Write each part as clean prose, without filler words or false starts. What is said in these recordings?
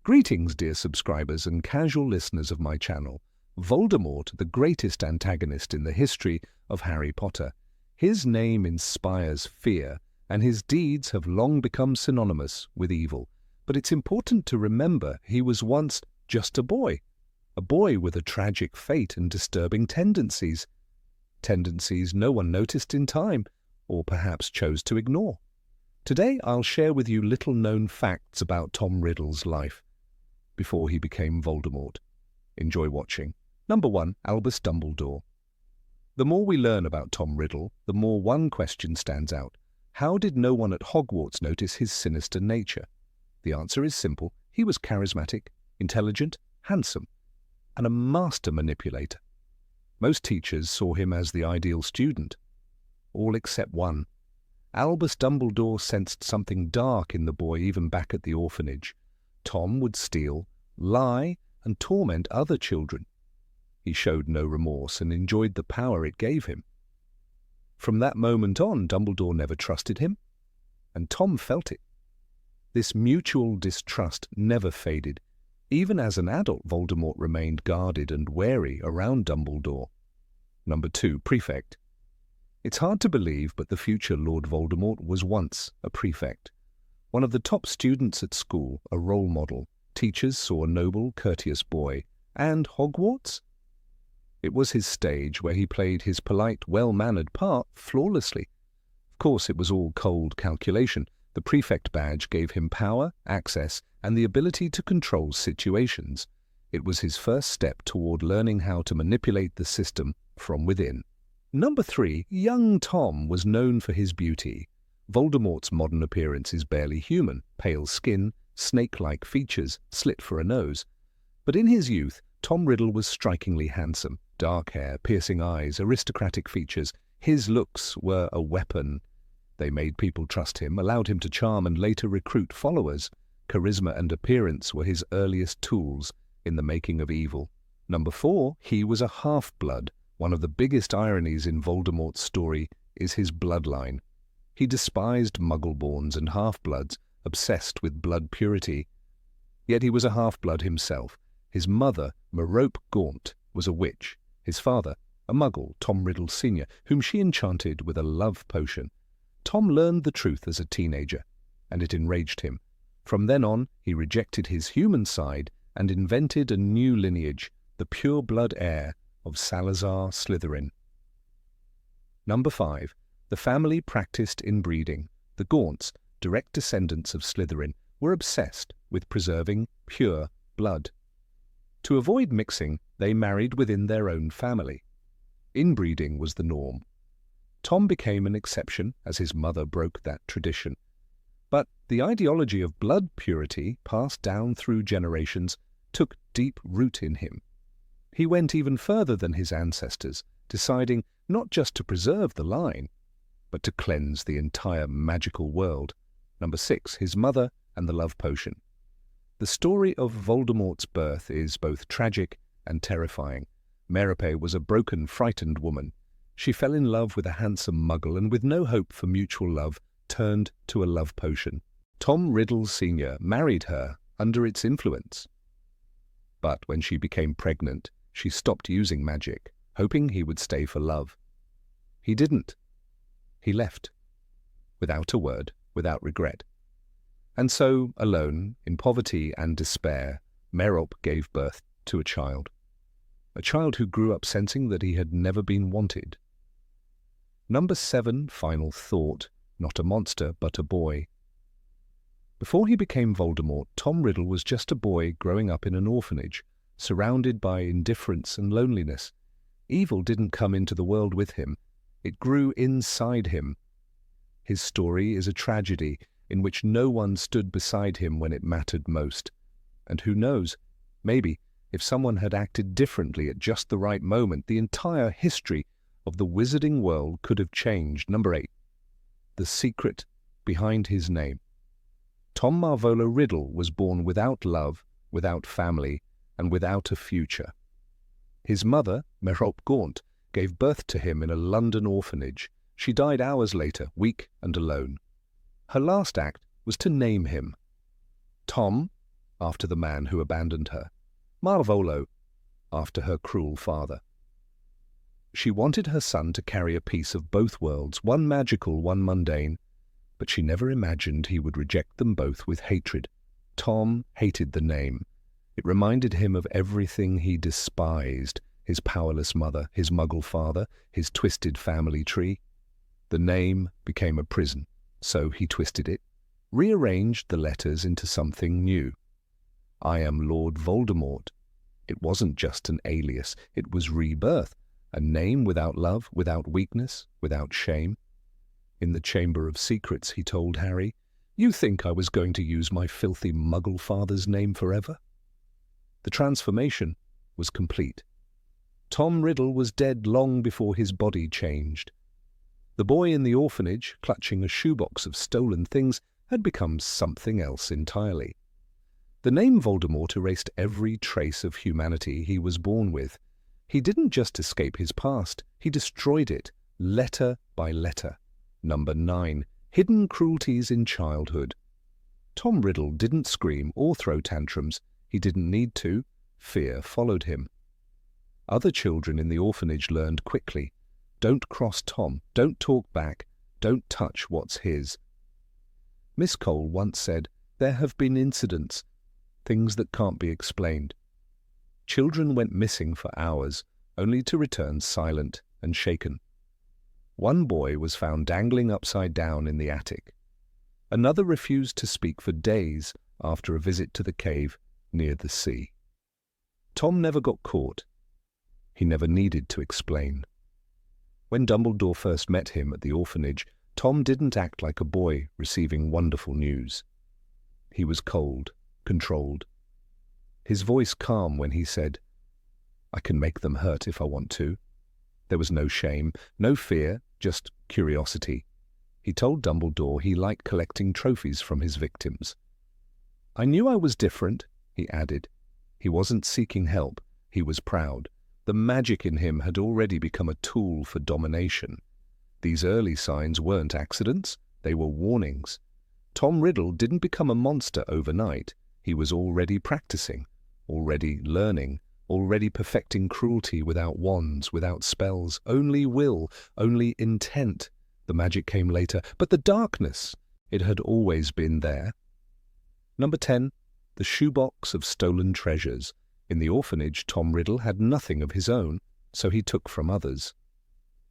Greetings, dear subscribers and casual listeners of my channel. Voldemort, the greatest antagonist in the history of Harry Potter. His name inspires fear, and his deeds have long become synonymous with evil. But it's important to remember he was once just a boy with a tragic fate and disturbing tendencies. Tendencies no one noticed in time, or perhaps chose to ignore. Today I'll share with you little-known facts about Tom Riddle's life before he became Voldemort. Enjoy watching. Number 1. Albus Dumbledore. The more we learn about Tom Riddle, the more one question stands out. How did no one at Hogwarts notice his sinister nature? The answer is simple. He was charismatic, intelligent, handsome, and a master manipulator. Most teachers saw him as the ideal student. All except one. Albus Dumbledore sensed something dark in the boy even back at the orphanage. Tom would steal, lie, and torment other children. He showed no remorse and enjoyed the power it gave him. From that moment on, Dumbledore never trusted him, and Tom felt it. This mutual distrust never faded. Even as an adult, Voldemort remained guarded and wary around Dumbledore. Number 2. Prefect. It's hard to believe, but the future Lord Voldemort was once a prefect. One of the top students at school, a role model. Teachers saw a noble, courteous boy. And Hogwarts? It was his stage where he played his polite, well-mannered part flawlessly. Of course, it was all cold calculation. The prefect badge gave him power, access, and the ability to control situations. It was his first step toward learning how to manipulate the system from within. Number 3. Young Tom was known for his beauty. Voldemort's modern appearance is barely human, pale skin, snake-like features, slit for a nose. But in his youth, Tom Riddle was strikingly handsome. Dark hair, piercing eyes, aristocratic features. His looks were a weapon. They made people trust him, allowed him to charm and later recruit followers. Charisma and appearance were his earliest tools in the making of evil. Number 4. He was a half-blood. One of the biggest ironies in Voldemort's story is his bloodline. He despised muggle-borns and half-bloods, obsessed with blood purity. Yet he was a half-blood himself. His mother, Gaunt, was a witch. His father, a muggle, Tom Riddle Sr., whom she enchanted with a love potion. Tom learned the truth as a teenager, and it enraged him. From then on, he rejected his human side and invented a new lineage, the pure-blood heir of Salazar Slytherin. Number 5. The family practiced inbreeding. The Gaunts, direct descendants of Slytherin, were obsessed with preserving pure blood. To avoid mixing, they married within their own family. Inbreeding was the norm. Tom became an exception as his mother broke that tradition. But the ideology of blood purity, passed down through generations, took deep root in him. He went even further than his ancestors, deciding not just to preserve the line, but to cleanse the entire magical world. Number 6. His mother and the love potion. The story of Voldemort's birth is both tragic and terrifying. Merope was a broken, frightened woman. She fell in love with a handsome muggle and with no hope for mutual love, turned to a love potion. Tom Riddle Sr. married her under its influence. But when she became pregnant, she stopped using magic, hoping he would stay for love. He didn't. He left, without a word, without regret. And so, alone, in poverty and despair, Merope gave birth to a child who grew up sensing that he had never been wanted. Number 7. Final thought. Not a monster, but a boy. Before he became Voldemort, Tom Riddle was just a boy growing up in an orphanage, surrounded by indifference and loneliness. Evil didn't come into the world with him. It grew inside him. His story is a tragedy in which no one stood beside him when it mattered most. And who knows, maybe, if someone had acted differently at just the right moment, the entire history of the wizarding world could have changed. Number 8. The secret behind his name. Tom Marvolo Riddle was born without love, without family, and without a future. His mother, Merope Gaunt, gave birth to him in a London orphanage. She died hours later, weak and alone. Her last act was to name him. Tom after the man who abandoned her. Malvolo, after her cruel father. She wanted her son to carry a piece of both worlds, one magical, one mundane, but she never imagined he would reject them both with hatred. Tom hated the name. It reminded him of everything he despised: his powerless mother, his muggle father, his twisted family tree. The name became a prison, so he twisted it, rearranged the letters into something new. I am Lord Voldemort. It wasn't just an alias, it was rebirth, a name without love, without weakness, without shame. In the Chamber of Secrets, he told Harry, "You think I was going to use my filthy muggle father's name forever?" The transformation was complete. Tom Riddle was dead long before his body changed. The boy in the orphanage, clutching a shoebox of stolen things, had become something else entirely. The name Voldemort erased every trace of humanity he was born with. He didn't just escape his past, he destroyed it, letter by letter. Number 9. Hidden cruelties in childhood. Tom Riddle didn't scream or throw tantrums. He didn't need to. Fear followed him. Other children in the orphanage learned quickly. Don't cross Tom, don't talk back, don't touch what's his. Miss Cole once said, "There have been incidents, things that can't be explained." Children went missing for hours, only to return silent and shaken. One boy was found dangling upside down in the attic. Another refused to speak for days after a visit to the cave near the sea. Tom never got caught. He never needed to explain. When Dumbledore first met him at the orphanage, Tom didn't act like a boy receiving wonderful news. He was cold, controlled. His voice calm when he said, "I can make them hurt if I want to." There was no shame, no fear, just curiosity. He told Dumbledore he liked collecting trophies from his victims. "I knew I was different," he added. He wasn't seeking help, he was proud. The magic in him had already become a tool for domination. These early signs weren't accidents, they were warnings. Tom Riddle didn't become a monster overnight. He was already practicing, already learning, already perfecting cruelty without wands, without spells, only will, only intent. The magic came later, but the darkness, it had always been there. Number 10. The shoebox of stolen treasures. In the orphanage, Tom Riddle had nothing of his own, so he took from others.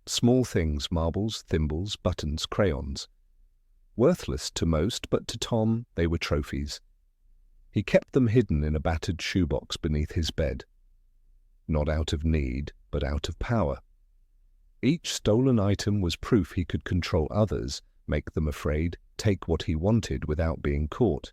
Small things, marbles, thimbles, buttons, crayons. Worthless to most, but to Tom they were trophies. He kept them hidden in a battered shoebox beneath his bed. Not out of need, but out of power. Each stolen item was proof he could control others, make them afraid, take what he wanted without being caught.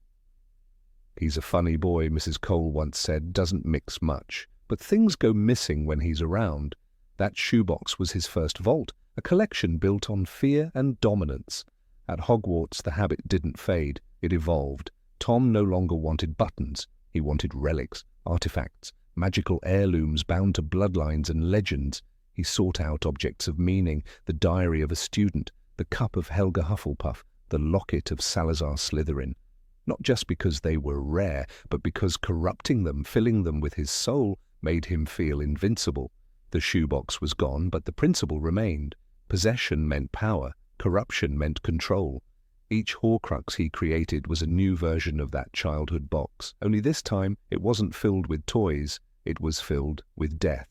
"He's a funny boy," Mrs. Cole once said, "doesn't mix much, but things go missing when he's around." That shoebox was his first vault, a collection built on fear and dominance. At Hogwarts the habit didn't fade, it evolved. Tom no longer wanted buttons, he wanted relics, artifacts, magical heirlooms bound to bloodlines and legends. He sought out objects of meaning, the diary of a student, the cup of Helga Hufflepuff, the locket of Salazar Slytherin. Not just because they were rare, but because corrupting them, filling them with his soul, made him feel invincible. The shoebox was gone, but the principle remained. Possession meant power, corruption meant control. Each Horcrux he created was a new version of that childhood box, only this time it wasn't filled with toys, it was filled with death.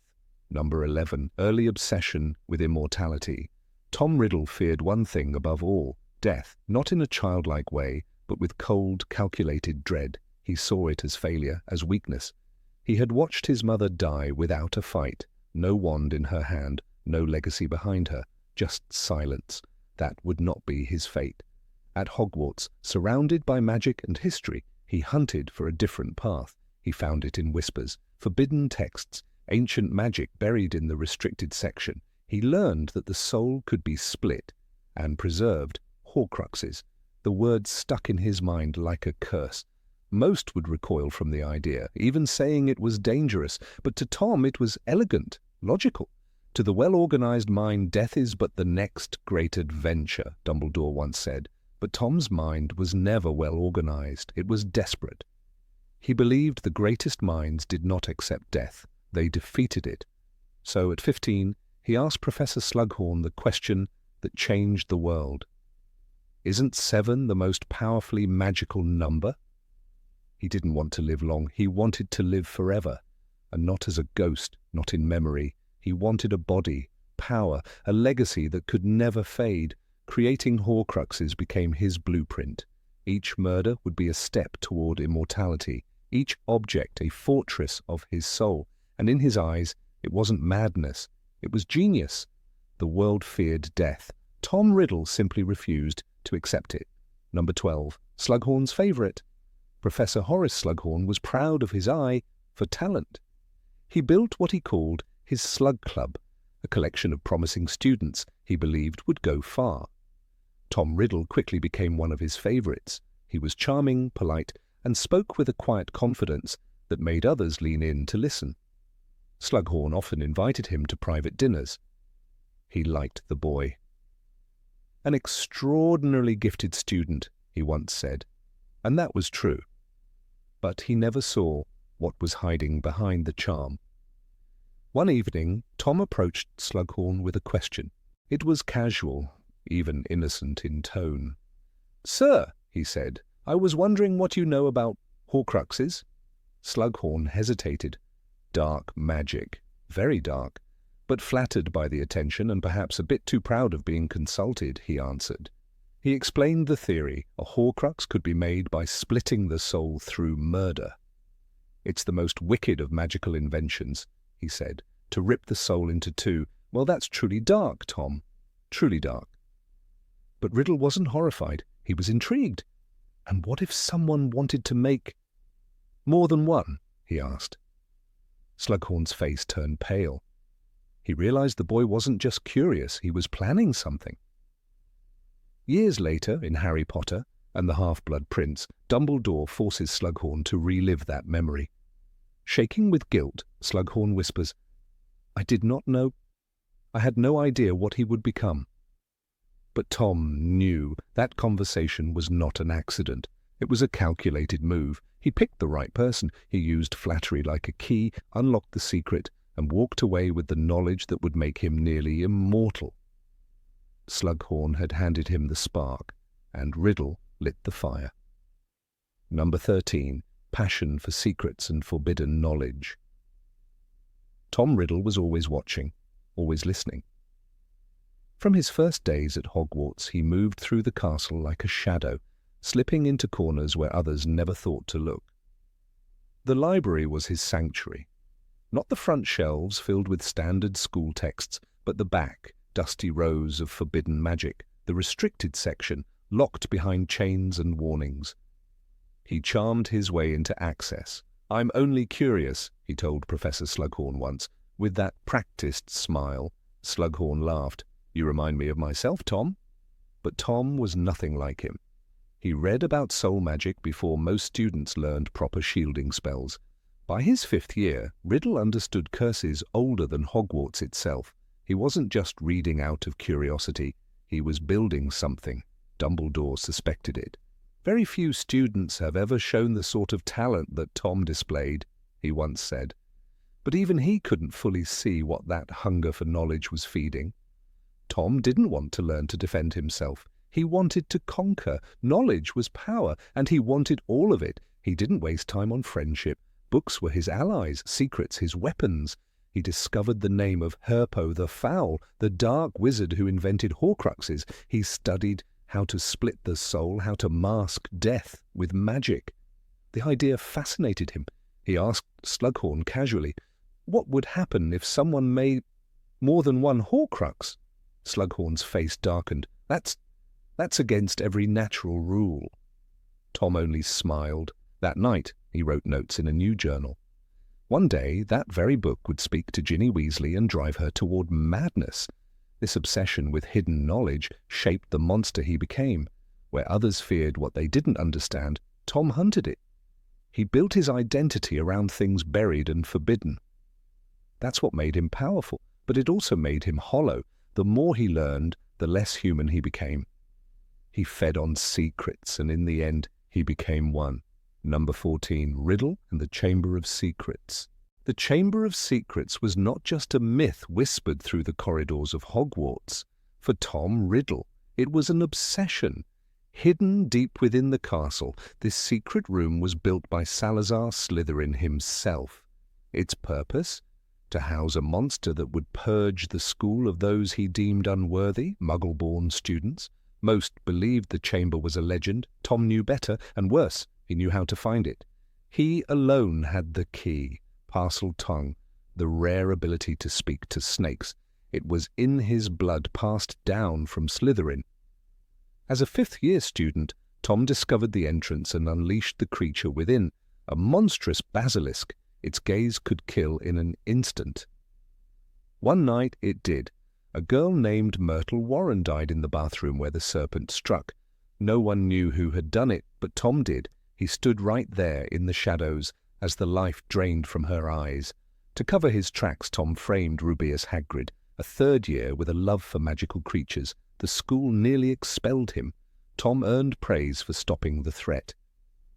Number 11. Early obsession with immortality. Tom Riddle feared one thing above all, death, not in a childlike way, but with cold, calculated dread. He saw it as failure, as weakness. He had watched his mother die without a fight, no wand in her hand, no legacy behind her, just silence. That would not be his fate. At Hogwarts, surrounded by magic and history, he hunted for a different path. He found it in whispers, forbidden texts, ancient magic buried in the restricted section. He learned that the soul could be split and preserved, Horcruxes. The word stuck in his mind like a curse. Most would recoil from the idea, even saying it was dangerous, but to Tom it was elegant, logical. To the well-organized mind, death is but the next great adventure, Dumbledore once said. But Tom's mind was never well organized. It was desperate. He believed the greatest minds did not accept death. They defeated it. So at 15, he asked Professor Slughorn the question that changed the world. Isn't 7 the most powerfully magical number? He didn't want to live long. He wanted to live forever, and not as a ghost, not in memory. He wanted a body, power, a legacy that could never fade. Creating Horcruxes became his blueprint. Each murder would be a step toward immortality, each object a fortress of his soul, and in his eyes it wasn't madness, it was genius. The world feared death. Tom Riddle simply refused to accept it. Number 12, Slughorn's favourite. Professor Horace Slughorn was proud of his eye for talent. He built what he called his Slug Club, a collection of promising students he believed would go far. Tom Riddle quickly became one of his favourites. He was charming, polite, and spoke with a quiet confidence that made others lean in to listen. Slughorn often invited him to private dinners. He liked the boy. An extraordinarily gifted student, he once said, and that was true. But he never saw what was hiding behind the charm. One evening, Tom approached Slughorn with a question. It was casual, even innocent in tone. "Sir," he said, "I was wondering what you know about Horcruxes." Slughorn hesitated. Dark magic, very dark, but flattered by the attention and perhaps a bit too proud of being consulted, he answered. He explained the theory. A Horcrux could be made by splitting the soul through murder. "It's the most wicked of magical inventions," he said, "to rip the soul into two. Well, that's truly dark, Tom, truly dark." But Riddle wasn't horrified. He was intrigued. And what if someone wanted to make more than one? He asked. Slughorn's face turned pale. He realized the boy wasn't just curious, he was planning something. Years later, in Harry Potter and the Half-Blood Prince, Dumbledore forces Slughorn to relive that memory. Shaking with guilt, Slughorn whispers, "I did not know. I had no idea what he would become." But Tom knew that conversation was not an accident. It was a calculated move. He picked the right person. He used flattery like a key, unlocked the secret, and walked away with the knowledge that would make him nearly immortal. Slughorn had handed him the spark, and Riddle lit the fire. Number 13. Passion for secrets and forbidden knowledge. Tom Riddle was always watching, always listening. From his first days at Hogwarts, he moved through the castle like a shadow, slipping into corners where others never thought to look. The library was his sanctuary. Not the front shelves filled with standard school texts, but the back, dusty rows of forbidden magic, the restricted section, locked behind chains and warnings. He charmed his way into access. "I'm only curious," he told Professor Slughorn once, with that practiced smile. Slughorn laughed. "You remind me of myself, Tom." But Tom was nothing like him. He read about soul magic before most students learned proper shielding spells. By his 5th year, Riddle understood curses older than Hogwarts itself. He wasn't just reading out of curiosity. He was building something. Dumbledore suspected it. "Very few students have ever shown the sort of talent that Tom displayed," he once said. But even he couldn't fully see what that hunger for knowledge was feeding. Tom didn't want to learn to defend himself. He wanted to conquer. Knowledge was power, and he wanted all of it. He didn't waste time on friendship. Books were his allies, secrets his weapons. He discovered the name of Herpo the Foul, the dark wizard who invented Horcruxes. He studied how to split the soul, how to mask death with magic. The idea fascinated him. He asked Slughorn casually, "What would happen if someone made more than one Horcrux?" Slughorn's face darkened. That's against every natural rule." Tom only smiled. That night, he wrote notes in a new journal. One day, that very book would speak to Ginny Weasley and drive her toward madness. This obsession with hidden knowledge shaped the monster he became. Where others feared what they didn't understand, Tom hunted it. He built his identity around things buried and forbidden. That's what made him powerful, but it also made him hollow. The more he learned, the less human he became. He fed on secrets, and in the end, he became one. Number 14. Riddle and the Chamber of Secrets. The Chamber of Secrets was not just a myth whispered through the corridors of Hogwarts. For Tom Riddle, it was an obsession. Hidden deep within the castle, this secret room was built by Salazar Slytherin himself. Its purpose? To house a monster that would purge the school of those he deemed unworthy, muggle-born students. Most believed the chamber was a legend. Tom knew better, and worse, he knew how to find it. He alone had the key, parcel tongue, the rare ability to speak to snakes. It was in his blood, passed down from Slytherin. As a fifth-year student, Tom discovered the entrance and unleashed the creature within, a monstrous basilisk. Its gaze could kill in an instant. One night it did. A girl named Myrtle Warren died in the bathroom where the serpent struck. No one knew who had done it, but Tom did. He stood right there in the shadows as the life drained from her eyes. To cover his tracks, Tom framed Rubeus Hagrid, a third year with a love for magical creatures. The school nearly expelled him. Tom earned praise for stopping the threat.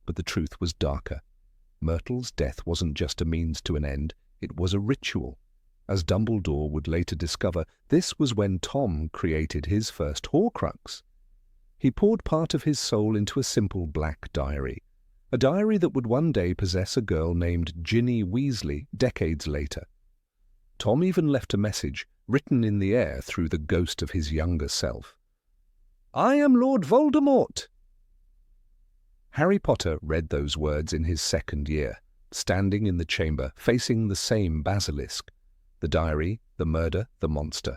But the truth was darker. Myrtle's death wasn't just a means to an end, it was a ritual. As Dumbledore would later discover, this was when Tom created his first Horcrux. He poured part of his soul into a simple black diary, a diary that would one day possess a girl named Ginny Weasley decades later. Tom even left a message, written in the air through the ghost of his younger self. "I am Lord Voldemort!" Harry Potter read those words in his second year, standing in the chamber, facing the same basilisk. The diary, the murder, the monster.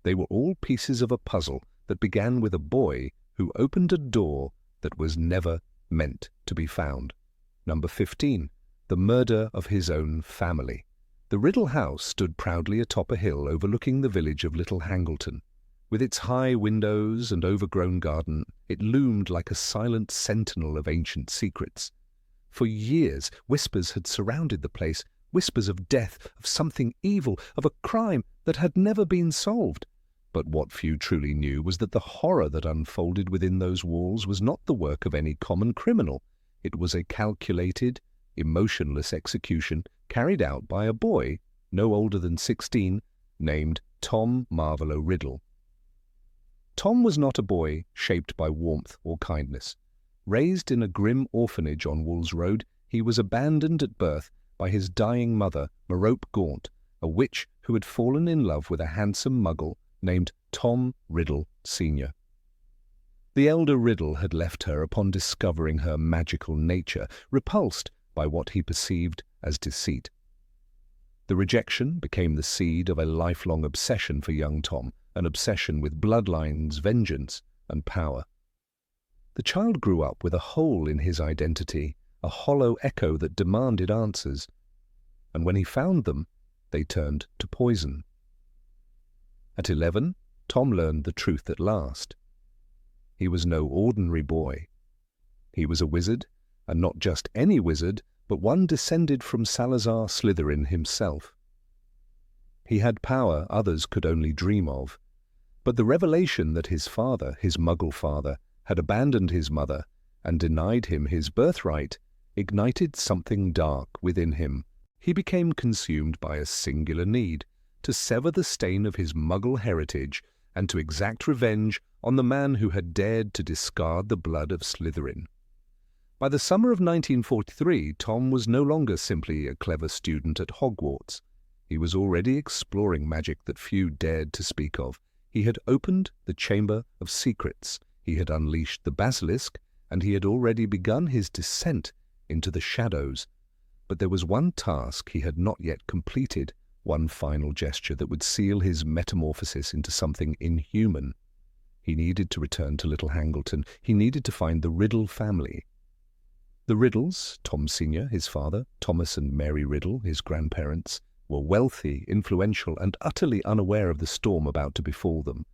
They were all pieces of a puzzle that began with a boy who opened a door that was never meant to be found. Number 15. The murder of his own family. The Riddle house stood proudly atop a hill overlooking the village of Little Hangleton. With its high windows and overgrown garden, it loomed like a silent sentinel of ancient secrets. For years, whispers had surrounded the place, whispers of death, of something evil, of a crime that had never been solved. But what few truly knew was that the horror that unfolded within those walls was not the work of any common criminal. It was a calculated, emotionless execution carried out by a boy, no older than 16, named Tom Marvolo Riddle. Tom was not a boy shaped by warmth or kindness. Raised in a grim orphanage on Wolves Road, he was abandoned at birth by his dying mother, Merope Gaunt, a witch who had fallen in love with a handsome muggle named Tom Riddle Sr. The elder Riddle had left her upon discovering her magical nature, repulsed by what he perceived as deceit. The rejection became the seed of a lifelong obsession for young Tom, an obsession with bloodlines, vengeance, and power. The child grew up with a hole in his identity, a hollow echo that demanded answers, and when he found them, they turned to poison. At 11, Tom learned the truth at last. He was no ordinary boy. He was a wizard, and not just any wizard, but one descended from Salazar Slytherin himself. He had power others could only dream of, but the revelation that his father, his muggle father, had abandoned his mother and denied him his birthright ignited something dark within him. He became consumed by a singular need, to sever the stain of his muggle heritage and to exact revenge on the man who had dared to discard the blood of Slytherin. By the summer of 1943, Tom was no longer simply a clever student at Hogwarts. He was already exploring magic that few dared to speak of. He had opened the Chamber of Secrets, he had unleashed the basilisk, and he had already begun his descent into the shadows. But there was one task he had not yet completed, one final gesture that would seal his metamorphosis into something inhuman. He needed to return to Little Hangleton. He needed to find the Riddle family. The Riddles, Tom Sr., his father, Thomas and Mary Riddle, his grandparents, were wealthy, influential, and utterly unaware of the storm about to befall them.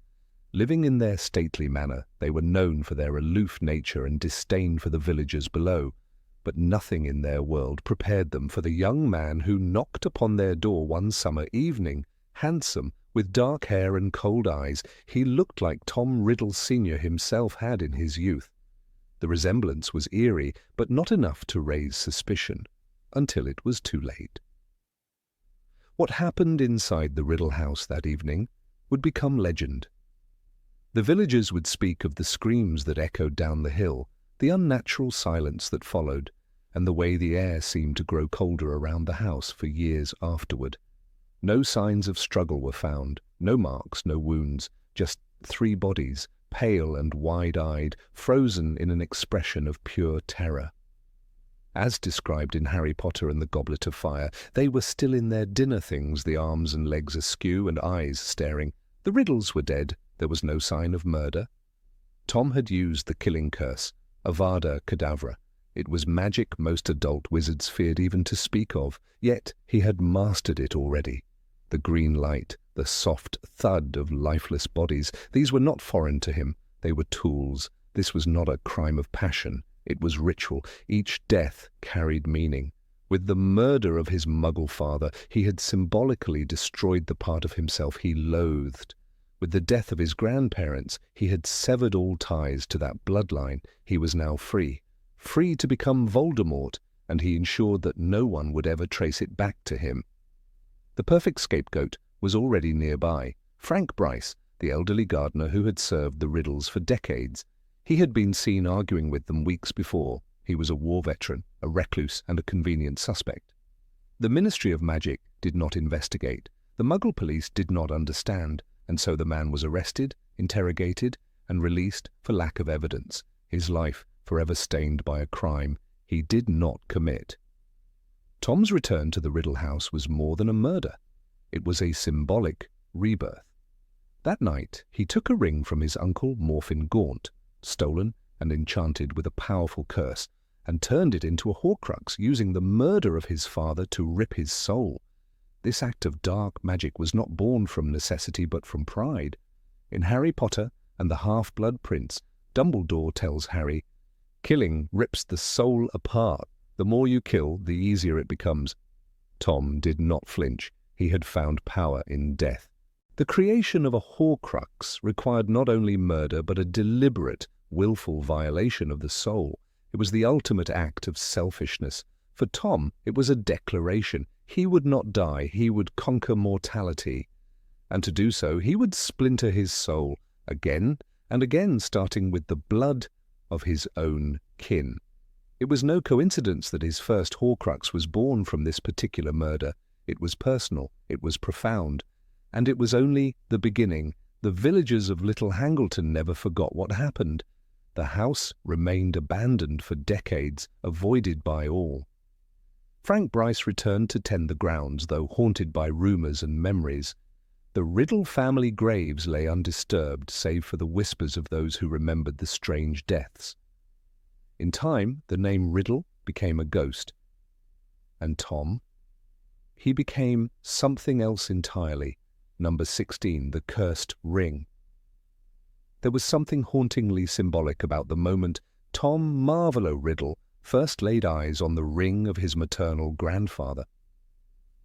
Living in their stately manner, they were known for their aloof nature and disdain for the villagers below, but nothing in their world prepared them for the young man who knocked upon their door one summer evening, handsome, with dark hair and cold eyes. He looked like Tom Riddle Sr. himself had in his youth. The resemblance was eerie, but not enough to raise suspicion, until it was too late. What happened inside the Riddle house that evening would become legend. The villagers would speak of the screams that echoed down the hill, the unnatural silence that followed, and the way the air seemed to grow colder around the house for years afterward. No signs of struggle were found, no marks, no wounds, just 3 bodies, pale and wide-eyed, frozen in an expression of pure terror. As described in Harry Potter and the Goblet of Fire, they were still in their dinner things, the arms and legs askew and eyes staring. The Riddles were dead. There was no sign of murder. Tom had used the killing curse, Avada Kedavra. It was magic most adult wizards feared even to speak of, yet he had mastered it already. The green light, the soft thud of lifeless bodies, these were not foreign to him. They were tools. This was not a crime of passion. It was ritual. Each death carried meaning. With the murder of his muggle father, he had symbolically destroyed the part of himself he loathed. With the death of his grandparents, he had severed all ties to that bloodline. He was now free. Free to become Voldemort, and he ensured that no one would ever trace it back to him. The perfect scapegoat was already nearby. Frank Bryce, the elderly gardener who had served the Riddles for decades. He had been seen arguing with them weeks before. He was a war veteran, a recluse, and a convenient suspect. The Ministry of Magic did not investigate. The Muggle police did not understand, and so the man was arrested, interrogated, and released for lack of evidence, his life forever stained by a crime he did not commit. Tom's return to the Riddle house was more than a murder. It was a symbolic rebirth. That night, he took a ring from his uncle Morfin Gaunt, stolen and enchanted with a powerful curse, and turned it into a Horcrux, using the murder of his father to rip his soul. This act of dark magic was not born from necessity but from pride. In Harry Potter and the Half-Blood Prince, Dumbledore tells Harry, "Killing rips the soul apart. The more you kill, the easier it becomes." Tom did not flinch. He had found power in death. The creation of a Horcrux required not only murder but a deliberate, willful violation of the soul. It was the ultimate act of selfishness. For Tom, it was a declaration. He would not die. He would conquer mortality. And to do so, he would splinter his soul again and again, starting with the blood of his own kin. It was no coincidence that his first Horcrux was born from this particular murder. It was personal. It was profound. And it was only the beginning. The villagers of Little Hangleton never forgot what happened. The house remained abandoned for decades, avoided by all. Frank Bryce returned to tend the grounds, though haunted by rumours and memories. The Riddle family graves lay undisturbed, save for the whispers of those who remembered the strange deaths. In time, the name Riddle became a ghost. And Tom? He became something else entirely. Number 16, the cursed ring. There was something hauntingly symbolic about the moment Tom Marvolo Riddle first laid eyes on the ring of his maternal grandfather.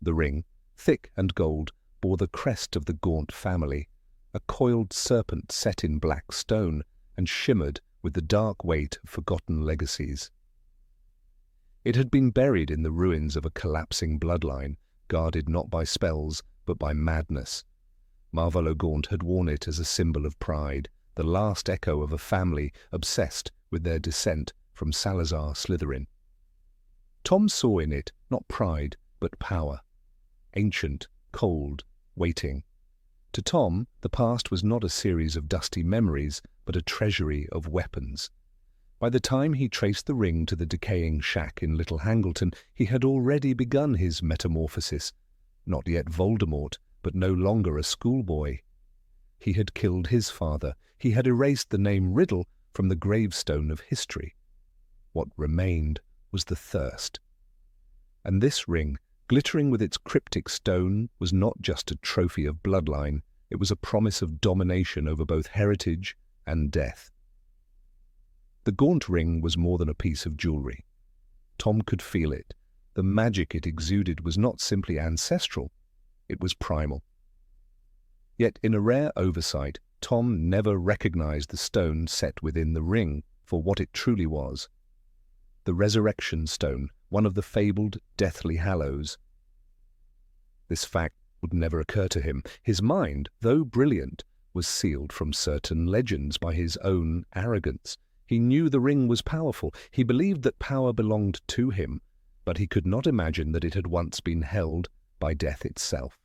The ring, thick and gold, bore the crest of the Gaunt family, a coiled serpent set in black stone and shimmered with the dark weight of forgotten legacies. It had been buried in the ruins of a collapsing bloodline, guarded not by spells but by madness. Marvolo Gaunt had worn it as a symbol of pride, the last echo of a family obsessed with their descent from Salazar Slytherin. Tom saw in it not pride but power, ancient, cold, waiting. To Tom, the past was not a series of dusty memories but a treasury of weapons. By the time he traced the ring to the decaying shack in Little Hangleton, he had already begun his metamorphosis. Not yet Voldemort, but no longer a schoolboy. He had killed his father. He had erased the name Riddle from the gravestone of history. What remained was the thirst. And this ring, glittering with its cryptic stone, was not just a trophy of bloodline. It was a promise of domination over both heritage and death. The Gaunt ring was more than a piece of jewelry. Tom could feel it. The magic it exuded was not simply ancestral, it was primal. Yet in a rare oversight, Tom never recognized the stone set within the ring. for what it truly was. The Resurrection Stone, one of the fabled Deathly Hallows. This fact would never occur to him. His mind, though brilliant, was sealed from certain legends by his own arrogance. He knew the ring was powerful. He believed that power belonged to him, but he could not imagine that it had once been held by death itself.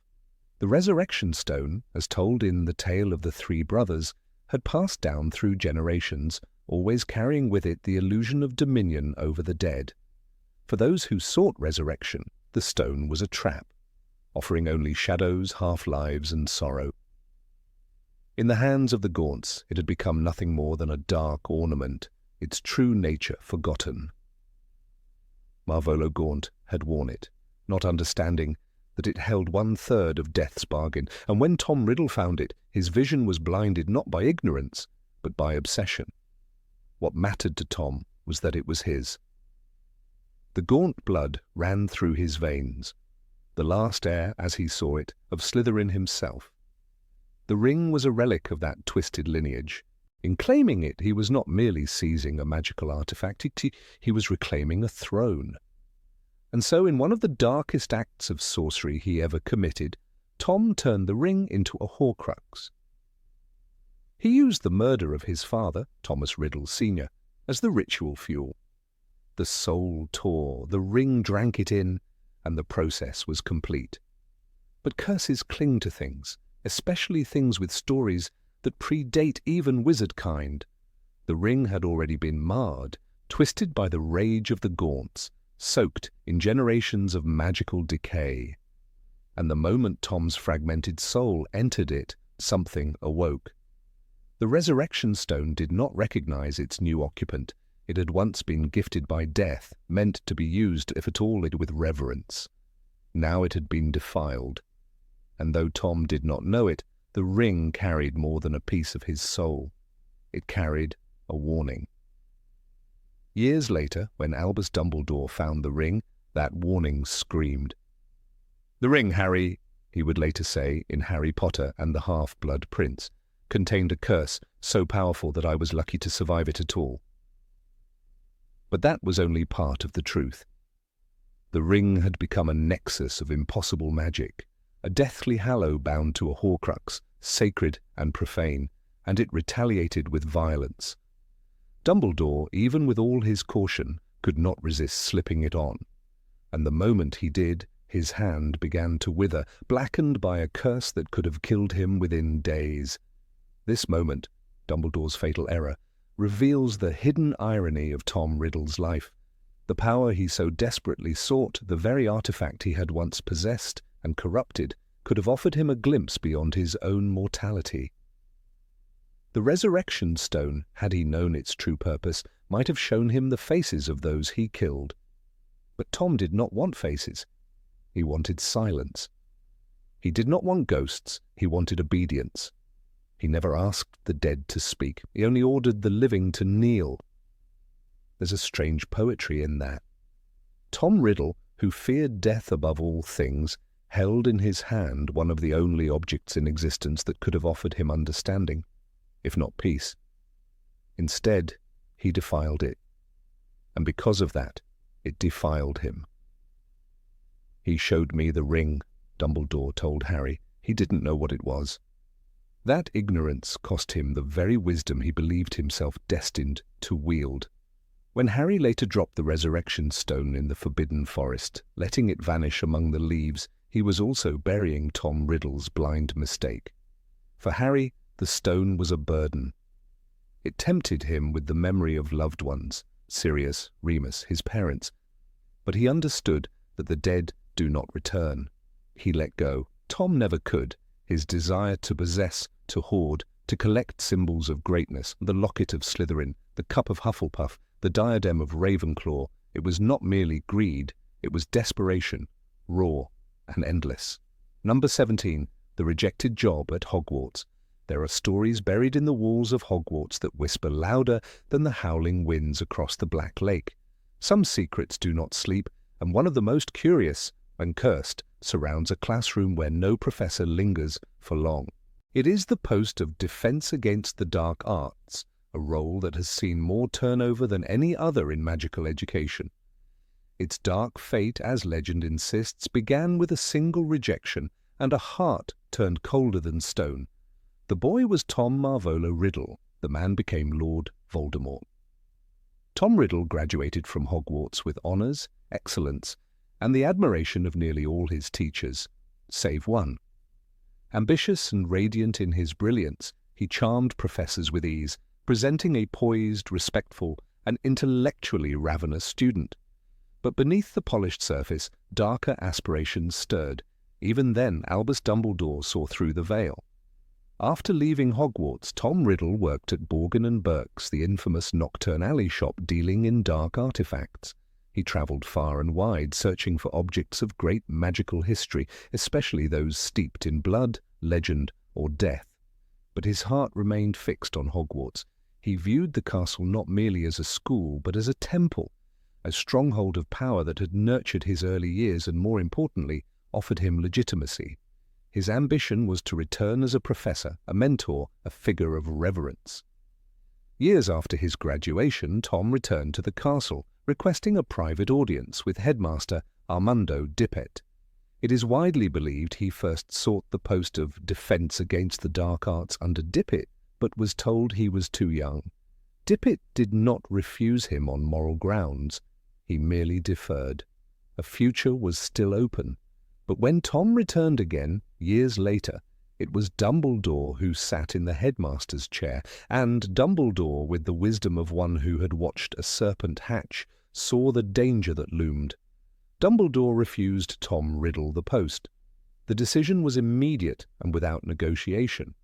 The Resurrection Stone, as told in the tale of the three brothers, had passed down through generations, always carrying with it the illusion of dominion over the dead. For those who sought resurrection, the stone was a trap, offering only shadows, half-lives, and sorrow. In the hands of the Gaunts, it had become nothing more than a dark ornament, its true nature forgotten. Marvolo Gaunt had worn it, not understanding that it held 1/3 of death's bargain, and when Tom Riddle found it, his vision was blinded not by ignorance, but by obsession. What mattered to Tom was that it was his. The Gaunt blood ran through his veins, the last heir, as he saw it, of Slytherin himself. The ring was a relic of that twisted lineage. In claiming it, he was not merely seizing a magical artifact, he was reclaiming a throne. And so, in one of the darkest acts of sorcery he ever committed, Tom turned the ring into a Horcrux. He used the murder of his father, Thomas Riddle Sr., as the ritual fuel. The soul tore, the ring drank it in, and the process was complete. But curses cling to things, especially things with stories that predate even wizard-kind. The ring had already been marred, twisted by the rage of the Gaunts, soaked in generations of magical decay. And the moment Tom's fragmented soul entered it, something awoke. The Resurrection Stone did not recognize its new occupant. It had once been gifted by death, meant to be used, if at all, with reverence. Now it had been defiled. And though Tom did not know it, the ring carried more than a piece of his soul. It carried a warning. Years later, when Albus Dumbledore found the ring, that warning screamed. "The ring, Harry," he would later say in Harry Potter and the Half-Blood Prince, "contained a curse so powerful that I was lucky to survive it at all." But that was only part of the truth. The ring had become a nexus of impossible magic, a deathly hallow bound to a Horcrux, sacred and profane, and it retaliated with violence. Dumbledore, even with all his caution, could not resist slipping it on, and the moment he did, his hand began to wither, blackened by a curse that could have killed him within days. This moment, Dumbledore's fatal error, reveals the hidden irony of Tom Riddle's life. The power he so desperately sought, the very artifact he had once possessed and corrupted, could have offered him a glimpse beyond his own mortality. The Resurrection Stone, had he known its true purpose, might have shown him the faces of those he killed. But Tom did not want faces. He wanted silence. He did not want ghosts. He wanted obedience. He never asked the dead to speak. He only ordered the living to kneel. There's a strange poetry in that. Tom Riddle, who feared death above all things, held in his hand one of the only objects in existence that could have offered him understanding, if not peace. Instead, he defiled it, and because of that, it defiled him. "He showed me the ring," Dumbledore told Harry. "He didn't know what it was." That ignorance cost him the very wisdom he believed himself destined to wield. When Harry later dropped the Resurrection Stone in the Forbidden Forest, letting it vanish among the leaves, he was also burying Tom Riddle's blind mistake. For Harry, the stone was a burden. It tempted him with the memory of loved ones, Sirius, Remus, his parents. But he understood that the dead do not return. He let go. Tom never could. His desire to possess, to hoard, to collect symbols of greatness, the locket of Slytherin, the cup of Hufflepuff, the diadem of Ravenclaw, it was not merely greed, it was desperation, raw and endless. Number 17, The Rejected Job at Hogwarts. There are stories buried in the walls of Hogwarts that whisper louder than the howling winds across the Black Lake. Some secrets do not sleep, and one of the most curious and cursed surrounds a classroom where no professor lingers for long. It is the post of Defense Against the Dark Arts, a role that has seen more turnover than any other in magical education. Its dark fate, as legend insists, began with a single rejection and a heart turned colder than stone. The boy was Tom Marvolo Riddle. The man became Lord Voldemort. Tom Riddle graduated from Hogwarts with honours, excellence, and the admiration of nearly all his teachers, save one. Ambitious and radiant in his brilliance, he charmed professors with ease, presenting a poised, respectful, and intellectually ravenous student. But beneath the polished surface, darker aspirations stirred. Even then, Albus Dumbledore saw through the veil. After leaving Hogwarts, Tom Riddle worked at Borgin & Burke's, the infamous nocturne alley shop dealing in dark artifacts. He travelled far and wide, searching for objects of great magical history, especially those steeped in blood, legend, or death. But his heart remained fixed on Hogwarts. He viewed the castle not merely as a school, but as a temple, a stronghold of power that had nurtured his early years and, more importantly, offered him legitimacy. His ambition was to return as a professor, a mentor, a figure of reverence. Years after his graduation, Tom returned to the castle, requesting a private audience with headmaster Armando Dippet. It is widely believed he first sought the post of defence against the dark arts under Dippet, but was told he was too young. Dippet did not refuse him on moral grounds. He merely deferred. A future was still open. But when Tom returned again, years later, it was Dumbledore who sat in the headmaster's chair, and Dumbledore, with the wisdom of one who had watched a serpent hatch, saw the danger that loomed. Dumbledore refused Tom Riddle the post. The decision was immediate and without negotiation.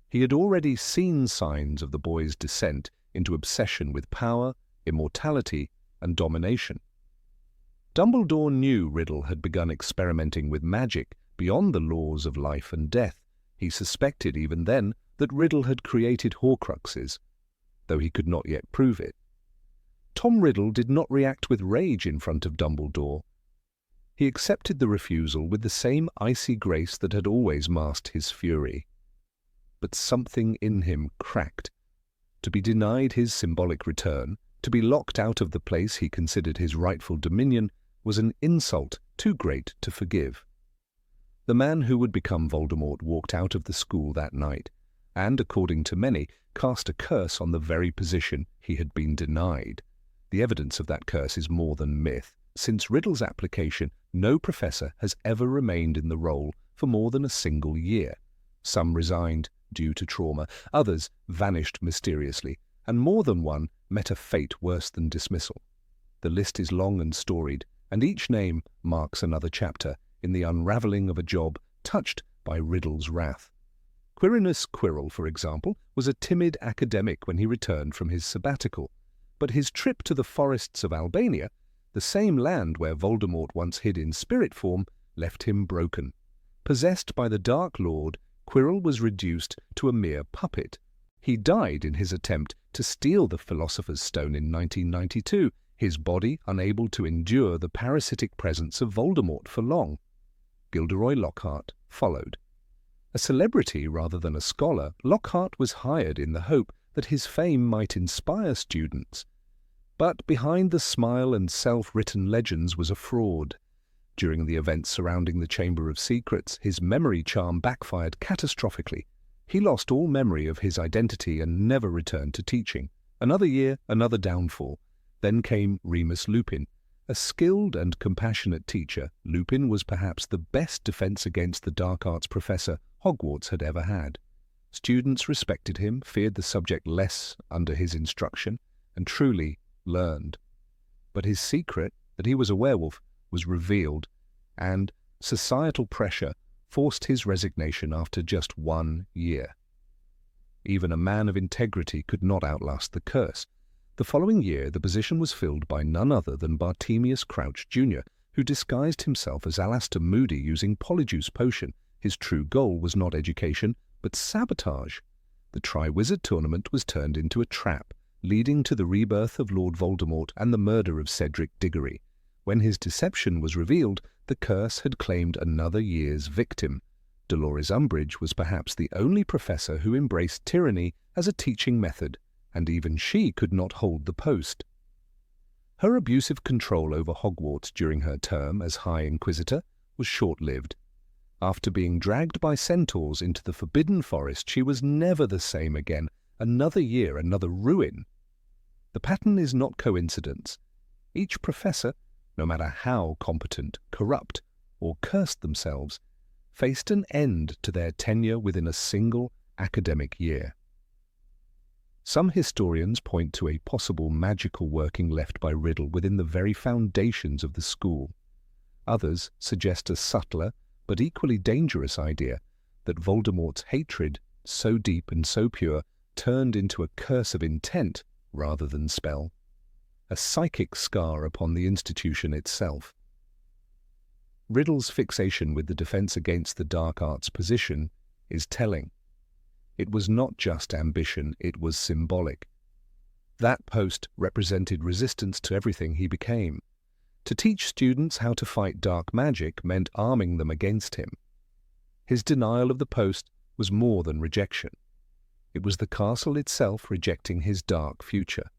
He had already seen signs of the boy's descent into obsession with power, immortality, and domination. Dumbledore knew Riddle had begun experimenting with magic beyond the laws of life and death. He suspected even then that Riddle had created Horcruxes, though he could not yet prove it. Tom Riddle did not react with rage in front of Dumbledore. He accepted the refusal with the same icy grace that had always masked his fury. But something in him cracked. To be denied his symbolic return, to be locked out of the place he considered his rightful dominion, was an insult too great to forgive. The man who would become Voldemort walked out of the school that night, and, according to many, cast a curse on the very position he had been denied. The evidence of that curse is more than myth. Since Riddle's application, no professor has ever remained in the role for more than a single year. Some resigned due to trauma, others vanished mysteriously, and more than one met a fate worse than dismissal. The list is long and storied, and each name marks another chapter in the unravelling of a job touched by Riddle's wrath. Quirinus Quirrell, for example, was a timid academic when he returned from his sabbatical, but his trip to the forests of Albania, the same land where Voldemort once hid in spirit form, left him broken. Possessed by the Dark Lord, Quirrell was reduced to a mere puppet. He died in his attempt to steal the Philosopher's Stone in 1992, his body unable to endure the parasitic presence of Voldemort for long. Gilderoy Lockhart followed. A celebrity rather than a scholar, Lockhart was hired in the hope that his fame might inspire students. But behind the smile and self-written legends was a fraud. During the events surrounding the Chamber of Secrets, his memory charm backfired catastrophically. He lost all memory of his identity and never returned to teaching. Another year, another downfall. Then came Remus Lupin. A skilled and compassionate teacher, Lupin was perhaps the best defense against the dark arts professor Hogwarts had ever had. Students respected him, feared the subject less under his instruction, and truly learned. But his secret, that he was a werewolf, was revealed, and societal pressure forced his resignation after just 1 year. Even a man of integrity could not outlast the curse. The following year, the position was filled by none other than Bartemius Crouch Jr., who disguised himself as Alastor Moody using Polyjuice Potion. His true goal was not education, but sabotage. The Triwizard Tournament was turned into a trap, leading to the rebirth of Lord Voldemort and the murder of Cedric Diggory. When his deception was revealed, the curse had claimed another year's victim. Dolores Umbridge was perhaps the only professor who embraced tyranny as a teaching method, and even she could not hold the post. Her abusive control over Hogwarts during her term as High Inquisitor was short-lived. After being dragged by centaurs into the Forbidden Forest, she was never the same again. Another year, another ruin. The pattern is not coincidence. Each professor, no matter how competent, corrupt, or cursed themselves, faced an end to their tenure within a single academic year. Some historians point to a possible magical working left by Riddle within the very foundations of the school. Others suggest a subtler but equally dangerous idea that Voldemort's hatred, so deep and so pure, turned into a curse of intent rather than spell, a psychic scar upon the institution itself. Riddle's fixation with the Defense Against the Dark Arts position is telling. It was not just ambition, it was symbolic. That post represented resistance to everything he became. To teach students how to fight dark magic meant arming them against him. His denial of the post was more than rejection. It was the castle itself rejecting his dark future.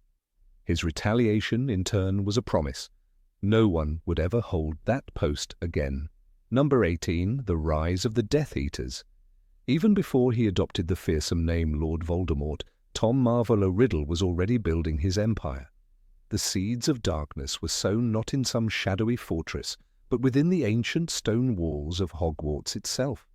His retaliation, in turn, was a promise. No one would ever hold that post again. Number 18, The Rise of the Death Eaters. Even before he adopted the fearsome name Lord Voldemort, Tom Marvolo Riddle was already building his empire. The seeds of darkness were sown not in some shadowy fortress, but within the ancient stone walls of Hogwarts itself.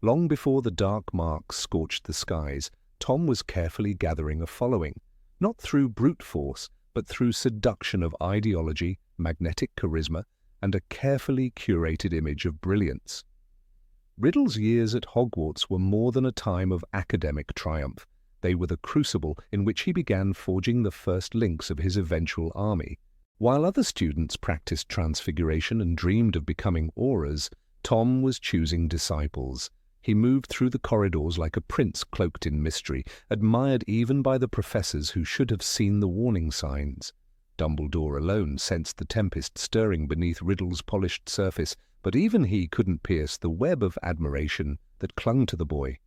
Long before the dark marks scorched the skies, Tom was carefully gathering a following, not through brute force, but through seduction of ideology, magnetic charisma, and a carefully curated image of brilliance. Riddle's years at Hogwarts were more than a time of academic triumph. They were the crucible in which he began forging the first links of his eventual army. While other students practiced transfiguration and dreamed of becoming auras, Tom was choosing disciples. He moved through the corridors like a prince cloaked in mystery, admired even by the professors who should have seen the warning signs. Dumbledore alone sensed the tempest stirring beneath Riddle's polished surface, but even he couldn't pierce the web of admiration that clung to the boy.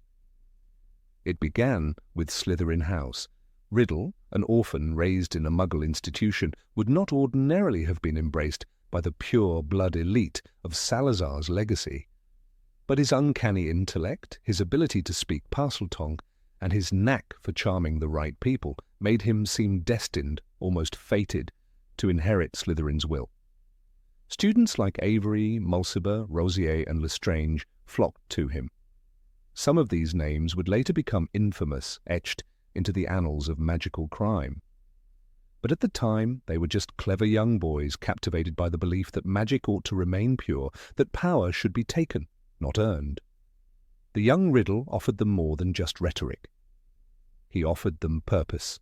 It began with Slytherin House. Riddle, an orphan raised in a Muggle institution, would not ordinarily have been embraced by the pure-blood elite of Salazar's legacy. But his uncanny intellect, his ability to speak Parceltongue, and his knack for charming the right people made him seem destined, almost fated, to inherit Slytherin's will. Students like Avery, Mulciber, Rosier, and Lestrange flocked to him. Some of these names would later become infamous, etched into the annals of magical crime. But at the time, they were just clever young boys captivated by the belief that magic ought to remain pure, that power should be taken, not earned. The young Riddle offered them more than just rhetoric. He offered them purpose.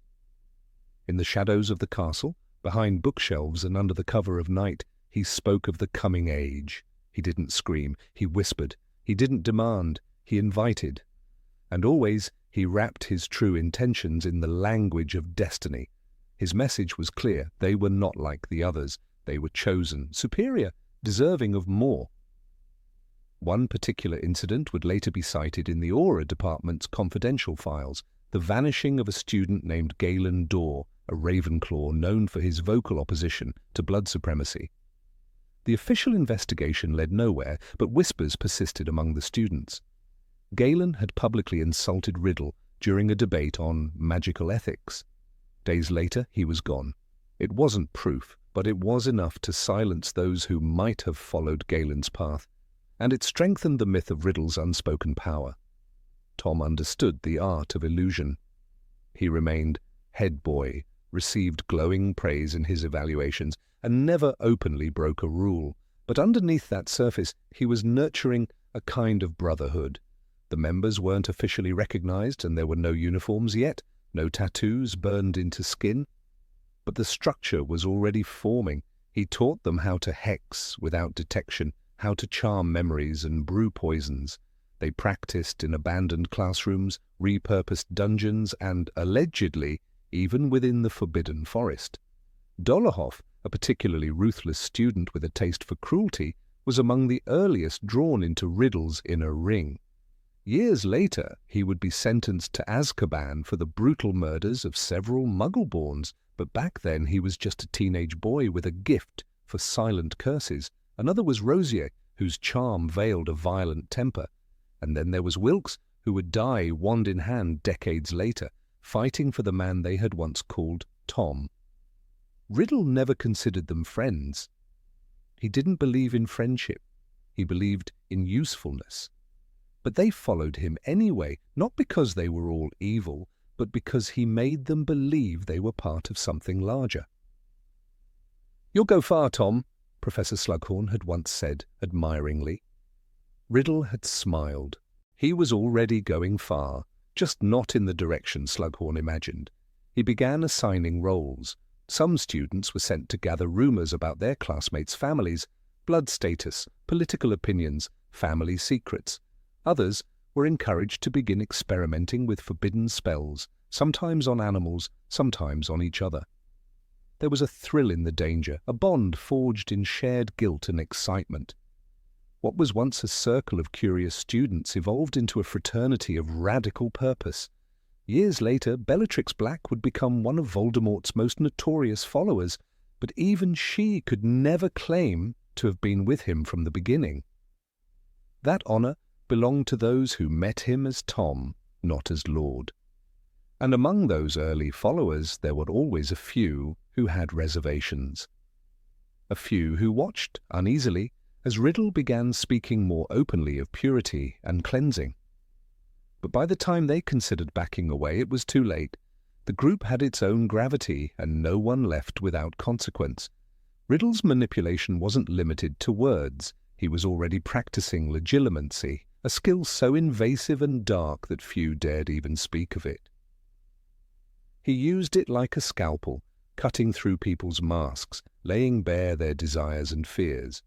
In the shadows of the castle, behind bookshelves and under the cover of night, he spoke of the coming age. He didn't scream, he whispered. He didn't demand, he invited. And always he wrapped his true intentions in the language of destiny. His message was clear. They were not like the others. They were chosen, superior, deserving of more. One particular incident would later be cited in the Aura Department's confidential files, the vanishing of a student named Galen Dorr, a Ravenclaw known for his vocal opposition to blood supremacy. The official investigation led nowhere, but whispers persisted among the students. Galen had publicly insulted Riddle during a debate on magical ethics. Days later, he was gone. It wasn't proof, but it was enough to silence those who might have followed Galen's path, and it strengthened the myth of Riddle's unspoken power. Tom understood the art of illusion. He remained head boy, received glowing praise in his evaluations, and never openly broke a rule. But underneath that surface, he was nurturing a kind of brotherhood. The members weren't officially recognized, and there were no uniforms yet, no tattoos burned into skin. But the structure was already forming. He taught them how to hex without detection, how to charm memories and brew poisons. They practiced in abandoned classrooms, repurposed dungeons, and, allegedly, even within the Forbidden Forest. Dolohov, a particularly ruthless student with a taste for cruelty, was among the earliest drawn into Riddle's inner ring. Years later, he would be sentenced to Azkaban for the brutal murders of several Muggle-borns, but back then he was just a teenage boy with a gift for silent curses. Another was Rosier, whose charm veiled a violent temper. And then there was Wilkes, who would die wand in hand decades later, fighting for the man they had once called Tom. Riddle never considered them friends. He didn't believe in friendship. He believed in usefulness. But they followed him anyway, not because they were all evil, but because he made them believe they were part of something larger. "You'll go far, Tom," Professor Slughorn had once said admiringly. Riddle had smiled. He was already going far, just not in the direction Slughorn imagined. He began assigning roles. Some students were sent to gather rumors about their classmates' families, blood status, political opinions, family secrets. Others were encouraged to begin experimenting with forbidden spells, sometimes on animals, sometimes on each other. There was a thrill in the danger, a bond forged in shared guilt and excitement. What was once a circle of curious students evolved into a fraternity of radical purpose. Years later, Bellatrix Black would become one of Voldemort's most notorious followers, but even she could never claim to have been with him from the beginning. That honor belonged to those who met him as Tom, not as Lord. And among those early followers there were always a few who had reservations. A few who watched uneasily as Riddle began speaking more openly of purity and cleansing. But by the time they considered backing away, it was too late. The group had its own gravity, and no one left without consequence. Riddle's manipulation wasn't limited to words. He was already practicing legilimency, a skill so invasive and dark that few dared even speak of it. He used it like a scalpel, cutting through people's masks, laying bare their desires and fears.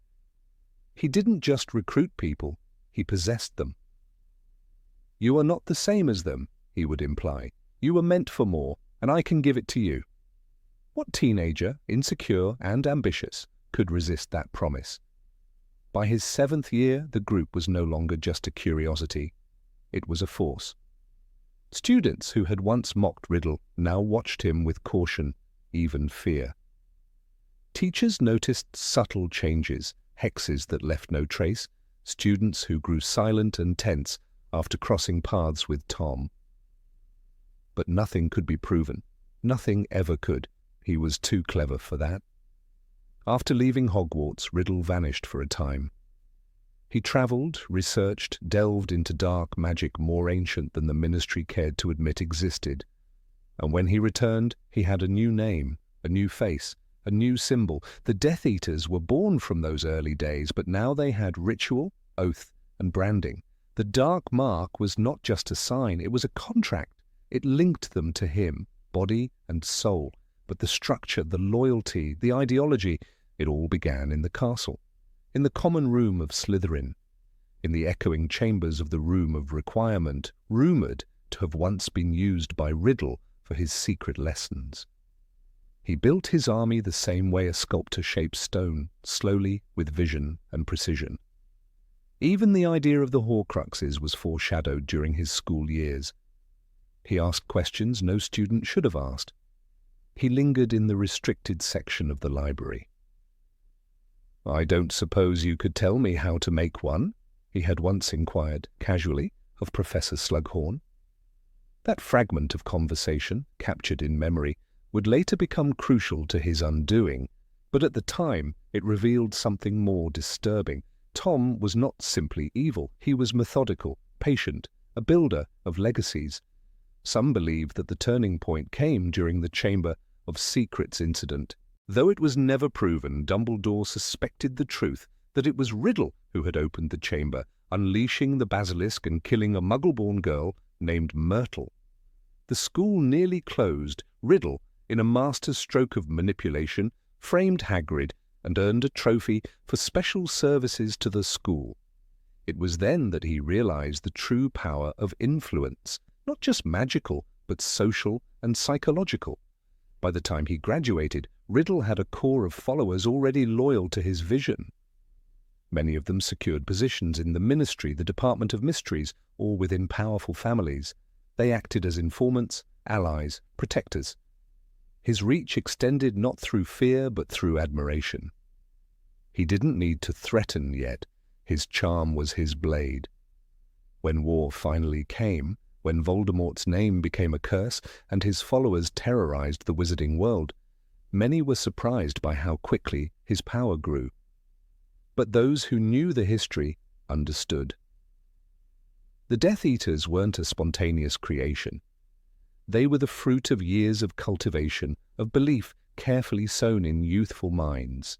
He didn't just recruit people, he possessed them. "You are not the same as them," he would imply. "You were meant for more, and I can give it to you." What teenager, insecure and ambitious, could resist that promise? By his 7th year, the group was no longer just a curiosity. It was a force. Students who had once mocked Riddle now watched him with caution, even fear. Teachers noticed subtle changes, hexes that left no trace, students who grew silent and tense after crossing paths with Tom. But nothing could be proven. Nothing ever could. He was too clever for that. After leaving Hogwarts, Riddle vanished for a time. He travelled, researched, delved into dark magic more ancient than the Ministry cared to admit existed. And when he returned, he had a new name, a new face, a new symbol. The Death Eaters were born from those early days, but now they had ritual, oath, and branding. The dark mark was not just a sign, it was a contract. It linked them to him, body and soul. But the structure, the loyalty, the ideology, it all began in the castle, in the common room of Slytherin, in the echoing chambers of the Room of Requirement, rumoured to have once been used by Riddle for his secret lessons. He built his army the same way a sculptor shapes stone, slowly, with vision and precision. Even the idea of the Horcruxes was foreshadowed during his school years. He asked questions no student should have asked. He lingered in the restricted section of the library. "I don't suppose you could tell me how to make one?" he had once inquired, casually, of Professor Slughorn. That fragment of conversation, captured in memory, would later become crucial to his undoing, but at the time it revealed something more disturbing. Tom was not simply evil, he was methodical, patient, a builder of legacies. Some believe that the turning point came during the Chamber of Secrets incident. Though it was never proven, Dumbledore suspected the truth, that it was Riddle who had opened the chamber, unleashing the basilisk and killing a Muggle-born girl named Myrtle. The school nearly closed. Riddle, in a master stroke of manipulation, framed Hagrid and earned a trophy for special services to the school. It was then that he realized the true power of influence, not just magical, but social and psychological. By the time he graduated, Riddle had a core of followers already loyal to his vision. Many of them secured positions in the ministry, the Department of Mysteries, or within powerful families. They acted as informants, allies, protectors. His reach extended not through fear but through admiration. He didn't need to threaten yet. His charm was his blade. When war finally came, when Voldemort's name became a curse and his followers terrorized the wizarding world, many were surprised by how quickly his power grew. But those who knew the history understood. The Death Eaters weren't a spontaneous creation. They were the fruit of years of cultivation, of belief carefully sown in youthful minds.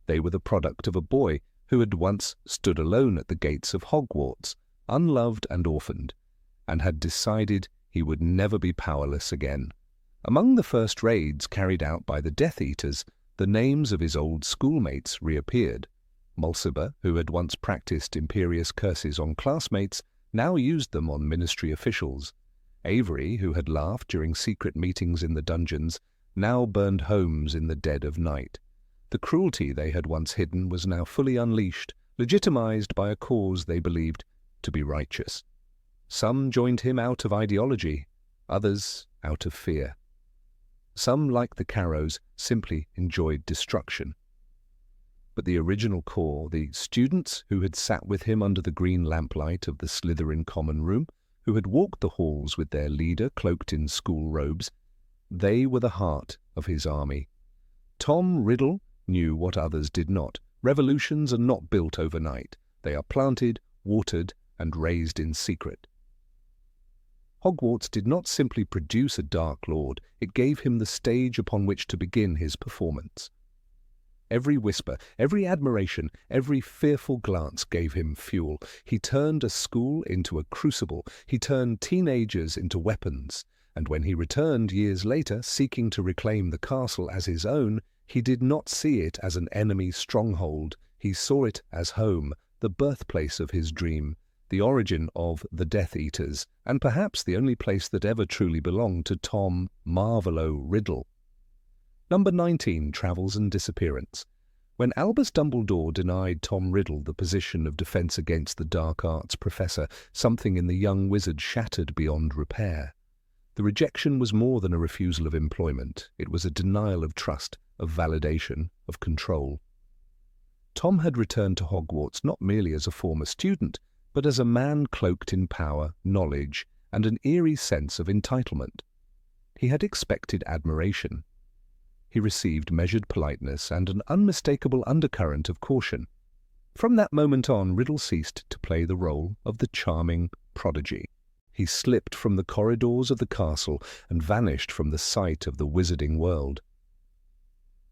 They were the product of a boy who had once stood alone at the gates of Hogwarts, unloved and orphaned, and had decided he would never be powerless again. Among the first raids carried out by the Death Eaters, the names of his old schoolmates reappeared. Mulciber, who had once practiced imperious curses on classmates, now used them on ministry officials. Avery, who had laughed during secret meetings in the dungeons, now burned homes in the dead of night. The cruelty they had once hidden was now fully unleashed, legitimized by a cause they believed to be righteous. Some joined him out of ideology, others out of fear. Some, like the Carrows, simply enjoyed destruction. But the original core, the students who had sat with him under the green lamplight of the Slytherin common room, who had walked the halls with their leader cloaked in school robes, they were the heart of his army. Tom Riddle knew what others did not. Revolutions are not built overnight. They are planted, watered, and raised in secret. Hogwarts did not simply produce a Dark Lord, it gave him the stage upon which to begin his performance. Every whisper, every admiration, every fearful glance gave him fuel. He turned a school into a crucible. He turned teenagers into weapons. And when he returned years later, seeking to reclaim the castle as his own, he did not see it as an enemy stronghold. He saw it as home, the birthplace of his dream, the origin of the Death Eaters, and perhaps the only place that ever truly belonged to Tom Marvolo Riddle. Number 19, Travels and Disappearance. When Albus Dumbledore denied Tom Riddle the position of Defense Against the Dark Arts professor, something in the young wizard shattered beyond repair. The rejection was more than a refusal of employment. It was a denial of trust, of validation, of control. Tom had returned to Hogwarts not merely as a former student, but as a man cloaked in power, knowledge, and an eerie sense of entitlement. He had expected admiration. He received measured politeness and an unmistakable undercurrent of caution. From that moment on, Riddle ceased to play the role of the charming prodigy. He slipped from the corridors of the castle and vanished from the sight of the wizarding world.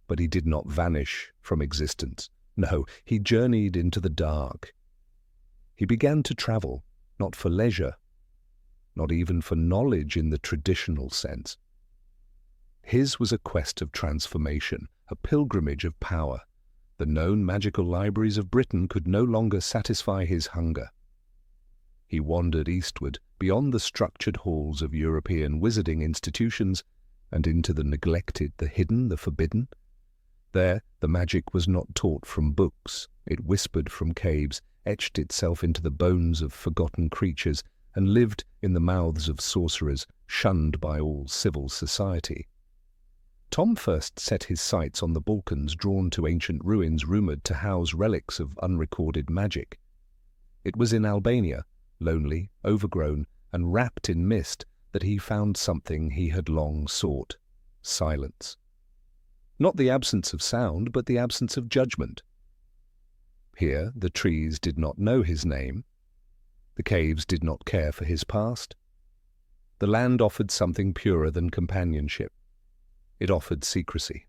But he did not vanish from existence. No, he journeyed into the dark. He began to travel, not for leisure, not even for knowledge in the traditional sense. His was a quest of transformation, a pilgrimage of power. The known magical libraries of Britain could no longer satisfy his hunger. He wandered eastward, beyond the structured halls of European wizarding institutions, and into the neglected, the hidden, the forbidden. There, the magic was not taught from books. It whispered from caves, etched itself into the bones of forgotten creatures, and lived in the mouths of sorcerers, shunned by all civil society. Tom first set his sights on the Balkans, drawn to ancient ruins rumoured to house relics of unrecorded magic. It was in Albania, lonely, overgrown, and wrapped in mist, that he found something he had long sought: silence. Not the absence of sound, but the absence of judgment. Here the trees did not know his name. The caves did not care for his past. The land offered something purer than companionship. It offered secrecy.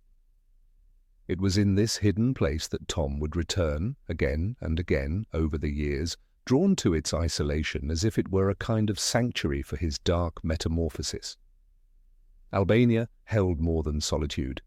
It was in this hidden place that Tom would return, again and again, over the years, drawn to its isolation as if it were a kind of sanctuary for his dark metamorphosis. Albania held more than solitude.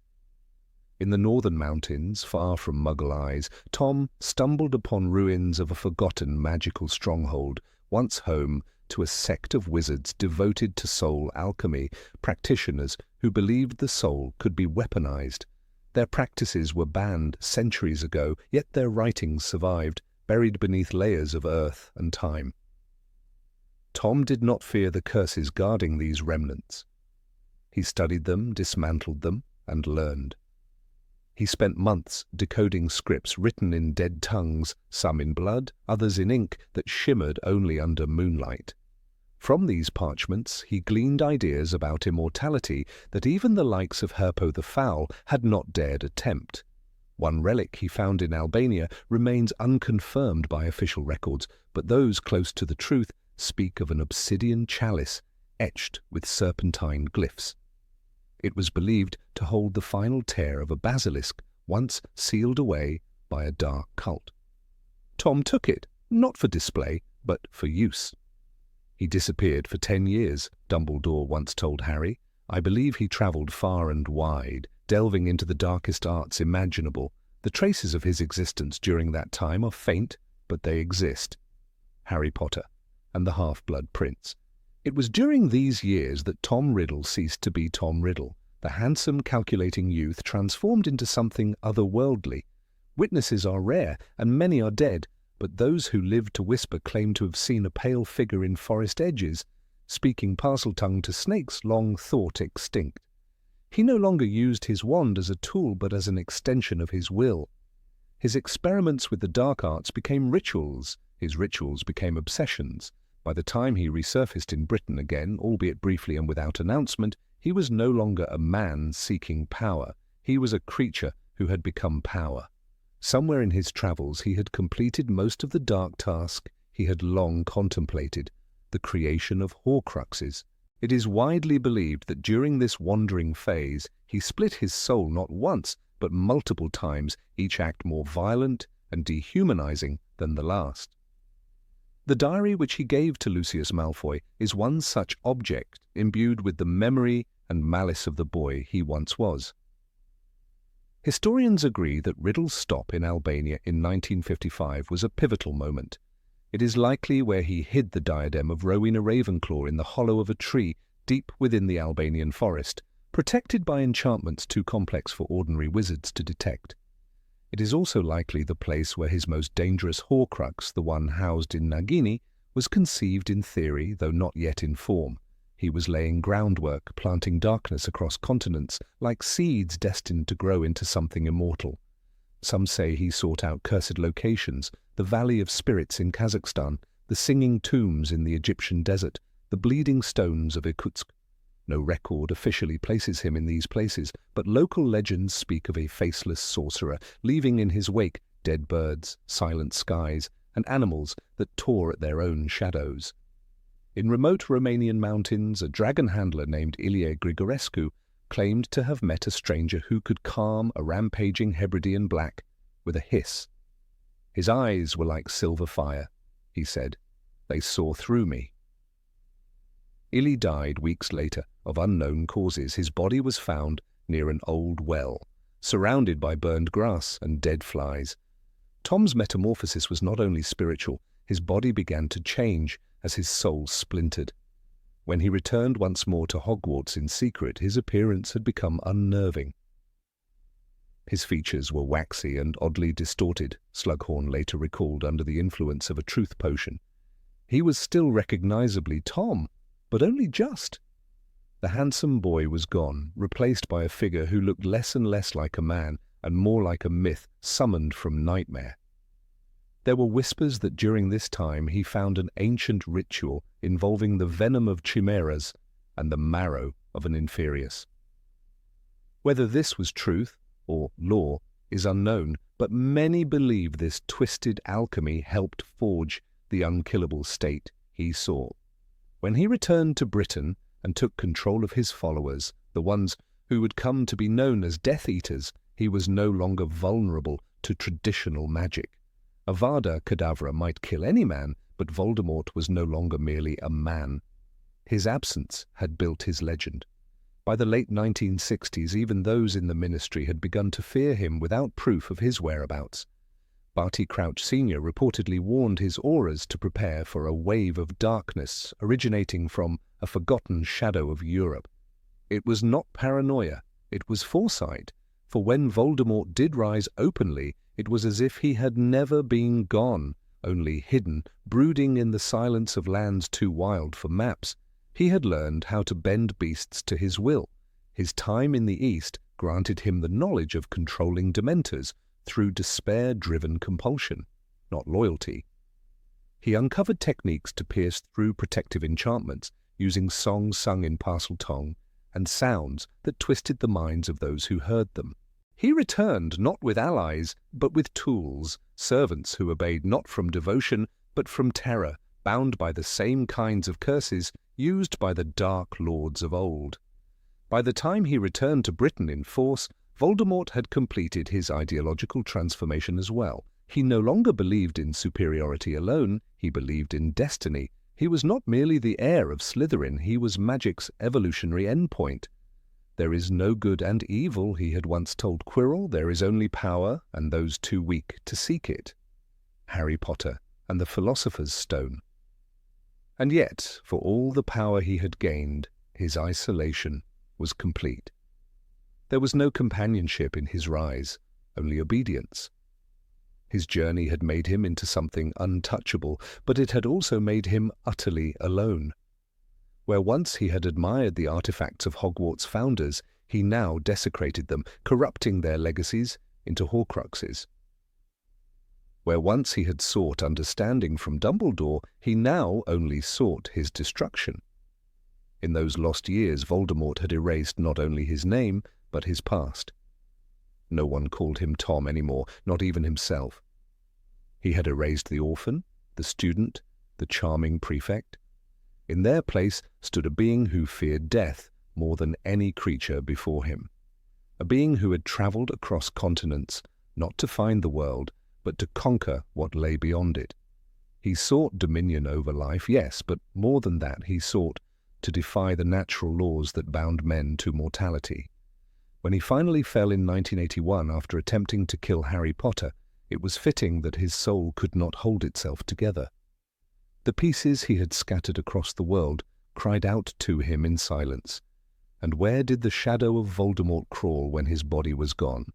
In the northern mountains, far from Muggle eyes, Tom stumbled upon ruins of a forgotten magical stronghold, once home to a sect of wizards devoted to soul alchemy, practitioners who believed the soul could be weaponized, Their practices were banned centuries ago, yet their writings survived, buried beneath layers of earth and time. Tom did not fear the curses guarding these remnants. He studied them, dismantled them, and learned. He spent months decoding scripts written in dead tongues, some in blood, others in ink that shimmered only under moonlight. From these parchments he gleaned ideas about immortality that even the likes of Herpo the Foul had not dared attempt. One relic he found in Albania remains unconfirmed by official records, but those close to the truth speak of an obsidian chalice etched with serpentine glyphs. It was believed to hold the final tear of a basilisk once sealed away by a dark cult. Tom took it, not for display, but for use. He disappeared for 10 years, Dumbledore once told Harry. I believe he travelled far and wide, delving into the darkest arts imaginable. The traces of his existence during that time are faint, but they exist. Harry Potter and the Half-Blood Prince. It was during these years that Tom Riddle ceased to be Tom Riddle, the handsome, calculating youth transformed into something otherworldly. Witnesses are rare, and many are dead, but those who lived to whisper claim to have seen a pale figure in forest edges, speaking Parseltongue to snakes long thought extinct. He no longer used his wand as a tool, but as an extension of his will. His experiments with the dark arts became rituals. His rituals became obsessions. By the time he resurfaced in Britain again, albeit briefly and without announcement, he was no longer a man seeking power. He was a creature who had become power. Somewhere in his travels he had completed most of the dark task he had long contemplated, the creation of Horcruxes. It is widely believed that during this wandering phase he split his soul not once, but multiple times, each act more violent and dehumanizing than the last. The diary which he gave to Lucius Malfoy is one such object, imbued with the memory and malice of the boy he once was. Historians agree that Riddle's stop in Albania in 1955 was a pivotal moment. It is likely where he hid the diadem of Rowena Ravenclaw in the hollow of a tree deep within the Albanian forest, protected by enchantments too complex for ordinary wizards to detect. It is also likely the place where his most dangerous Horcrux, the one housed in Nagini, was conceived in theory, though not yet in form. He was laying groundwork, planting darkness across continents, like seeds destined to grow into something immortal. Some say he sought out cursed locations, the Valley of Spirits in Kazakhstan, the singing tombs in the Egyptian desert, the bleeding stones of Irkutsk. No record officially places him in these places, but local legends speak of a faceless sorcerer, leaving in his wake dead birds, silent skies, and animals that tore at their own shadows. In remote Romanian mountains, a dragon handler named Ilie Grigorescu claimed to have met a stranger who could calm a rampaging Hebridean black with a hiss. His eyes were like silver fire, he said. They saw through me. Ilie died weeks later of unknown causes. His body was found near an old well, surrounded by burned grass and dead flies. Tom's metamorphosis was not only spiritual, his body began to change as his soul splintered. When he returned once more to Hogwarts in secret, his appearance had become unnerving. His features were waxy and oddly distorted, Slughorn later recalled under the influence of a truth potion. He was still recognizably Tom, but only just. The handsome boy was gone, replaced by a figure who looked less and less like a man and more like a myth summoned from nightmare. There were whispers that during this time he found an ancient ritual involving the venom of chimeras and the marrow of an inferius. Whether this was truth or lore is unknown, but many believe this twisted alchemy helped forge the unkillable state he saw. When he returned to Britain and took control of his followers, the ones who would come to be known as Death Eaters, he was no longer vulnerable to traditional magic. Avada Kedavra might kill any man, but Voldemort was no longer merely a man. His absence had built his legend. By the late 1960s, even those in the ministry had begun to fear him without proof of his whereabouts. Barty Crouch Sr. reportedly warned his aurors to prepare for a wave of darkness originating from a forgotten shadow of Europe. It was not paranoia, it was foresight. For when Voldemort did rise openly, it was as if he had never been gone, only hidden, brooding in the silence of lands too wild for maps. He had learned how to bend beasts to his will. His time in the East granted him the knowledge of controlling Dementors through despair-driven compulsion, not loyalty. He uncovered techniques to pierce through protective enchantments, using songs sung in Parcelmouth and sounds that twisted the minds of those who heard them. He returned not with allies, but with tools, servants who obeyed not from devotion, but from terror, bound by the same kinds of curses used by the Dark Lords of old. By the time he returned to Britain in force, Voldemort had completed his ideological transformation as well. He no longer believed in superiority alone, he believed in destiny. He was not merely the heir of Slytherin, he was magic's evolutionary endpoint. There is no good and evil, he had once told Quirrell, there is only power, and those too weak to seek it. Harry Potter and the Philosopher's Stone. And yet, for all the power he had gained, his isolation was complete. There was no companionship in his rise, only obedience. His journey had made him into something untouchable, but it had also made him utterly alone. Where once he had admired the artifacts of Hogwarts' founders, he now desecrated them, corrupting their legacies into Horcruxes. Where once he had sought understanding from Dumbledore, he now only sought his destruction. In those lost years, Voldemort had erased not only his name, but his past. No one called him Tom anymore, not even himself. He had erased the orphan, the student, the charming prefect. In their place stood a being who feared death more than any creature before him. A being who had travelled across continents, not to find the world, but to conquer what lay beyond it. He sought dominion over life, yes, but more than that, he sought to defy the natural laws that bound men to mortality. When he finally fell in 1981 after attempting to kill Harry Potter, it was fitting that his soul could not hold itself together. The pieces he had scattered across the world cried out to him in silence. And where did the shadow of Voldemort crawl when his body was gone?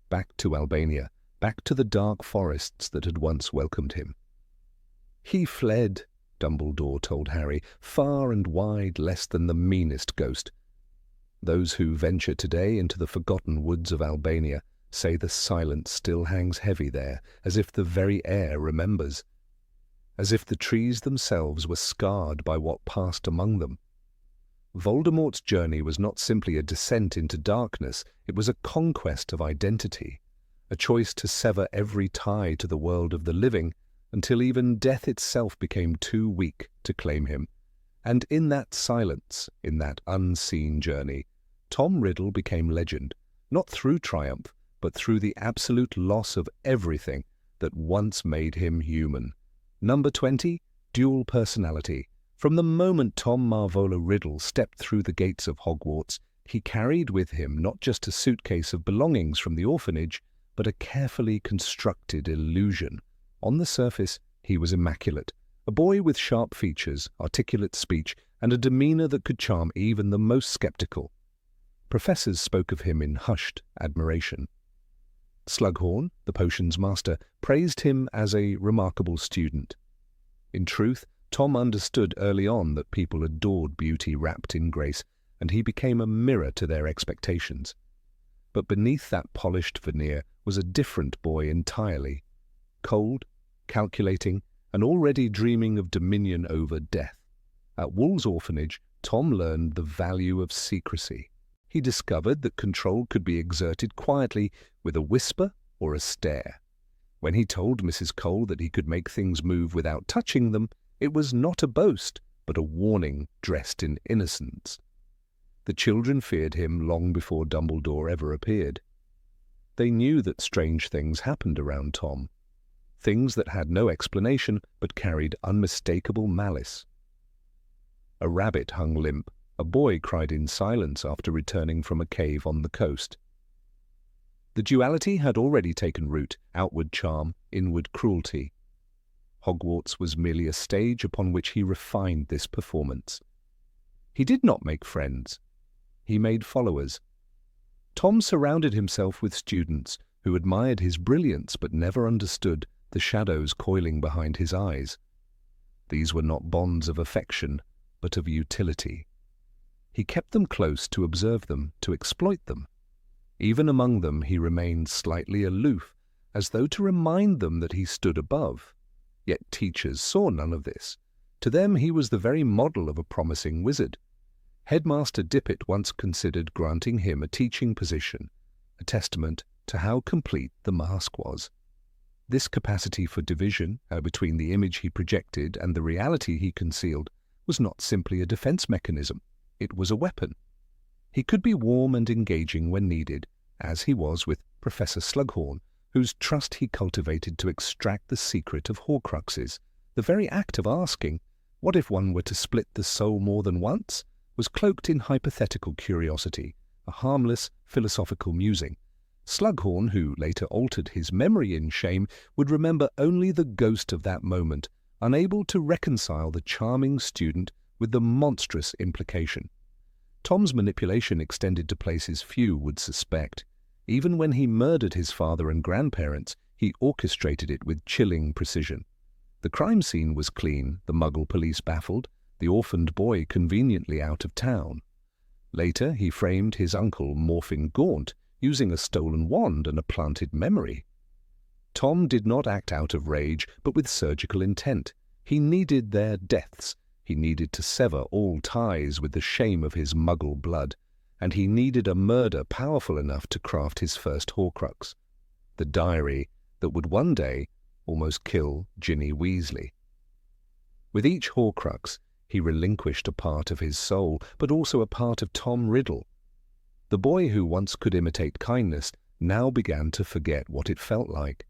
Back to Albania, back to the dark forests that had once welcomed him. He fled, Dumbledore told Harry, far and wide, less than the meanest ghost. Those who venture today into the forgotten woods of Albania say the silence still hangs heavy there, as if the very air remembers, as if the trees themselves were scarred by what passed among them. Voldemort's journey was not simply a descent into darkness, it was a conquest of identity, a choice to sever every tie to the world of the living, until even death itself became too weak to claim him. And in that silence, in that unseen journey, Tom Riddle became legend, not through triumph, but through the absolute loss of everything that once made him human. Number 20, dual personality. From the moment Tom Marvolo Riddle stepped through the gates of Hogwarts, he carried with him not just a suitcase of belongings from the orphanage, but a carefully constructed illusion. On the surface, he was immaculate, a boy with sharp features, articulate speech, and a demeanor that could charm even the most skeptical. Professors spoke of him in hushed admiration. Slughorn, the potions master, praised him as a remarkable student. In truth, Tom understood early on that people adored beauty wrapped in grace, and he became a mirror to their expectations. But beneath that polished veneer was a different boy entirely. Cold, calculating, and already dreaming of dominion over death. At Wool's orphanage, Tom learned the value of secrecy. He discovered that control could be exerted quietly with a whisper or a stare. When he told Mrs. Cole that he could make things move without touching them, it was not a boast, but a warning dressed in innocence. The children feared him long before Dumbledore ever appeared. They knew that strange things happened around Tom, things that had no explanation but carried unmistakable malice. A rabbit hung limp. A boy cried in silence after returning from a cave on the coast. The duality had already taken root, outward charm, inward cruelty. Hogwarts was merely a stage upon which he refined this performance. He did not make friends. He made followers. Tom surrounded himself with students who admired his brilliance but never understood the shadows coiling behind his eyes. These were not bonds of affection, but of utility. He kept them close to observe them, to exploit them. Even among them he remained slightly aloof, as though to remind them that he stood above. Yet teachers saw none of this. To them he was the very model of a promising wizard. Headmaster Dippet once considered granting him a teaching position, a testament to how complete the mask was. This capacity for division between the image he projected and the reality he concealed was not simply a defense mechanism, it was a weapon. He could be warm and engaging when needed, as he was with Professor Slughorn, whose trust he cultivated to extract the secret of Horcruxes. The very act of asking, what if one were to split the soul more than once, was cloaked in hypothetical curiosity, a harmless philosophical musing. Slughorn, who later altered his memory in shame, would remember only the ghost of that moment, unable to reconcile the charming student with the monstrous implication. Tom's manipulation extended to places few would suspect. Even when he murdered his father and grandparents, he orchestrated it with chilling precision. The crime scene was clean, the Muggle police baffled, the orphaned boy conveniently out of town. Later, he framed his uncle morphing Gaunt, using a stolen wand and a planted memory. Tom did not act out of rage, but with surgical intent. He needed their deaths. He needed to sever all ties with the shame of his Muggle blood, and he needed a murder powerful enough to craft his first Horcrux, the diary that would one day almost kill Ginny Weasley. With each Horcrux, he relinquished a part of his soul, but also a part of Tom Riddle. The boy who once could imitate kindness now began to forget what it felt like.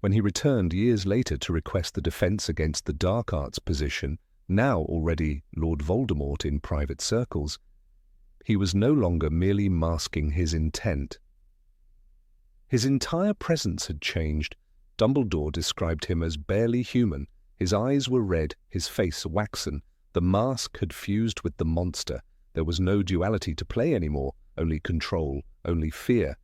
When he returned years later to request the defense against the dark arts position, now already Lord Voldemort in private circles, he was no longer merely masking his intent. His entire presence had changed. Dumbledore described him as barely human. His eyes were red, his face waxen. The mask had fused with the monster. There was no duality to play anymore, only control, only fear.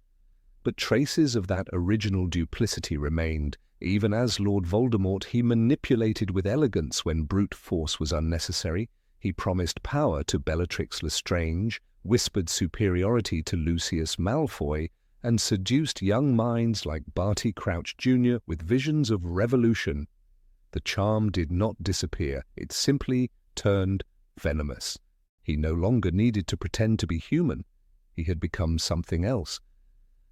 But traces of that original duplicity remained. Even as Lord Voldemort, he manipulated with elegance when brute force was unnecessary. He promised power to Bellatrix Lestrange, whispered superiority to Lucius Malfoy, and seduced young minds like Barty Crouch Jr. with visions of revolution. The charm did not disappear, it simply turned venomous. He no longer needed to pretend to be human. He had become something else.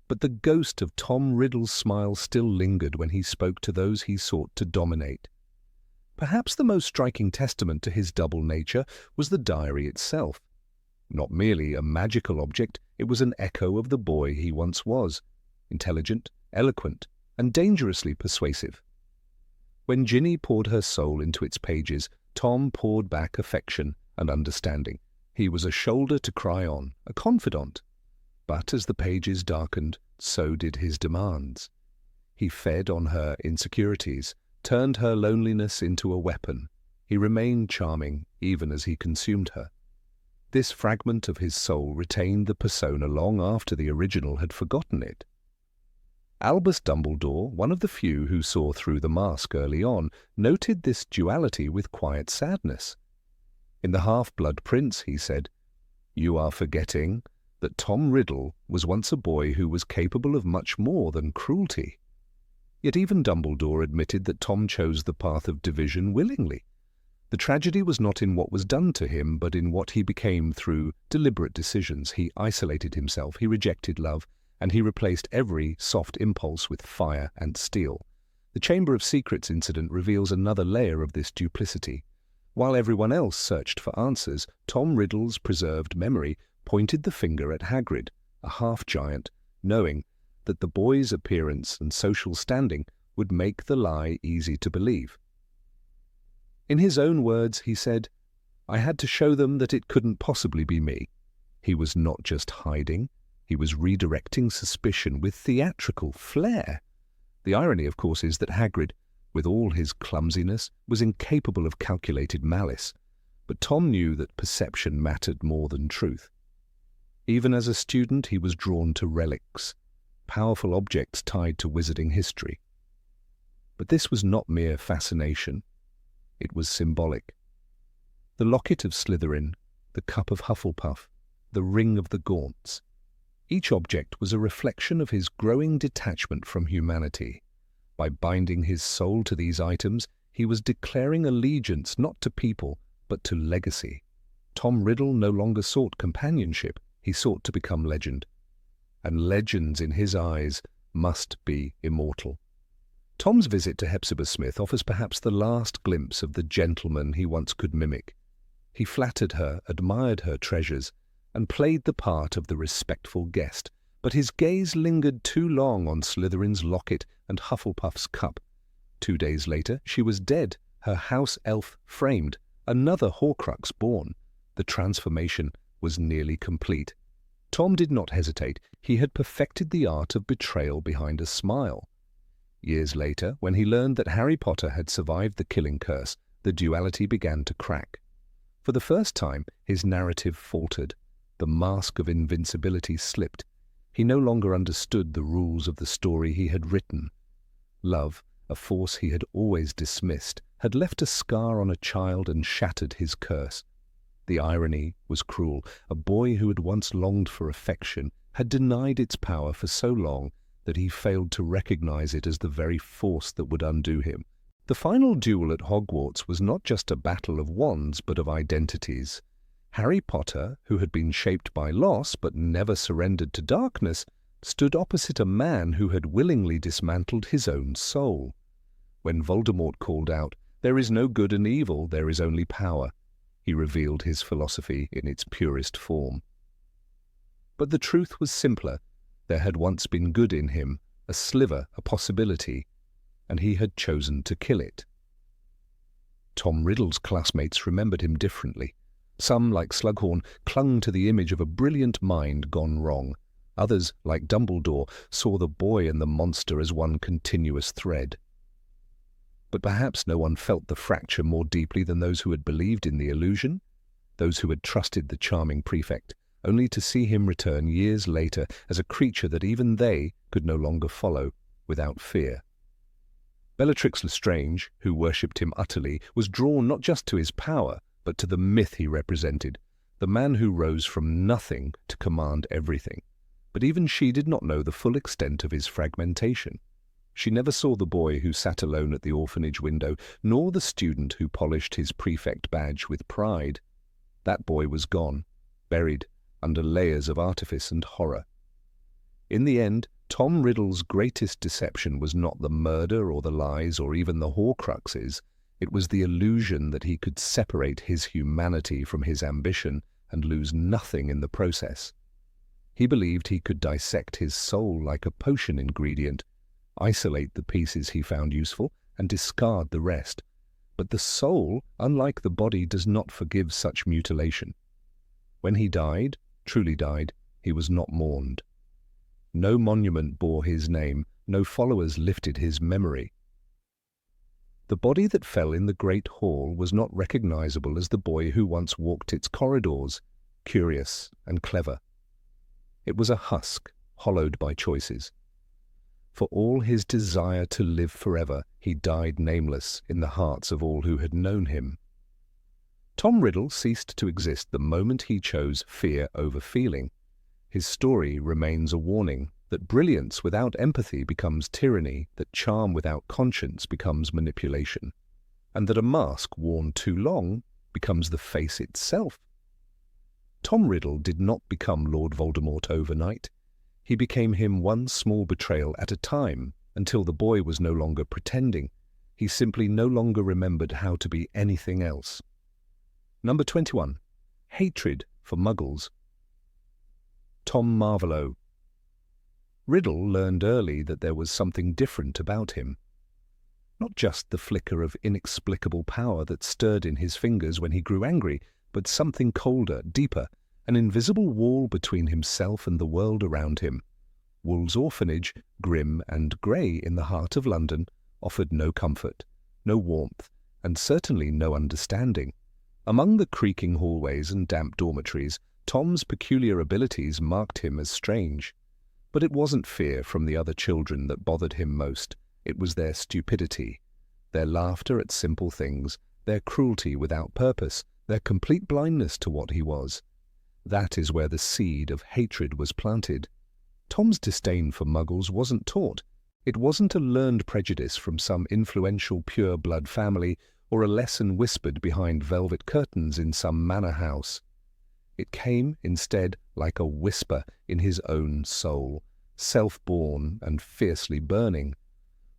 But the ghost of Tom Riddle's smile still lingered when he spoke to those he sought to dominate. Perhaps the most striking testament to his double nature was the diary itself. Not merely a magical object, it was an echo of the boy he once was, intelligent, eloquent, and dangerously persuasive. When Ginny poured her soul into its pages, Tom poured back affection and understanding. He was a shoulder to cry on, a confidant. But as the pages darkened, so did his demands. He fed on her insecurities, turned her loneliness into a weapon. He remained charming even as he consumed her. This fragment of his soul retained the persona long after the original had forgotten it. Albus Dumbledore, one of the few who saw through the mask early on, noted this duality with quiet sadness. In The Half-Blood Prince, he said, "You are forgetting that Tom Riddle was once a boy who was capable of much more than cruelty." Yet even Dumbledore admitted that Tom chose the path of division willingly. The tragedy was not in what was done to him, but in what he became through deliberate decisions. He isolated himself, he rejected love, and he replaced every soft impulse with fire and steel. The Chamber of Secrets incident reveals another layer of this duplicity. While everyone else searched for answers, Tom Riddle's preserved memory pointed the finger at Hagrid, a half-giant, knowing that the boy's appearance and social standing would make the lie easy to believe. In his own words, he said, "I had to show them that it couldn't possibly be me." He was not just hiding, he was redirecting suspicion with theatrical flair. The irony, of course, is that Hagrid, with all his clumsiness, was incapable of calculated malice. But Tom knew that perception mattered more than truth. Even as a student, he was drawn to relics, powerful objects tied to wizarding history. But this was not mere fascination. It was symbolic. The locket of Slytherin, the cup of Hufflepuff, the ring of the Gaunts. Each object was a reflection of his growing detachment from humanity. By binding his soul to these items, he was declaring allegiance not to people, but to legacy. Tom Riddle no longer sought companionship, he sought to become legend. And legends, in his eyes, must be immortal. Tom's visit to Hepzibah Smith offers perhaps the last glimpse of the gentleman he once could mimic. He flattered her, admired her treasures, and played the part of the respectful guest, but his gaze lingered too long on Slytherin's locket and Hufflepuff's cup. 2 days later, she was dead, her house elf framed, another Horcrux born. The transformation was nearly complete. Tom did not hesitate. He had perfected the art of betrayal behind a smile. Years later, when he learned that Harry Potter had survived the killing curse, the duality began to crack. For the first time, his narrative faltered. The mask of invincibility slipped. He no longer understood the rules of the story he had written. Love, a force he had always dismissed, had left a scar on a child and shattered his curse. The irony was cruel. A boy who had once longed for affection had denied its power for so long that he failed to recognize it as the very force that would undo him. The final duel at Hogwarts was not just a battle of wands, but of identities. Harry Potter, who had been shaped by loss but never surrendered to darkness, stood opposite a man who had willingly dismantled his own soul. When Voldemort called out, "There is no good and evil, there is only power," he revealed his philosophy in its purest form. But the truth was simpler. There had once been good in him, a sliver, a possibility, and he had chosen to kill it. Tom Riddle's classmates remembered him differently. Some, like Slughorn, clung to the image of a brilliant mind gone wrong. Others, like Dumbledore, saw the boy and the monster as one continuous thread. But perhaps no one felt the fracture more deeply than those who had believed in the illusion, those who had trusted the charming prefect, only to see him return years later as a creature that even they could no longer follow without fear. Bellatrix Lestrange, who worshipped him utterly, was drawn not just to his power, but to the myth he represented, the man who rose from nothing to command everything. But even she did not know the full extent of his fragmentation. She never saw the boy who sat alone at the orphanage window, nor the student who polished his prefect badge with pride. That boy was gone, buried under layers of artifice and horror. In the end, Tom Riddle's greatest deception was not the murder or the lies or even the Horcruxes. It was the illusion that he could separate his humanity from his ambition and lose nothing in the process. He believed he could dissect his soul like a potion ingredient, isolate the pieces he found useful, and discard the rest. But the soul, unlike the body, does not forgive such mutilation. When he died, truly died, he was not mourned. No monument bore his name, no followers lifted his memory. The body that fell in the great hall was not recognizable as the boy who once walked its corridors, curious and clever. It was a husk, hollowed by choices. For all his desire to live forever, he died nameless in the hearts of all who had known him. Tom Riddle ceased to exist the moment he chose fear over feeling. His story remains a warning that brilliance without empathy becomes tyranny, that charm without conscience becomes manipulation, and that a mask worn too long becomes the face itself. Tom Riddle did not become Lord Voldemort overnight. He became him one small betrayal at a time, until the boy was no longer pretending. He simply no longer remembered how to be anything else. Number 21. Hatred for Muggles. Tom Marvolo. Riddle learned early that there was something different about him. Not just the flicker of inexplicable power that stirred in his fingers when he grew angry, but something colder, deeper, an invisible wall between himself and the world around him. Wool's Orphanage, grim and grey in the heart of London, offered no comfort, no warmth, and certainly no understanding. Among the creaking hallways and damp dormitories, Tom's peculiar abilities marked him as strange. But it wasn't fear from the other children that bothered him most. It was their stupidity, their laughter at simple things, their cruelty without purpose, their complete blindness to what he was. That is where the seed of hatred was planted. Tom's disdain for muggles wasn't taught. It wasn't a learned prejudice from some influential pure-blood family or a lesson whispered behind velvet curtains in some manor house. It came, instead, like a whisper in his own soul, self-born and fiercely burning.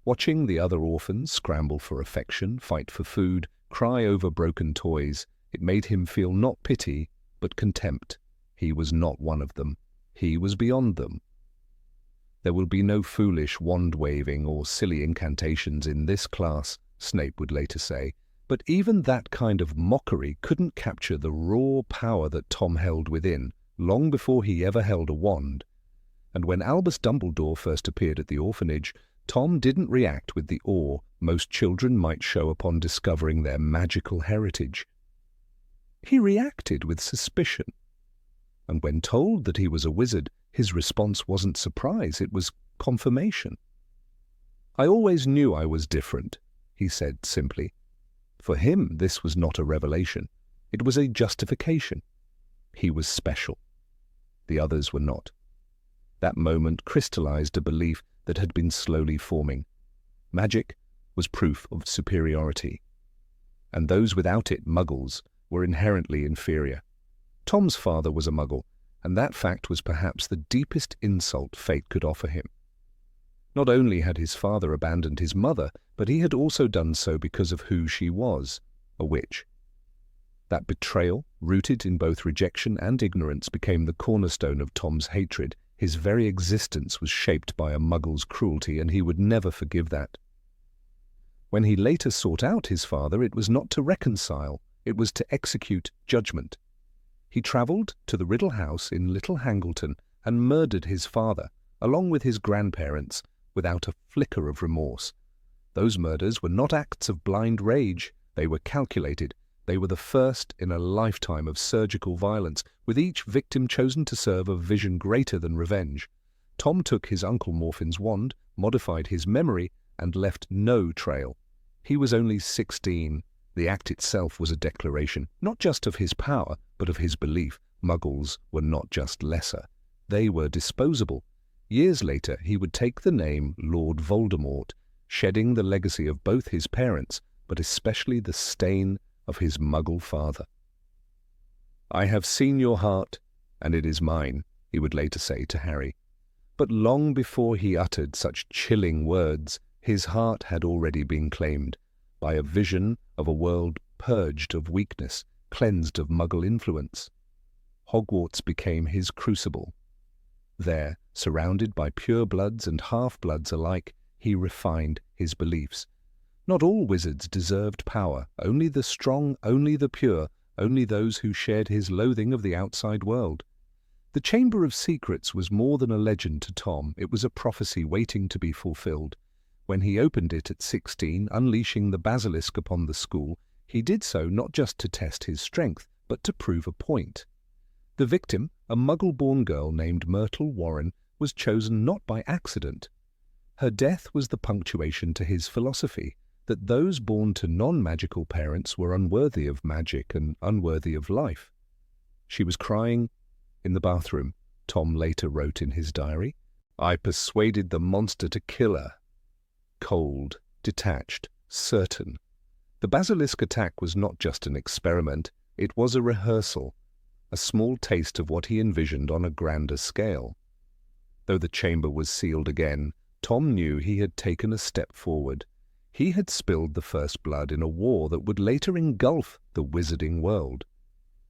Watching the other orphans scramble for affection, fight for food, cry over broken toys, it made him feel not pity, but contempt. He was not one of them. He was beyond them. There will be no foolish wand-waving or silly incantations in this class, Snape would later say, but even that kind of mockery couldn't capture the raw power that Tom held within, long before he ever held a wand. And when Albus Dumbledore first appeared at the orphanage, Tom didn't react with the awe most children might show upon discovering their magical heritage. He reacted with suspicion. And when told that he was a wizard, his response wasn't surprise, it was confirmation. "I always knew I was different," he said simply. For him, this was not a revelation. It was a justification. He was special. The others were not. That moment crystallized a belief that had been slowly forming. Magic was proof of superiority, and those without it, muggles, were inherently inferior. Tom's father was a muggle, and that fact was perhaps the deepest insult fate could offer him. Not only had his father abandoned his mother, but he had also done so because of who she was, a witch. That betrayal, rooted in both rejection and ignorance, became the cornerstone of Tom's hatred. His very existence was shaped by a muggle's cruelty, and he would never forgive that. When he later sought out his father, it was not to reconcile, it was to execute judgment. He travelled to the Riddle house in Little Hangleton and murdered his father, along with his grandparents, without a flicker of remorse. Those murders were not acts of blind rage. They were calculated. They were the first in a lifetime of surgical violence, with each victim chosen to serve a vision greater than revenge. Tom took his Uncle Morfin's wand, modified his memory, and left no trail. He was only 16. The act itself was a declaration, not just of his power, but of his belief. Muggles were not just lesser. They were disposable. Years later, he would take the name Lord Voldemort, shedding the legacy of both his parents, but especially the stain of his Muggle father. "I have seen your heart, and it is mine," he would later say to Harry. But long before he uttered such chilling words, his heart had already been claimed by a vision of a world purged of weakness, cleansed of Muggle influence. Hogwarts became his crucible. There, surrounded by purebloods and half-bloods alike, he refined his beliefs. Not all wizards deserved power, only the strong, only the pure, only those who shared his loathing of the outside world. The Chamber of Secrets was more than a legend to Tom, it was a prophecy waiting to be fulfilled. When he opened it at 16, unleashing the basilisk upon the school, he did so not just to test his strength, but to prove a point. The victim, a Muggle-born girl named Myrtle Warren, was chosen not by accident. Her death was the punctuation to his philosophy, that those born to non-magical parents were unworthy of magic and unworthy of life. She was crying in the bathroom, Tom later wrote in his diary. "I persuaded the monster to kill her." Cold, detached, certain. The basilisk attack was not just an experiment, it was a rehearsal, a small taste of what he envisioned on a grander scale. Though the chamber was sealed again, Tom knew he had taken a step forward. He had spilled the first blood in a war that would later engulf the wizarding world.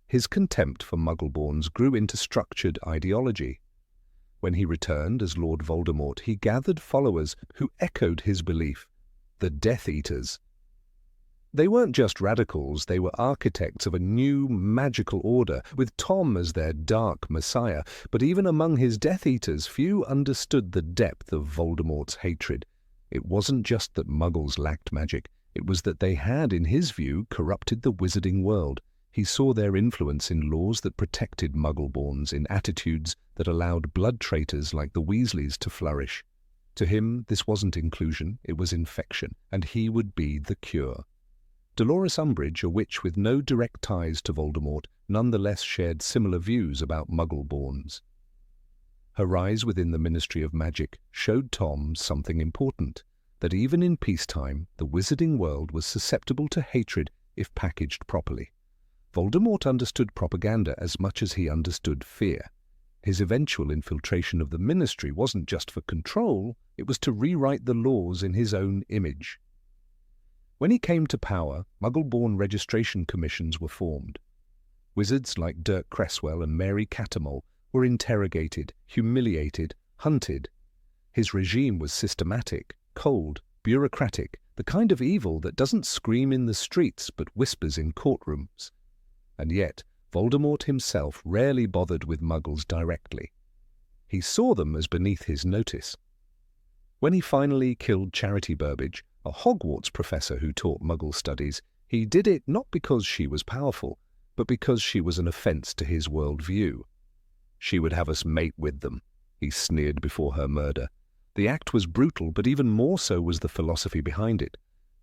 His contempt for Muggleborns grew into structured ideology. When he returned as Lord Voldemort, he gathered followers who echoed his belief, the Death Eaters. They weren't just radicals, they were architects of a new magical order, with Tom as their dark messiah. But even among his Death Eaters, few understood the depth of Voldemort's hatred. It wasn't just that Muggles lacked magic, it was that they had, in his view, corrupted the wizarding world. He saw their influence in laws that protected Muggle-borns, in attitudes that allowed blood traitors like the Weasleys to flourish. To him, this wasn't inclusion, it was infection, and he would be the cure. Dolores Umbridge, a witch with no direct ties to Voldemort, nonetheless shared similar views about Muggle-borns. Her rise within the Ministry of Magic showed Tom something important, that even in peacetime, the wizarding world was susceptible to hatred if packaged properly. Voldemort understood propaganda as much as he understood fear. His eventual infiltration of the Ministry wasn't just for control, it was to rewrite the laws in his own image. When he came to power, Muggle-born registration commissions were formed. Wizards like Dirk Cresswell and Mary Cattermole were interrogated, humiliated, hunted. His regime was systematic, cold, bureaucratic, the kind of evil that doesn't scream in the streets but whispers in courtrooms. And yet, Voldemort himself rarely bothered with Muggles directly. He saw them as beneath his notice. When he finally killed Charity Burbage, a Hogwarts professor who taught Muggle studies, he did it not because she was powerful, but because she was an offence to his worldview. She would have us mate with them, he sneered before her murder. The act was brutal, but even more so was the philosophy behind it.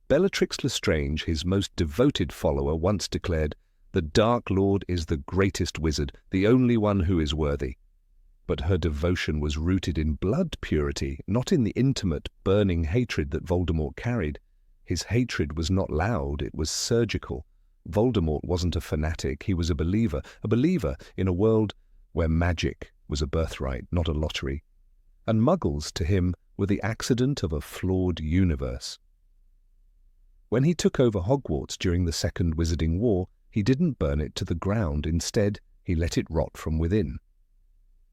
Bellatrix Lestrange, his most devoted follower, once declared, "The Dark Lord is the greatest wizard, the only one who is worthy." But her devotion was rooted in blood purity, not in the intimate, burning hatred that Voldemort carried. His hatred was not loud, it was surgical. Voldemort wasn't a fanatic, he was a believer in a world where magic was a birthright, not a lottery. And Muggles, to him, were the accident of a flawed universe. When he took over Hogwarts during the Second Wizarding War, he didn't burn it to the ground. Instead, he let it rot from within.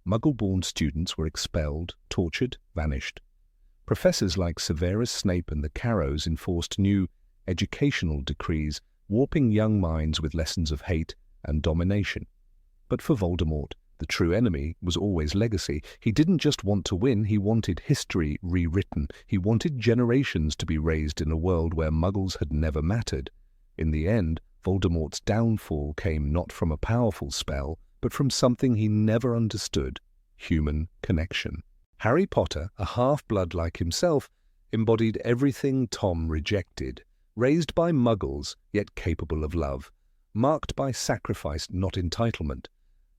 Muggle-born students were expelled, tortured, vanished. Professors like Severus Snape and the Carrows enforced new educational decrees, warping young minds with lessons of hate and domination. But for Voldemort, the true enemy was always legacy. He didn't just want to win, he wanted history rewritten. He wanted generations to be raised in a world where Muggles had never mattered. In the end, Voldemort's downfall came not from a powerful spell, but from something he never understood: human connection. Harry Potter, a half-blood like himself, embodied everything Tom rejected. Raised by Muggles, yet capable of love. Marked by sacrifice, not entitlement.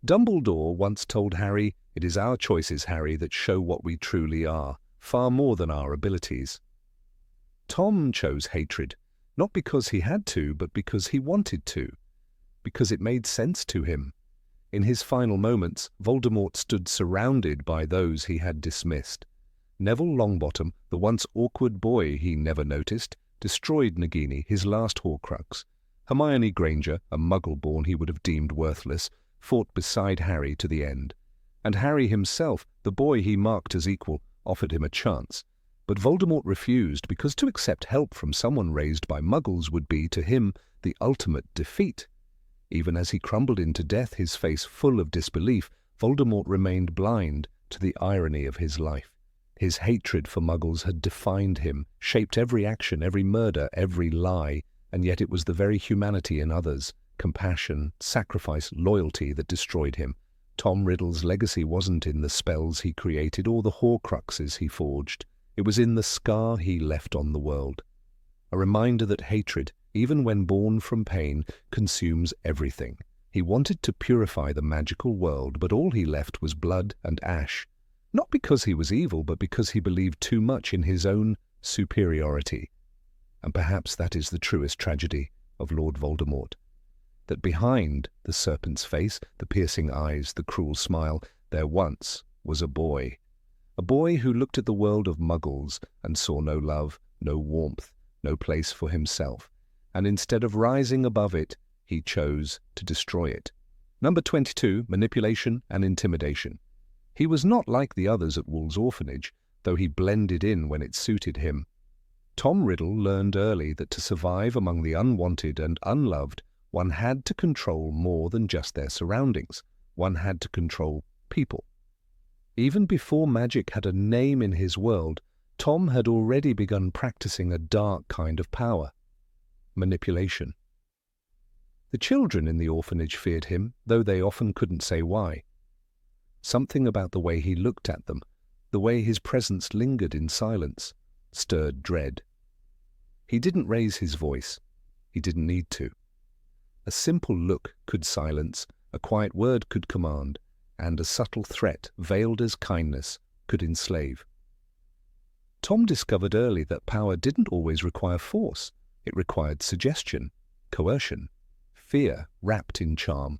Dumbledore once told Harry, "It is our choices, Harry, that show what we truly are, far more than our abilities." Tom chose hatred, not because he had to, but because he wanted to. Because it made sense to him. In his final moments, Voldemort stood surrounded by those he had dismissed. Neville Longbottom, the once awkward boy he never noticed, destroyed Nagini, his last Horcrux. Hermione Granger, a Muggle-born he would have deemed worthless, fought beside Harry to the end. And Harry himself, the boy he marked as equal, offered him a chance. But Voldemort refused, because to accept help from someone raised by Muggles would be, to him, the ultimate defeat. Even as he crumbled into death, his face full of disbelief, Voldemort remained blind to the irony of his life. His hatred for Muggles had defined him, shaped every action, every murder, every lie, and yet it was the very humanity in others, compassion, sacrifice, loyalty that destroyed him. Tom Riddle's legacy wasn't in the spells he created or the Horcruxes he forged. It was in the scar he left on the world. A reminder that hatred, even when born from pain, consumes everything. He wanted to purify the magical world, but all he left was blood and ash. Not because he was evil, but because he believed too much in his own superiority. And perhaps that is the truest tragedy of Lord Voldemort. That behind the serpent's face, the piercing eyes, the cruel smile, there once was a boy. A boy who looked at the world of Muggles and saw no love, no warmth, no place for himself. And instead of rising above it, he chose to destroy it. Number 22, manipulation and intimidation. He was not like the others at Wool's orphanage, though he blended in when it suited him. Tom Riddle learned early that to survive among the unwanted and unloved, one had to control more than just their surroundings. One had to control people. Even before magic had a name in his world, Tom had already begun practicing a dark kind of power: manipulation. The children in the orphanage feared him, though they often couldn't say why. Something about the way he looked at them, the way his presence lingered in silence, stirred dread. He didn't raise his voice. He didn't need to. A simple look could silence, a quiet word could command, and a subtle threat, veiled as kindness, could enslave. Tom discovered early that power didn't always require force. It required suggestion, coercion, fear wrapped in charm.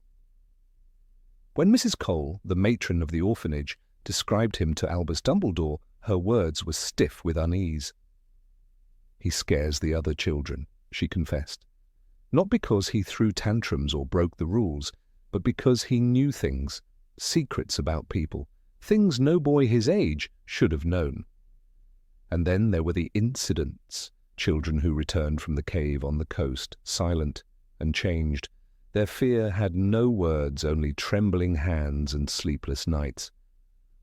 When Mrs. Cole, the matron of the orphanage, described him to Albus Dumbledore, her words were stiff with unease. "He scares the other children," she confessed. Not because he threw tantrums or broke the rules, but because he knew things, secrets about people, things no boy his age should have known. And then there were the incidents, children who returned from the cave on the coast, silent and changed. Their fear had no words, only trembling hands and sleepless nights.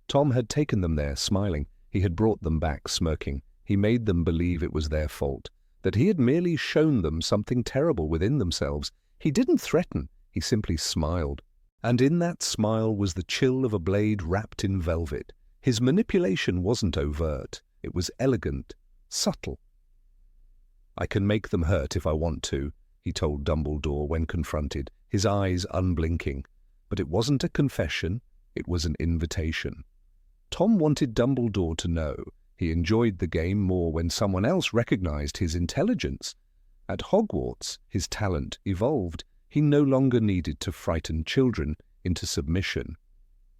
Tom had taken them there, smiling. He had brought them back, smirking. He made them believe it was their fault, that he had merely shown them something terrible within themselves. He didn't threaten, he simply smiled. And in that smile was the chill of a blade wrapped in velvet. His manipulation wasn't overt. It was elegant, subtle. "I can make them hurt if I want to," he told Dumbledore when confronted, his eyes unblinking. But it wasn't a confession, it was an invitation. Tom wanted Dumbledore to know he enjoyed the game more when someone else recognized his intelligence. At Hogwarts, his talent evolved. He no longer needed to frighten children into submission.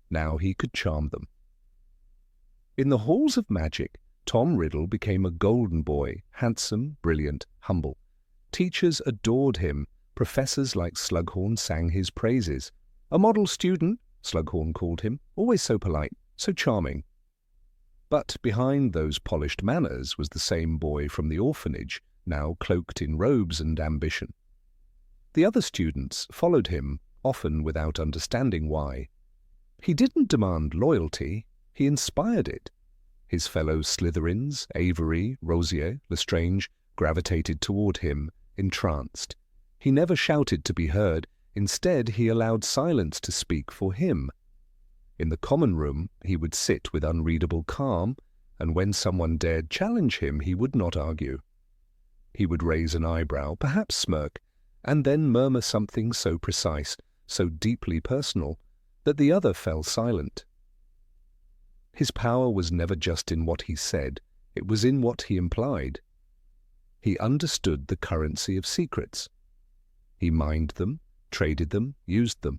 Now he could charm them. In the halls of magic, Tom Riddle became a golden boy, handsome, brilliant, humble. Teachers adored him. Professors like Slughorn sang his praises. "A model student," Slughorn called him, always so polite, so charming. But behind those polished manners was the same boy from the orphanage, now cloaked in robes and ambition. The other students followed him, often without understanding why. He didn't demand loyalty, he inspired it. His fellow Slytherins, Avery, Rosier, Lestrange, gravitated toward him, entranced. He never shouted to be heard. Instead, he allowed silence to speak for him. In the common room, he would sit with unreadable calm, and when someone dared challenge him, he would not argue. He would raise an eyebrow, perhaps smirk, and then murmur something so precise, so deeply personal, that the other fell silent. His power was never just in what he said, it was in what he implied. He understood the currency of secrets. He mined them, traded them, used them.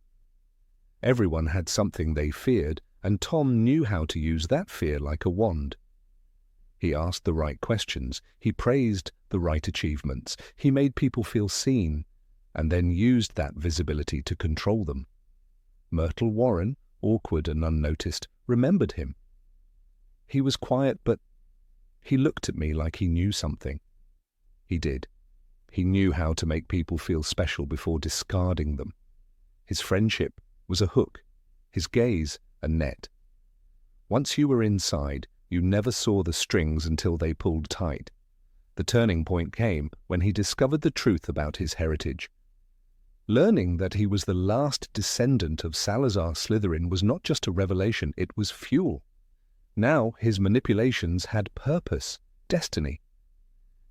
Everyone had something they feared, and Tom knew how to use that fear like a wand. He asked the right questions, he praised the right achievements, he made people feel seen, and then used that visibility to control them. Myrtle Warren, awkward and unnoticed, remembered him. He was quiet, but he looked at me like he knew something. He did. He knew how to make people feel special before discarding them. His friendship was a hook, his gaze a net. Once you were inside, you never saw the strings until they pulled tight. The turning point came when he discovered the truth about his heritage. Learning that he was the last descendant of Salazar Slytherin was not just a revelation, it was fuel. Now his manipulations had purpose, destiny.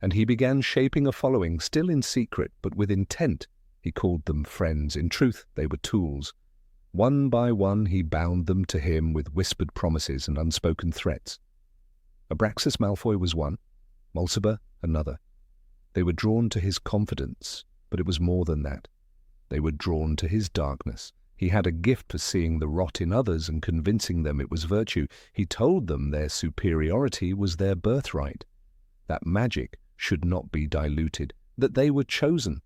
And he began shaping a following, still in secret, but with intent. He called them friends. In truth, they were tools. One by one, he bound them to him with whispered promises and unspoken threats. Abraxas Malfoy was one, Mulciber another. They were drawn to his confidence, but it was more than that. They were drawn to his darkness. He had a gift for seeing the rot in others and convincing them it was virtue. He told them their superiority was their birthright, that magic should not be diluted, that they were chosen.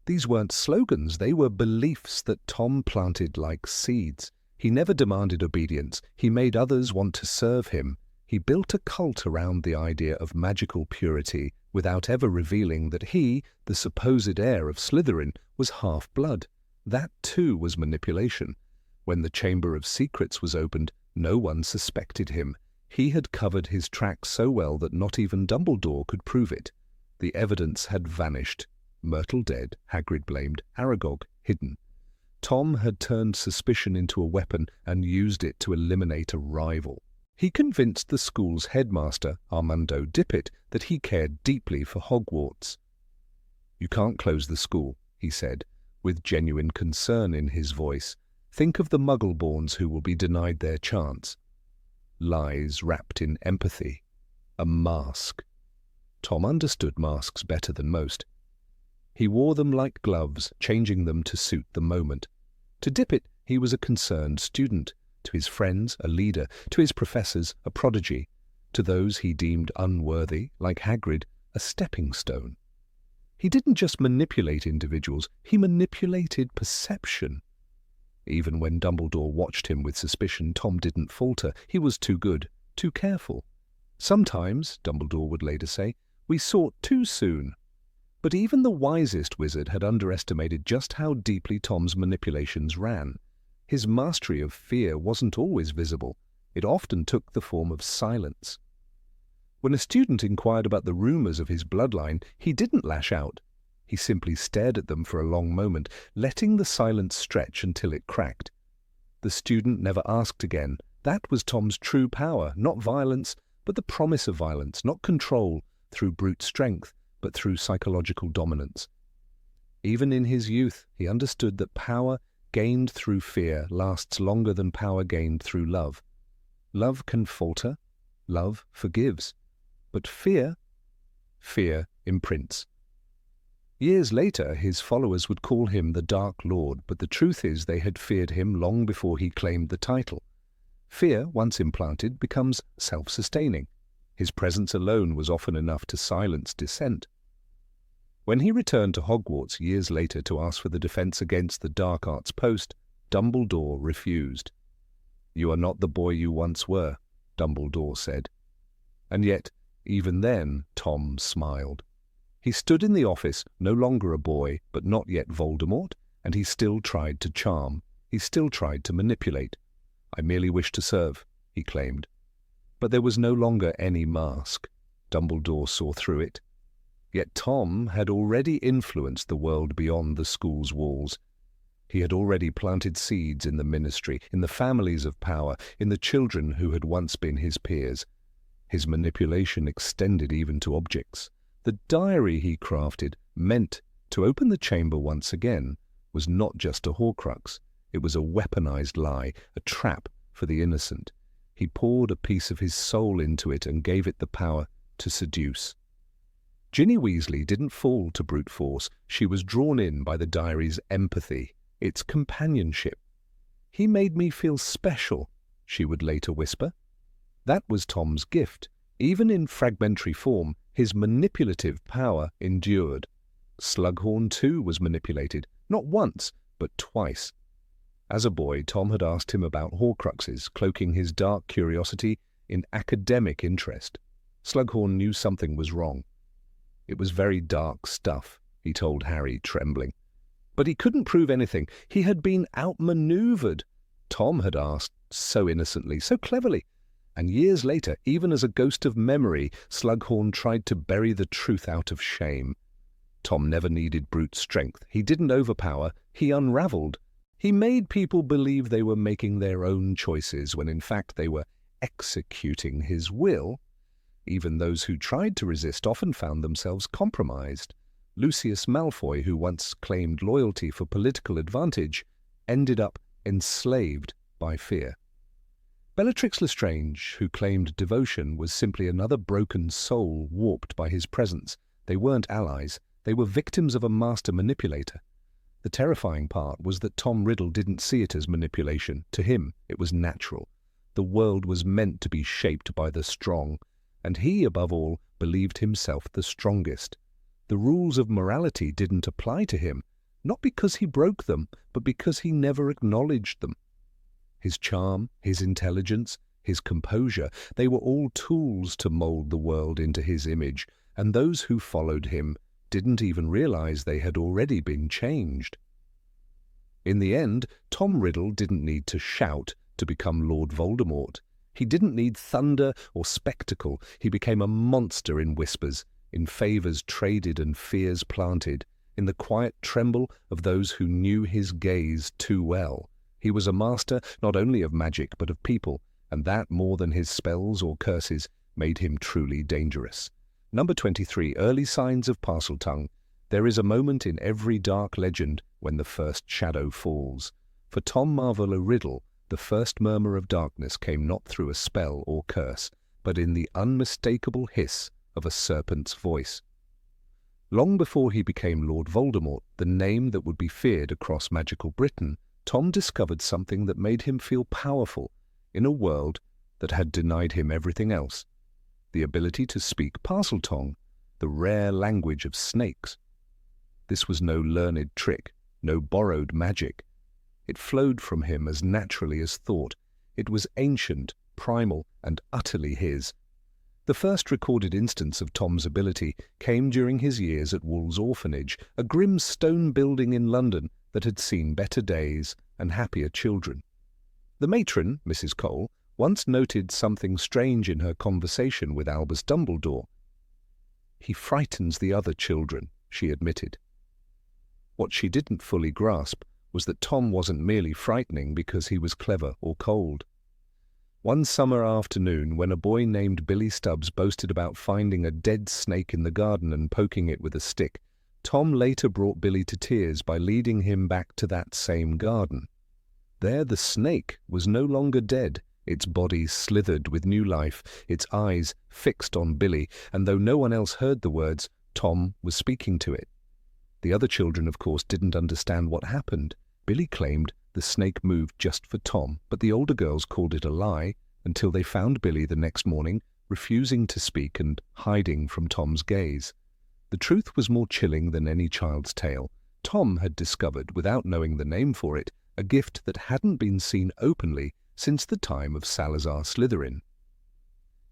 These weren't slogans, they were beliefs that Tom planted like seeds. He never demanded obedience. He made others want to serve him. He built a cult around the idea of magical purity without ever revealing that he, the supposed heir of Slytherin, was half-blood. That too was manipulation. When the Chamber of Secrets was opened, no one suspected him. He had covered his tracks so well that not even Dumbledore could prove it. The evidence had vanished. Myrtle dead, Hagrid blamed, Aragog hidden. Tom had turned suspicion into a weapon and used it to eliminate a rival. He convinced the school's headmaster, Armando Dippet, that he cared deeply for Hogwarts. "You can't close the school," he said, with genuine concern in his voice. "Think of the Muggle-borns who will be denied their chance." Lies wrapped in empathy. A mask. Tom understood masks better than most. He wore them like gloves, changing them to suit the moment. To Dippet, he was a concerned student. To his friends, a leader. To his professors, a prodigy. To those he deemed unworthy, like Hagrid, a stepping stone. He didn't just manipulate individuals, he manipulated perception. Even when Dumbledore watched him with suspicion, Tom didn't falter. He was too good, too careful. "Sometimes," Dumbledore would later say, "we sought too soon." But even the wisest wizard had underestimated just how deeply Tom's manipulations ran. His mastery of fear wasn't always visible. It often took the form of silence. When a student inquired about the rumors of his bloodline, he didn't lash out. He simply stared at them for a long moment, letting the silence stretch until it cracked. The student never asked again. That was Tom's true power, not violence, but the promise of violence, not control through brute strength, but through psychological dominance. Even in his youth, he understood that power gained through fear lasts longer than power gained through love. Love can falter, love forgives, but fear imprints. Years later, his followers would call him the Dark Lord, but the truth is they had feared him long before he claimed the title. Fear, once implanted, becomes self-sustaining. His presence alone was often enough to silence dissent. When he returned to Hogwarts years later to ask for the defense against the Dark Arts post, Dumbledore refused. "You are not the boy you once were," Dumbledore said. And yet, even then, Tom smiled. He stood in the office, no longer a boy, but not yet Voldemort, and he still tried to charm. He still tried to manipulate. "I merely wish to serve," he claimed. But there was no longer any mask. Dumbledore saw through it. Yet Tom had already influenced the world beyond the school's walls. He had already planted seeds in the ministry, in the families of power, in the children who had once been his peers. His manipulation extended even to objects. The diary he crafted, meant to open the chamber once again, was not just a Horcrux. It was a weaponized lie, a trap for the innocent. He poured a piece of his soul into it and gave it the power to seduce. Ginny Weasley didn't fall to brute force. She was drawn in by the diary's empathy, its companionship. "He made me feel special," she would later whisper. That was Tom's gift. Even in fragmentary form, his manipulative power endured. Slughorn too was manipulated, not once, but twice. As a boy, Tom had asked him about Horcruxes, cloaking his dark curiosity in academic interest. Slughorn knew something was wrong. "It was very dark stuff," he told Harry, trembling. But he couldn't prove anything. He had been outmaneuvered. Tom had asked so innocently, so cleverly. And years later, even as a ghost of memory, Slughorn tried to bury the truth out of shame. Tom never needed brute strength. He didn't overpower. He unraveled. He made people believe they were making their own choices when in fact they were executing his will. Even those who tried to resist often found themselves compromised. Lucius Malfoy, who once claimed loyalty for political advantage, ended up enslaved by fear. Bellatrix Lestrange, who claimed devotion, was simply another broken soul warped by his presence. They weren't allies. They were victims of a master manipulator. The terrifying part was that Tom Riddle didn't see it as manipulation. To him, it was natural. The world was meant to be shaped by the strong, and he, above all, believed himself the strongest. The rules of morality didn't apply to him, not because he broke them, but because he never acknowledged them. His charm, his intelligence, his composure, they were all tools to mold the world into his image, and those who followed him didn't even realize they had already been changed. In the end, Tom Riddle didn't need to shout to become Lord Voldemort. He didn't need thunder or spectacle. He became a monster in whispers, in favors traded and fears planted. in the quiet tremble of those who knew his gaze too well. He was a master not only of magic but of people, and that more than his spells or curses made him truly dangerous. Number 23, Early Signs of Parceltongue. There is a moment in every dark legend when the first shadow falls. For Tom Marvell Riddle, the first murmur of darkness came not through a spell or curse, but in the unmistakable hiss of a serpent's voice. Long before he became Lord Voldemort, the name that would be feared across magical Britain, Tom discovered something that made him feel powerful in a world that had denied him everything else: the ability to speak Parceltongue, the rare language of snakes. This was no learned trick, no borrowed magic. It flowed from him as naturally as thought. It was ancient, primal, and utterly his. The first recorded instance of Tom's ability came during his years at Wool's Orphanage, a grim stone building in London that had seen better days and happier children. The matron, Mrs. Cole, once noted something strange in her conversation with Albus Dumbledore. "He frightens the other children," she admitted. What she didn't fully grasp was that Tom wasn't merely frightening because he was clever or cold. One summer afternoon, when a boy named Billy Stubbs boasted about finding a dead snake in the garden and poking it with a stick, Tom later brought Billy to tears by leading him back to that same garden. There the snake was no longer dead. Its body slithered with new life, its eyes fixed on Billy, and though no one else heard the words, Tom was speaking to it. The other children, of course, didn't understand what happened. Billy claimed the snake moved just for Tom, but the older girls called it a lie until they found Billy the next morning, refusing to speak and hiding from Tom's gaze. The truth was more chilling than any child's tale. Tom had discovered, without knowing the name for it, a gift that hadn't been seen openly since the time of Salazar Slytherin.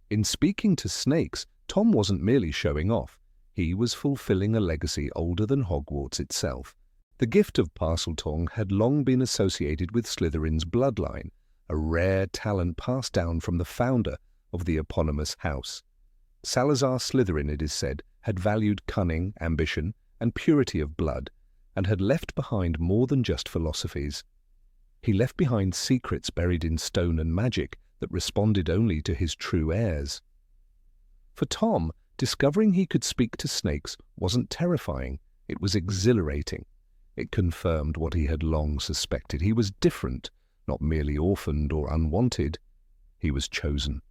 In speaking to snakes, Tom wasn't merely showing off. He was fulfilling a legacy older than Hogwarts itself. The gift of Parceltongue had long been associated with Slytherin's bloodline, a rare talent passed down from the founder of the eponymous house. Salazar Slytherin, it is said, had valued cunning, ambition, and purity of blood, and had left behind more than just philosophies. He left behind secrets buried in stone and magic that responded only to his true heirs. For Tom, discovering he could speak to snakes wasn't terrifying, it was exhilarating. It confirmed what he had long suspected. He was different, not merely orphaned or unwanted. He was chosen.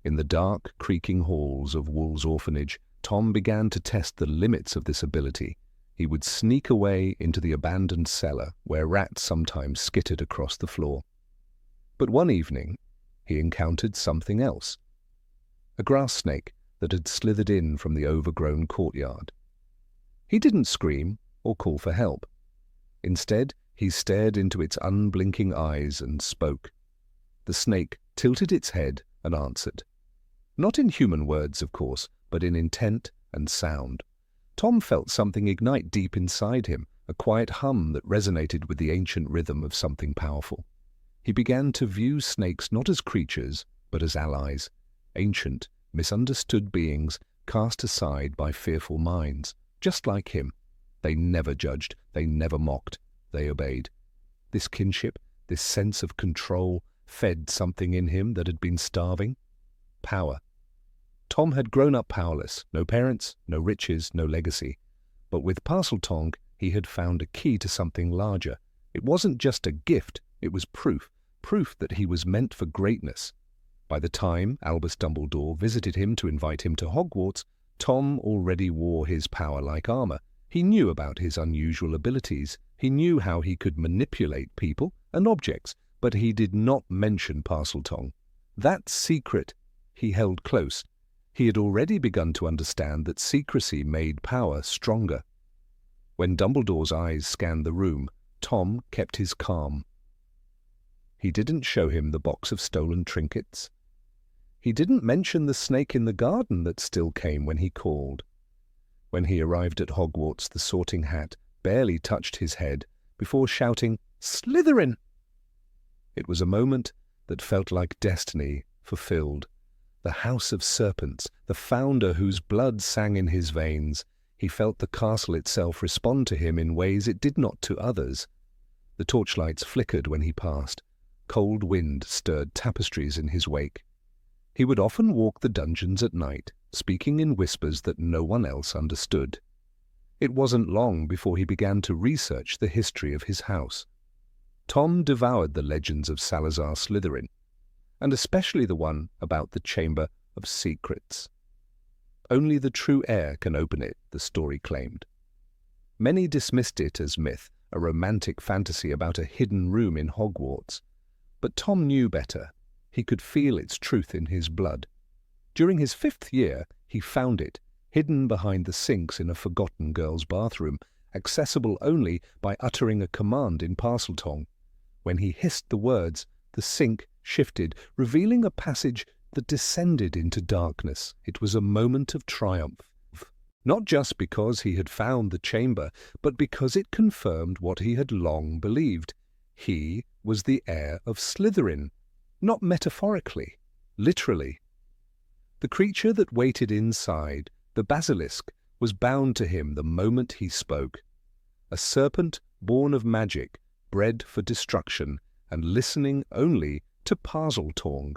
In the dark, creaking halls of Wool's Orphanage, Tom began to test the limits of this ability. He would sneak away into the abandoned cellar where rats sometimes skittered across the floor. But one evening, he encountered something else. A grass snake that had slithered in from the overgrown courtyard. He didn't scream or call for help. Instead, he stared into its unblinking eyes and spoke. The snake tilted its head and answered. Not in human words, of course, but in intent and sound. Tom felt something ignite deep inside him, a quiet hum that resonated with the ancient rhythm of something powerful. He began to view snakes not as creatures, but as allies, ancient, misunderstood beings cast aside by fearful minds, just like him. They never judged, they never mocked, they obeyed. This kinship, this sense of control, fed something in him that had been starving. Power. Tom had grown up powerless, no parents, no riches, no legacy. But with Parceltongue, he had found a key to something larger. It wasn't just a gift, it was proof that he was meant for greatness. By the time Albus Dumbledore visited him to invite him to Hogwarts, Tom already wore his power-like armor. He knew about his unusual abilities. He knew how he could manipulate people and objects, but he did not mention Parceltongue. That secret he held close. He had already begun to understand that secrecy made power stronger. When Dumbledore's eyes scanned the room, Tom kept his calm. He didn't show him the box of stolen trinkets. He didn't mention the snake in the garden that still came when he called. When he arrived at Hogwarts, the Sorting Hat barely touched his head before shouting, "Slytherin!" It was a moment that felt like destiny fulfilled. The House of Serpents, the founder whose blood sang in his veins, He felt the castle itself respond to him in ways it did not to others. The torchlights flickered when he passed. Cold wind stirred tapestries in his wake. He would often walk the dungeons at night, speaking in whispers that no one else understood. It wasn't long before he began to research the history of his house. Tom devoured the legends of Salazar Slytherin, and especially the one about the Chamber of Secrets. Only the true heir can open it, the story claimed. Many dismissed it as myth, a romantic fantasy about a hidden room in Hogwarts. But Tom knew better. He could feel its truth in his blood. During his 5th year, he found it, hidden behind the sinks in a forgotten girl's bathroom, accessible only by uttering a command in Parcelmouth. When he hissed the words, the sink shifted, revealing a passage that descended into darkness. It was a moment of triumph. Not just because he had found the chamber, but because it confirmed what he had long believed. He was the heir of Slytherin, not metaphorically, literally. The creature that waited inside, the basilisk, was bound to him the moment he spoke. A serpent born of magic, bred for destruction, and listening only to Parcelmouth.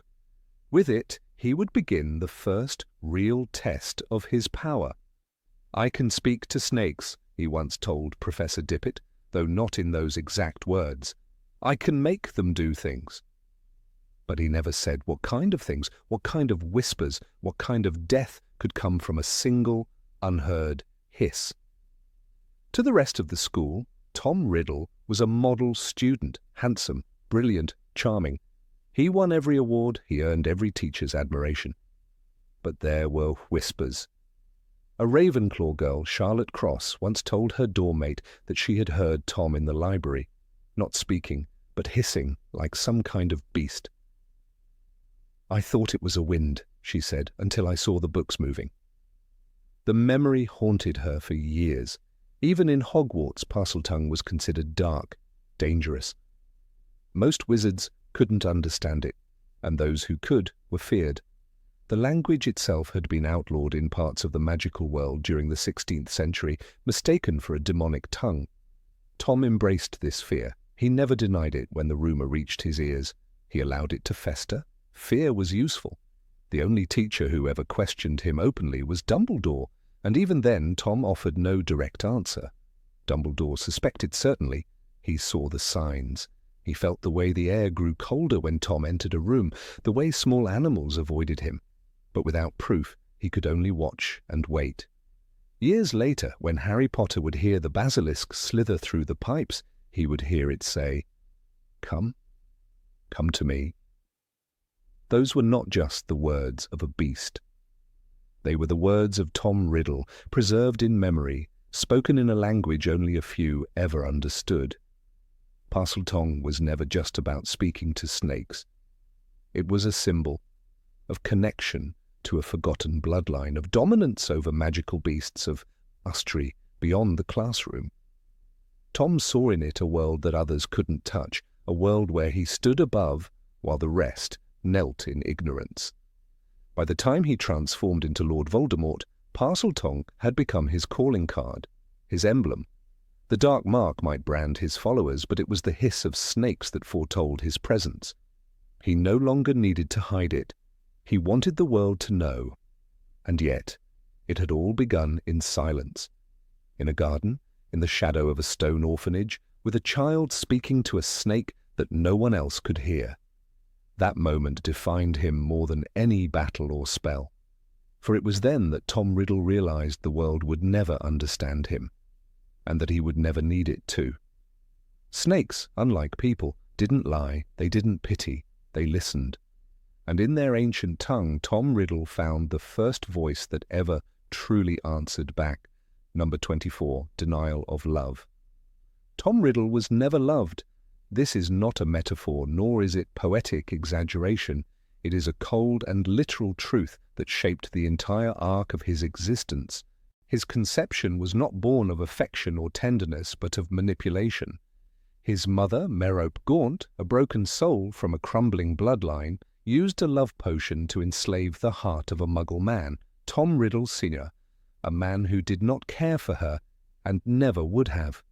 With it, he would begin the first real test of his power. "I can speak to snakes," he once told Professor Dippet, though not in those exact words. "I can make them do things." But he never said what kind of things, what kind of whispers, what kind of death could come from a single, unheard hiss. To the rest of the school, Tom Riddle was a model student, handsome, brilliant, charming. He won every award, he earned every teacher's admiration. But there were whispers. A Ravenclaw girl, Charlotte Cross, once told her dormmate that she had heard Tom in the library, not speaking, but hissing like some kind of beast. "I thought it was a wind," she said, "until I saw the books moving." The memory haunted her for years. Even in Hogwarts, Parcelmouth was considered dark, dangerous. Most wizards couldn't understand it, and those who could were feared. The language itself had been outlawed in parts of the magical world during the 16th century, mistaken for a demonic tongue. Tom embraced this fear. He never denied it when the rumor reached his ears. He allowed it to fester. Fear was useful. The only teacher who ever questioned him openly was Dumbledore, and even then Tom offered no direct answer. Dumbledore suspected certainly. He saw the signs. He felt the way the air grew colder when Tom entered a room, the way small animals avoided him. But without proof, he could only watch and wait. Years later, when Harry Potter would hear the basilisk slither through the pipes, he would hear it say, "Come, come to me." Those were not just the words of a beast. They were the words of Tom Riddle, preserved in memory, spoken in a language only a few ever understood. Parcelmouth was never just about speaking to snakes. It was a symbol of connection to a forgotten bloodline, of dominance over magical beasts, of mastery beyond the classroom. Tom saw in it a world that others couldn't touch, a world where he stood above while the rest knelt in ignorance. By the time he transformed into Lord Voldemort, Parcelmouth had become his calling card, his emblem. The dark mark might brand his followers, but it was the hiss of snakes that foretold his presence. He no longer needed to hide it. He wanted the world to know. And yet, it had all begun in silence. In a garden, in the shadow of a stone orphanage, with a child speaking to a snake that no one else could hear. That moment defined him more than any battle or spell. For it was then that Tom Riddle realized the world would never understand him, and that he would never need it to. Snakes, unlike people, didn't lie, they didn't pity, they listened. And in their ancient tongue, Tom Riddle found the first voice that ever truly answered back. Number 24, Denial of Love. Tom Riddle was never loved. This is not a metaphor, nor is it poetic exaggeration. It is a cold and literal truth that shaped the entire arc of his existence. His conception was not born of affection or tenderness, but of manipulation. His mother, Merope Gaunt, a broken soul from a crumbling bloodline, used a love potion to enslave the heart of a muggle man, Tom Riddle Sr., a man who did not care for her and never would have.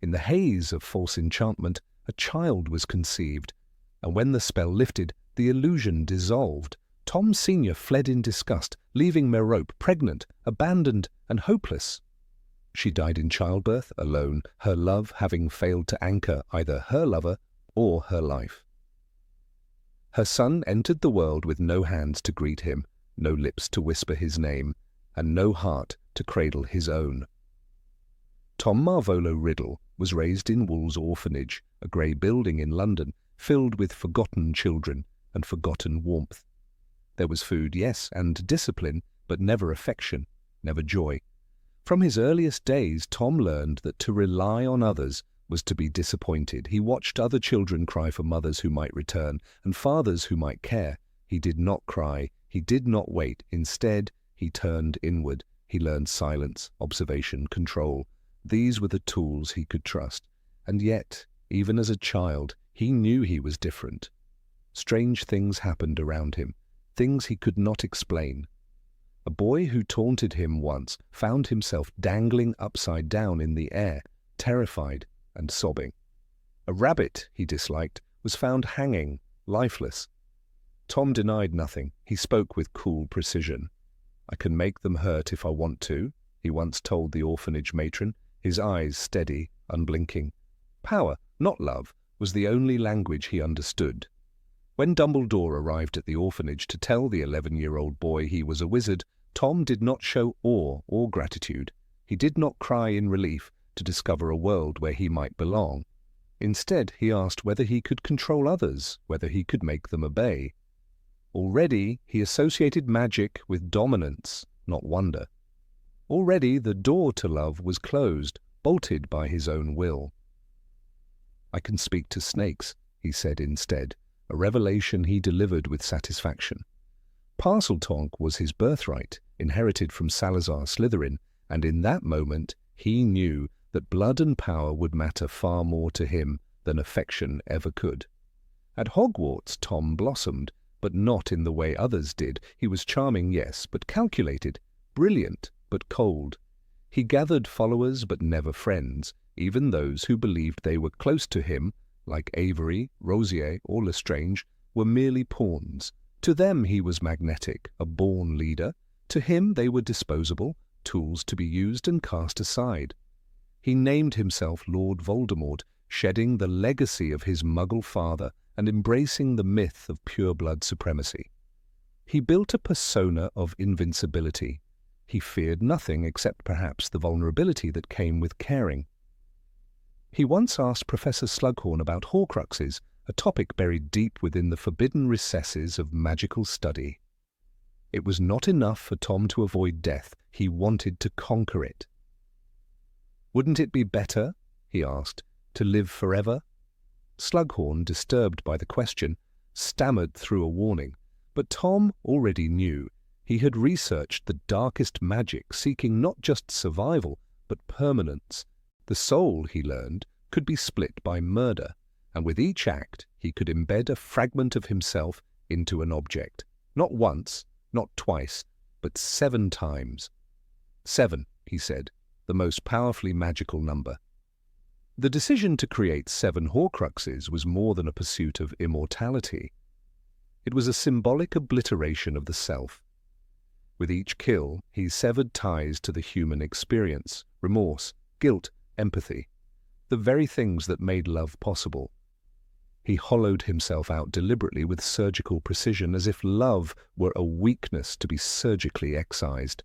In the haze of false enchantment, a child was conceived, and when the spell lifted, the illusion dissolved. Tom Sr. fled in disgust, leaving Merope pregnant, abandoned, and hopeless. She died in childbirth, alone, her love having failed to anchor either her lover or her life. Her son entered the world with no hands to greet him, no lips to whisper his name, and no heart to cradle his own. Tom Marvolo Riddle was raised in Wool's Orphanage, a grey building in London, filled with forgotten children and forgotten warmth. There was food, yes, and discipline, but never affection, never joy. From his earliest days, Tom learned that to rely on others was to be disappointed. He watched other children cry for mothers who might return and fathers who might care. He did not cry. He did not wait. Instead, he turned inward. He learned silence, observation, control. These were the tools he could trust. And yet, even as a child, he knew he was different. Strange things happened around him, things he could not explain. A boy who taunted him once found himself dangling upside down in the air, terrified and sobbing. A rabbit he disliked was found hanging, lifeless. Tom denied nothing. He spoke with cool precision. "I can make them hurt if I want to," he once told the orphanage matron, his eyes steady, unblinking. Power, not love, was the only language he understood. When Dumbledore arrived at the orphanage to tell the 11-year-old boy he was a wizard, Tom did not show awe or gratitude. He did not cry in relief to discover a world where he might belong. Instead, he asked whether he could control others, whether he could make them obey. Already, he associated magic with dominance, not wonder. Already, the door to love was closed, bolted by his own will. "I can speak to snakes," he said instead, a revelation he delivered with satisfaction. Parcelmouth was his birthright, inherited from Salazar Slytherin, and in that moment he knew that blood and power would matter far more to him than affection ever could. At Hogwarts, Tom blossomed, but not in the way others did. He was charming, yes, but calculated, brilliant, but cold. He gathered followers, but never friends, even those who believed they were close to him, like Avery, Rosier, or Lestrange, were merely pawns. To them he was magnetic, a born leader. To him they were disposable, tools to be used and cast aside. He named himself Lord Voldemort, shedding the legacy of his Muggle father and embracing the myth of pure-blood supremacy. He built a persona of invincibility. He feared nothing except perhaps the vulnerability that came with caring. He once asked Professor Slughorn about Horcruxes, a topic buried deep within the forbidden recesses of magical study. It was not enough for Tom to avoid death. He wanted to conquer it. "Wouldn't it be better," he asked, "to live forever?" Slughorn, disturbed by the question, stammered through a warning, but Tom already knew. He had researched the darkest magic, seeking not just survival, but permanence. The soul, he learned, could be split by murder, and with each act he could embed a fragment of himself into an object. Not once, not twice, but 7 times. 7, he said, the most powerfully magical number. The decision to create 7 Horcruxes was more than a pursuit of immortality. It was a symbolic obliteration of the self. With each kill, he severed ties to the human experience, remorse, guilt, empathy, the very things that made love possible. He hollowed himself out deliberately with surgical precision, as if love were a weakness to be surgically excised.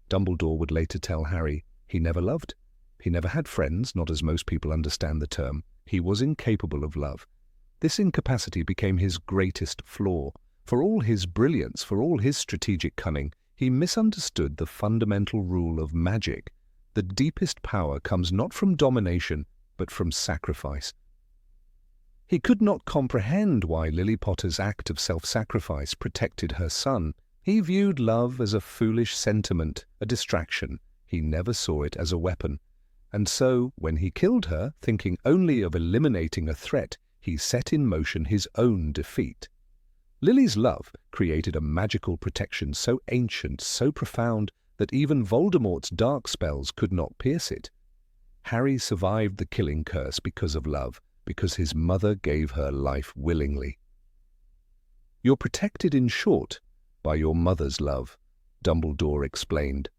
Dumbledore would later tell Harry he never loved. He never had friends, not as most people understand the term. He was incapable of love. This incapacity became his greatest flaw. For all his brilliance, for all his strategic cunning, he misunderstood the fundamental rule of magic. The deepest power comes not from domination, but from sacrifice. He could not comprehend why Lily Potter's act of self-sacrifice protected her son. He viewed love as a foolish sentiment, a distraction. He never saw it as a weapon. And so, when he killed her, thinking only of eliminating a threat, he set in motion his own defeat. Lily's love created a magical protection so ancient, so profound, that even Voldemort's dark spells could not pierce it. Harry survived the killing curse because of love, because his mother gave her life willingly. "You're protected, in short, by your mother's love," Dumbledore explained.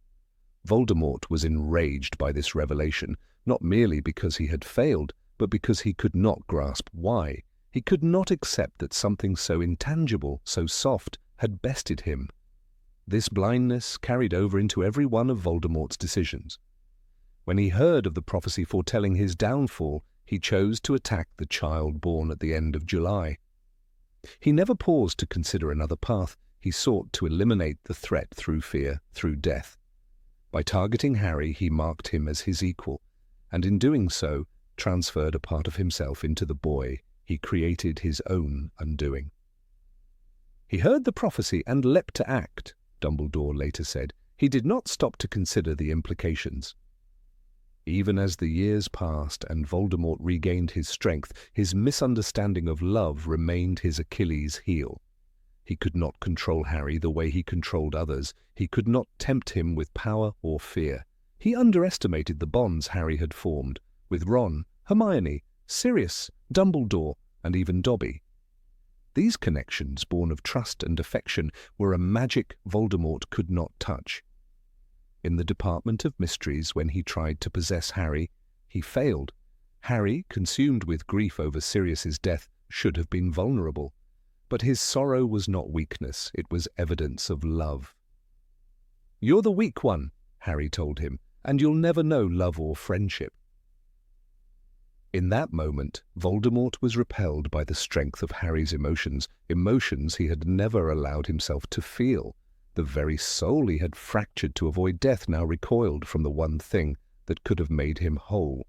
Voldemort was enraged by this revelation, not merely because he had failed, but because he could not grasp why. He could not accept that something so intangible, so soft, had bested him. This blindness carried over into every one of Voldemort's decisions. When he heard of the prophecy foretelling his downfall, he chose to attack the child born at the end of July. He never paused to consider another path. He sought to eliminate the threat through fear, through death. By targeting Harry, he marked him as his equal, and in doing so, transferred a part of himself into the boy. He created his own undoing. "He heard the prophecy and leapt to act," Dumbledore later said. "He did not stop to consider the implications." Even as the years passed and Voldemort regained his strength, his misunderstanding of love remained his Achilles' heel. He could not control Harry the way he controlled others. He could not tempt him with power or fear. He underestimated the bonds Harry had formed with Ron, Hermione, Sirius, Dumbledore, and even Dobby. These connections, born of trust and affection, were a magic Voldemort could not touch. In the Department of Mysteries, when he tried to possess Harry, he failed. Harry, consumed with grief over Sirius's death, should have been vulnerable. But his sorrow was not weakness, it was evidence of love. "You're the weak one," Harry told him, "and you'll never know love or friendship." In that moment, Voldemort was repelled by the strength of Harry's emotions, emotions he had never allowed himself to feel. The very soul he had fractured to avoid death now recoiled from the one thing that could have made him whole.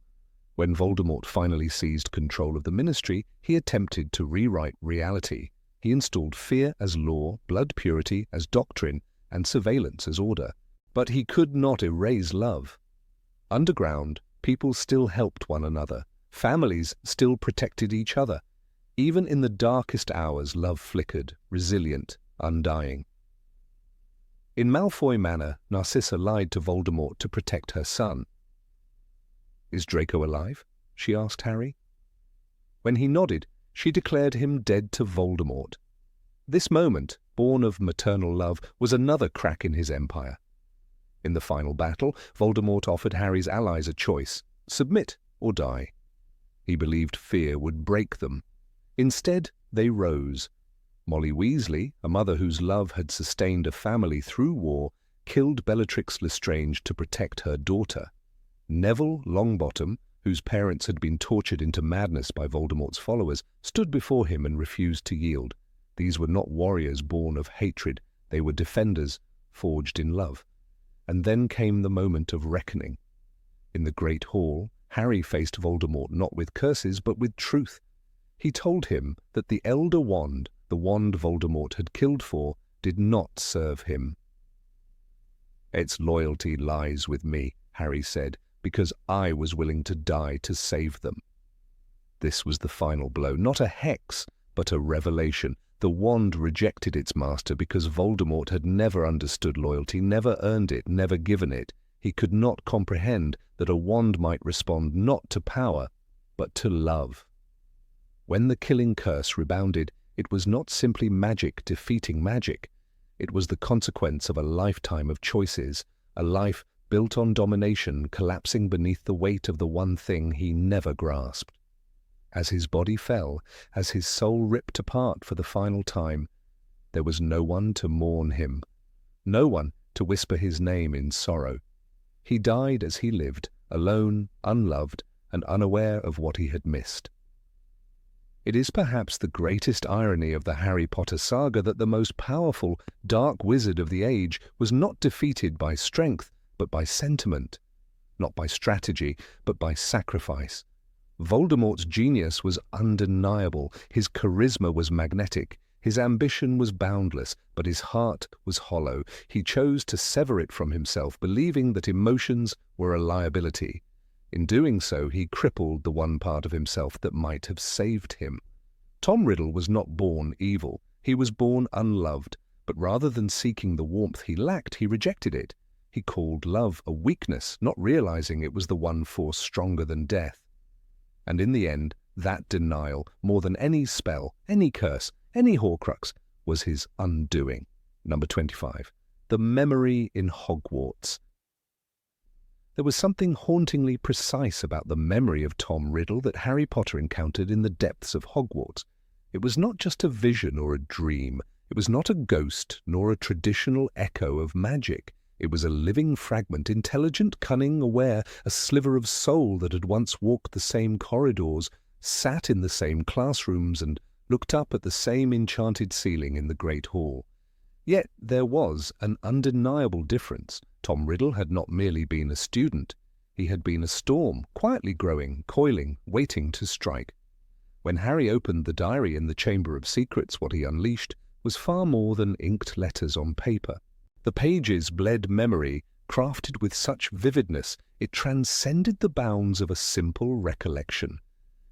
When Voldemort finally seized control of the Ministry, he attempted to rewrite reality. He installed fear as law, blood purity as doctrine, and surveillance as order. But he could not erase love. Underground, people still helped one another. Families still protected each other. Even in the darkest hours, love flickered, resilient, undying. In Malfoy Manor, Narcissa lied to Voldemort to protect her son. "Is Draco alive?" she asked Harry. When he nodded, she declared him dead to Voldemort. This moment, born of maternal love, was another crack in his empire. In the final battle, Voldemort offered Harry's allies a choice: submit or die. He believed fear would break them. Instead, they rose. Molly Weasley, a mother whose love had sustained a family through war, killed Bellatrix Lestrange to protect her daughter. Neville Longbottom, whose parents had been tortured into madness by Voldemort's followers, stood before him and refused to yield. These were not warriors born of hatred. They were defenders, forged in love. And then came the moment of reckoning. In the Great Hall, Harry faced Voldemort not with curses, but with truth. He told him that the Elder Wand, the wand Voldemort had killed for, did not serve him. "Its loyalty lies with me," Harry said, "because I was willing to die to save them." This was the final blow, not a hex, but a revelation. The wand rejected its master because Voldemort had never understood loyalty, never earned it, never given it. He could not comprehend that a wand might respond not to power, but to love. When the killing curse rebounded, it was not simply magic defeating magic. It was the consequence of a lifetime of choices, a life built on domination collapsing beneath the weight of the one thing he never grasped. As his body fell, as his soul ripped apart for the final time, there was no one to mourn him, no one to whisper his name in sorrow. He died as he lived, alone, unloved, and unaware of what he had missed. It is perhaps the greatest irony of the Harry Potter saga that the most powerful, dark wizard of the age was not defeated by strength, but by sentiment, not by strategy, but by sacrifice. Voldemort's genius was undeniable, his charisma was magnetic, his ambition was boundless, but his heart was hollow. He chose to sever it from himself, believing that emotions were a liability. In doing so, he crippled the one part of himself that might have saved him. Tom Riddle was not born evil. He was born unloved, but rather than seeking the warmth he lacked, he rejected it. He called love a weakness, not realizing it was the one force stronger than death. And in the end, that denial, more than any spell, any curse, any Horcrux, was his undoing. Number 25. The memory in Hogwarts. There was something hauntingly precise about the memory of Tom Riddle that Harry Potter encountered in the depths of Hogwarts. It was not just a vision or a dream. It was not a ghost, nor a traditional echo of magic. It was a living fragment, intelligent, cunning, aware, a sliver of soul that had once walked the same corridors, sat in the same classrooms, and looked up at the same enchanted ceiling in the Great Hall. Yet there was an undeniable difference. Tom Riddle had not merely been a student. He had been a storm, quietly growing, coiling, waiting to strike. When Harry opened the diary in the Chamber of Secrets, what he unleashed was far more than inked letters on paper. The pages bled memory, crafted with such vividness, it transcended the bounds of a simple recollection.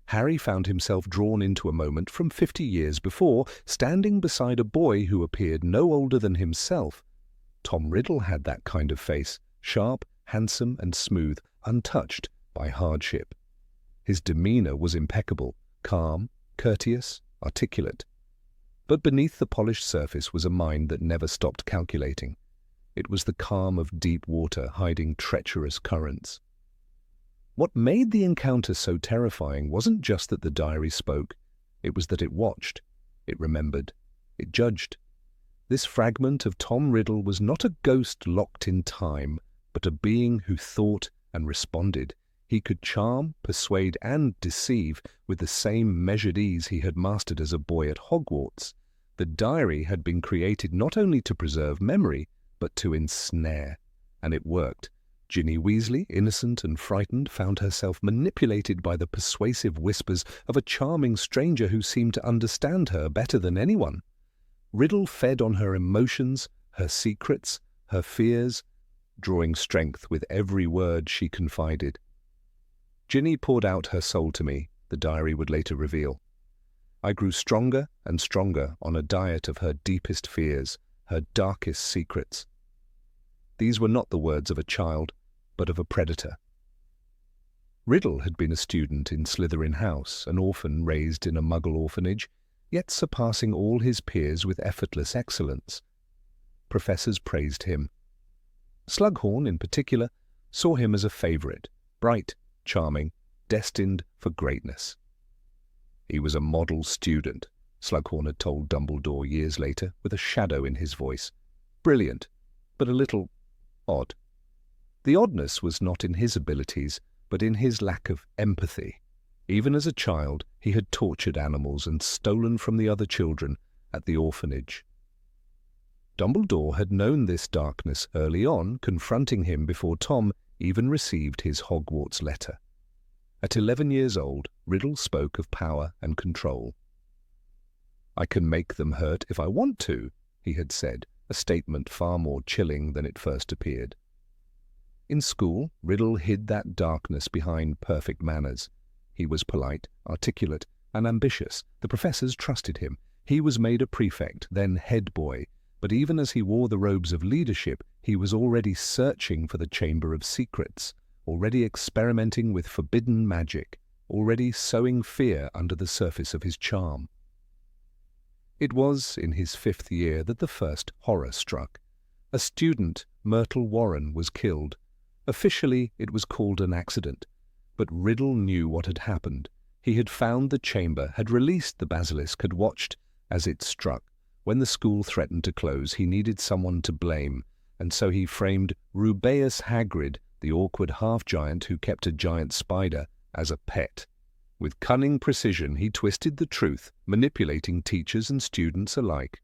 Harry found himself drawn into a moment from 50 years before, standing beside a boy who appeared no older than himself. Tom Riddle had that kind of face, sharp, handsome, and smooth, untouched by hardship. His demeanor was impeccable, calm, courteous, articulate. But beneath the polished surface was a mind that never stopped calculating. It was the calm of deep water hiding treacherous currents. What made the encounter so terrifying wasn't just that the diary spoke. It was that it watched, it remembered, it judged. This fragment of Tom Riddle was not a ghost locked in time, but a being who thought and responded. He could charm, persuade, and deceive with the same measured ease he had mastered as a boy at Hogwarts. The diary had been created not only to preserve memory, but to ensnare. And it worked. Ginny Weasley, innocent and frightened, found herself manipulated by the persuasive whispers of a charming stranger who seemed to understand her better than anyone. Riddle fed on her emotions, her secrets, her fears, drawing strength with every word she confided. Ginny poured out her soul to me, the diary would later reveal. I grew stronger and stronger on a diet of her deepest fears, her darkest secrets. These were not the words of a child, but of a predator. Riddle had been a student in Slytherin House, an orphan raised in a muggle orphanage, yet surpassing all his peers with effortless excellence. Professors praised him. Slughorn, in particular, saw him as a favourite, bright, charming, destined for greatness. He was a model student, Slughorn had told Dumbledore years later, with a shadow in his voice. Brilliant, but a little odd. The oddness was not in his abilities, but in his lack of empathy. Even as a child, he had tortured animals and stolen from the other children at the orphanage. Dumbledore had known this darkness early on, confronting him before Tom even received his Hogwarts letter. At 11 years old, Riddle spoke of power and control. "I can make them hurt if I want to," he had said, a statement far more chilling than it first appeared. In school, Riddle hid that darkness behind perfect manners. He was polite, articulate, and ambitious. The professors trusted him. He was made a prefect, then head boy. But even as he wore the robes of leadership, he was already searching for the Chamber of Secrets, already experimenting with forbidden magic, already sowing fear under the surface of his charm. It was in his 5th year that the first horror struck. A student, Myrtle Warren, was killed. Officially, it was called an accident. But Riddle knew what had happened. He had found the chamber, had released the basilisk, had watched as it struck. When the school threatened to close, he needed someone to blame, and so he framed Rubeus Hagrid, the awkward half-giant who kept a giant spider, as a pet. With cunning precision, he twisted the truth, manipulating teachers and students alike.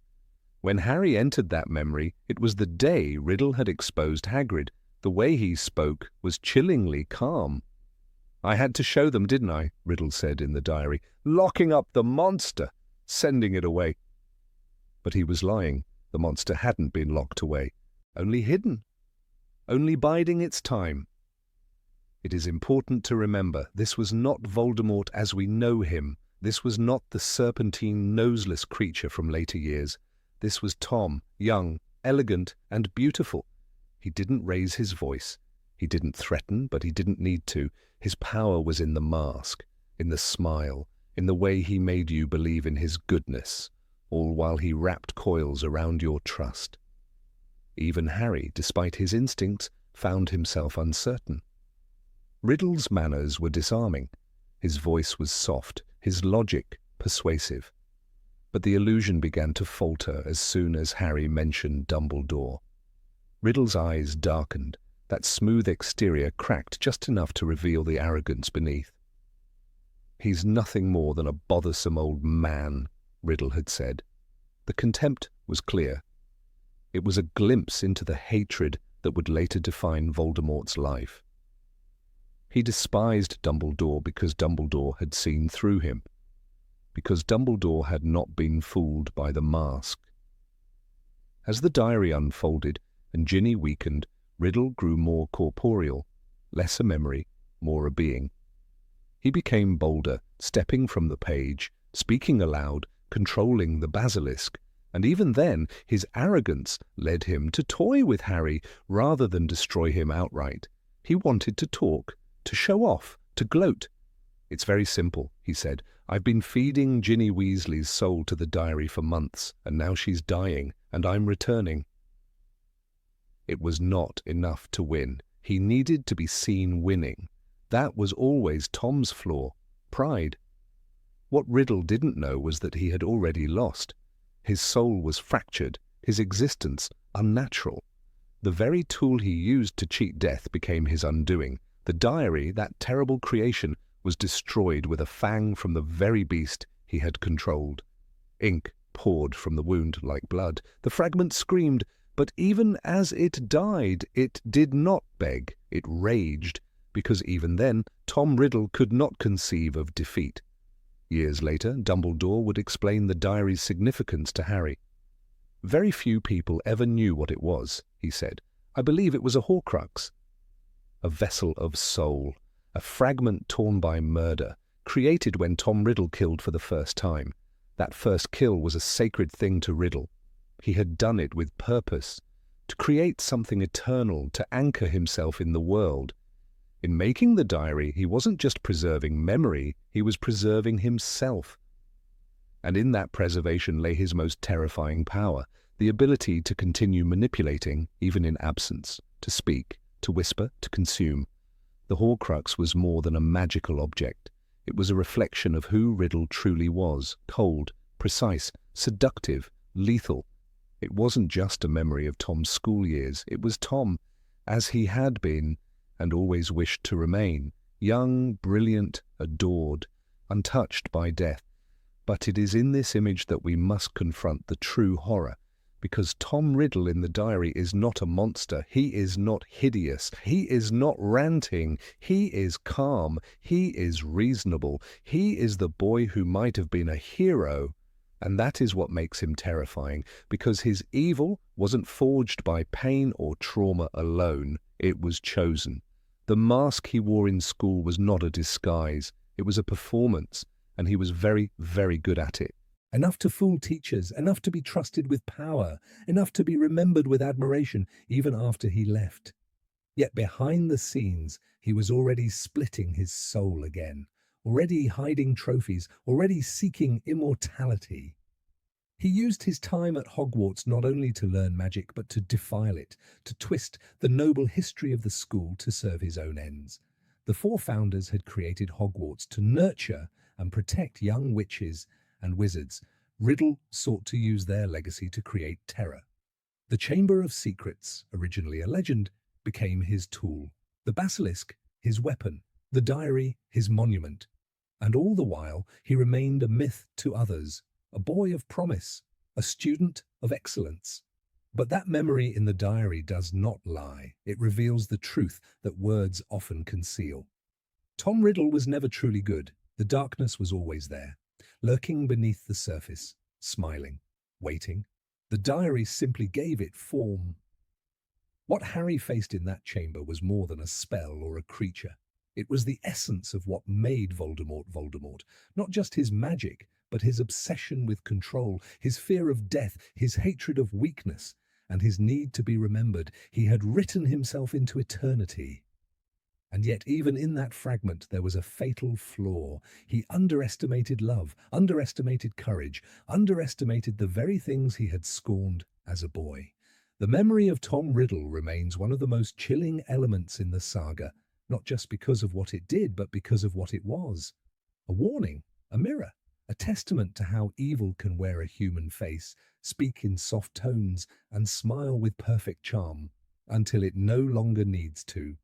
When Harry entered that memory, it was the day Riddle had exposed Hagrid. The way he spoke was chillingly calm. "I had to show them, didn't I?" Riddle said in the diary. "Locking up the monster, sending it away." But he was lying. The monster hadn't been locked away, only hidden, only biding its time. It is important to remember this was not Voldemort as we know him. This was not the serpentine, noseless creature from later years. This was Tom, young, elegant, and beautiful. He didn't raise his voice. He didn't threaten, but he didn't need to. His power was in the mask, in the smile, in the way he made you believe in his goodness, all while he wrapped coils around your trust. Even Harry, despite his instincts, found himself uncertain. Riddle's manners were disarming. His voice was soft, his logic persuasive. But the illusion began to falter as soon as Harry mentioned Dumbledore. Riddle's eyes darkened. That smooth exterior cracked just enough to reveal the arrogance beneath. "He's nothing more than a bothersome old man," Riddle had said. The contempt was clear. It was a glimpse into the hatred that would later define Voldemort's life. He despised Dumbledore because Dumbledore had seen through him, because Dumbledore had not been fooled by the mask. As the diary unfolded and Ginny weakened, Riddle grew more corporeal, less a memory, more a being. He became bolder, stepping from the page, speaking aloud, controlling the basilisk, and even then his arrogance led him to toy with Harry rather than destroy him outright. He wanted to talk, to show off, to gloat. "It's very simple," he said. "I've been feeding Ginny Weasley's soul to the diary for months, and now she's dying, and I'm returning." It was not enough to win. He needed to be seen winning. That was always Tom's flaw, pride. What Riddle didn't know was that he had already lost. His soul was fractured, his existence unnatural. The very tool he used to cheat death became his undoing. The diary, that terrible creation, was destroyed with a fang from the very beast he had controlled. Ink poured from the wound like blood. The fragment screamed, but even as it died, it did not beg. It raged, because even then, Tom Riddle could not conceive of defeat. Years later, Dumbledore would explain the diary's significance to Harry. "Very few people ever knew what it was," he said. "I believe it was a Horcrux. A vessel of soul, a fragment torn by murder, created when Tom Riddle killed for the first time. That first kill was a sacred thing to Riddle. He had done it with purpose, to create something eternal, to anchor himself in the world. In making the diary, he wasn't just preserving memory, he was preserving himself. And in that preservation lay his most terrifying power, the ability to continue manipulating, even in absence, to speak, to whisper, to consume. The Horcrux was more than a magical object. It was a reflection of who Riddle truly was, cold, precise, seductive, lethal. It wasn't just a memory of Tom's school years. It was Tom, as he had been and always wished to remain, young, brilliant, adored, untouched by death. But it is in this image that we must confront the true horror, because Tom Riddle in the diary is not a monster. He is not hideous. He is not ranting. He is calm. He is reasonable. He is the boy who might have been a hero. And that is what makes him terrifying, because his evil wasn't forged by pain or trauma alone. It was chosen. The mask he wore in school was not a disguise. It was a performance, and he was very, very good at it. Enough to fool teachers, enough to be trusted with power, enough to be remembered with admiration even after he left. Yet behind the scenes, he was already splitting his soul again, already hiding trophies, already seeking immortality. He used his time at Hogwarts not only to learn magic, but to defile it, to twist the noble history of the school to serve his own ends. The four founders had created Hogwarts to nurture and protect young witches and wizards. Riddle sought to use their legacy to create terror. The Chamber of Secrets, originally a legend, became his tool. The basilisk, his weapon. The diary, his monument. And all the while, he remained a myth to others, a boy of promise, a student of excellence. But that memory in the diary does not lie. It reveals the truth that words often conceal. Tom Riddle was never truly good. The darkness was always there, lurking beneath the surface, smiling, waiting. The diary simply gave it form. What Harry faced in that chamber was more than a spell or a creature. It was the essence of what made Voldemort Voldemort, not just his magic, but his obsession with control, his fear of death, his hatred of weakness. and his need to be remembered. He had written himself into eternity. And yet even in that fragment there was a fatal flaw. He underestimated love, underestimated courage, underestimated the very things he had scorned as a boy. The memory of Tom Riddle remains one of the most chilling elements in the saga, not just because of what it did, but because of what it was. A warning, a mirror, a testament to how evil can wear a human face, speak in soft tones, and smile with perfect charm, until it no longer needs to.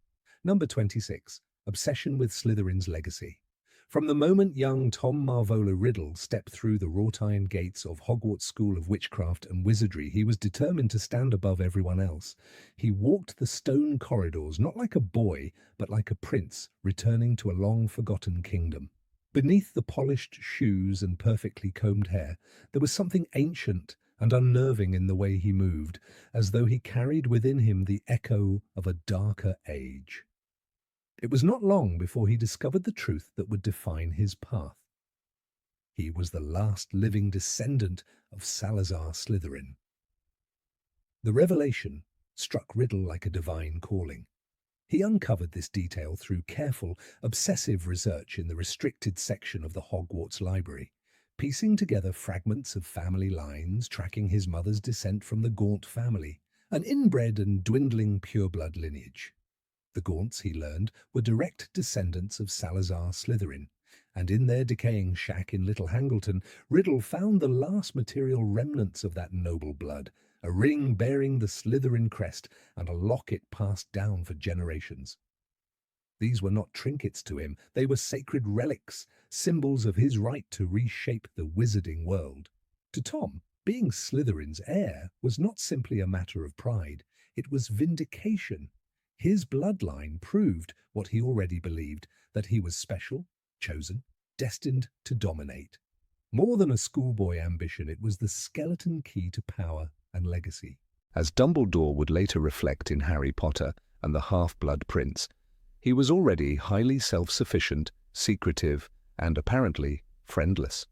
Number 26. Obsession with Slytherin's legacy. From the moment young Tom Marvolo Riddle stepped through the wrought iron gates of Hogwarts School of Witchcraft and Wizardry, he was determined to stand above everyone else. He walked the stone corridors not like a boy, but like a prince returning to a long-forgotten kingdom. Beneath the polished shoes and perfectly combed hair, there was something ancient and unnerving in the way he moved, as though he carried within him the echo of a darker age. It was not long before he discovered the truth that would define his path. He was the last living descendant of Salazar Slytherin. The revelation struck Riddle like a divine calling. He uncovered this detail through careful, obsessive research in the restricted section of the Hogwarts library, piecing together fragments of family lines, tracking his mother's descent from the Gaunt family, an inbred and dwindling pureblood lineage. The Gaunts, he learned, were direct descendants of Salazar Slytherin, and in their decaying shack in Little Hangleton, Riddle found the last material remnants of that noble blood, a ring bearing the Slytherin crest and a locket passed down for generations. These were not trinkets to him, they were sacred relics, symbols of his right to reshape the wizarding world. To Tom, being Slytherin's heir was not simply a matter of pride, it was vindication. His bloodline proved what he already believed, that he was special, chosen, destined to dominate. More than a schoolboy ambition, it was the skeleton key to power and legacy. As Dumbledore would later reflect in Harry Potter and the Half-Blood Prince, he was already highly self-sufficient, secretive, and apparently friendless.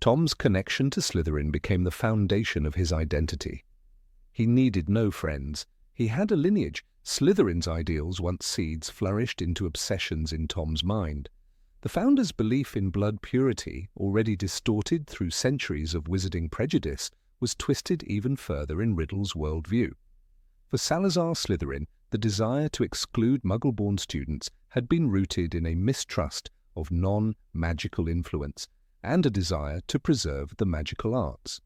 Tom's connection to Slytherin became the foundation of his identity. He needed no friends. He had a lineage. Slytherin's ideals, once seeds, flourished into obsessions in Tom's mind. The founders' belief in blood purity, already distorted through centuries of wizarding prejudice, was twisted even further in Riddle's worldview. For Salazar Slytherin, the desire to exclude Muggle-born students had been rooted in a mistrust of non-magical influence and a desire to preserve the magical arts.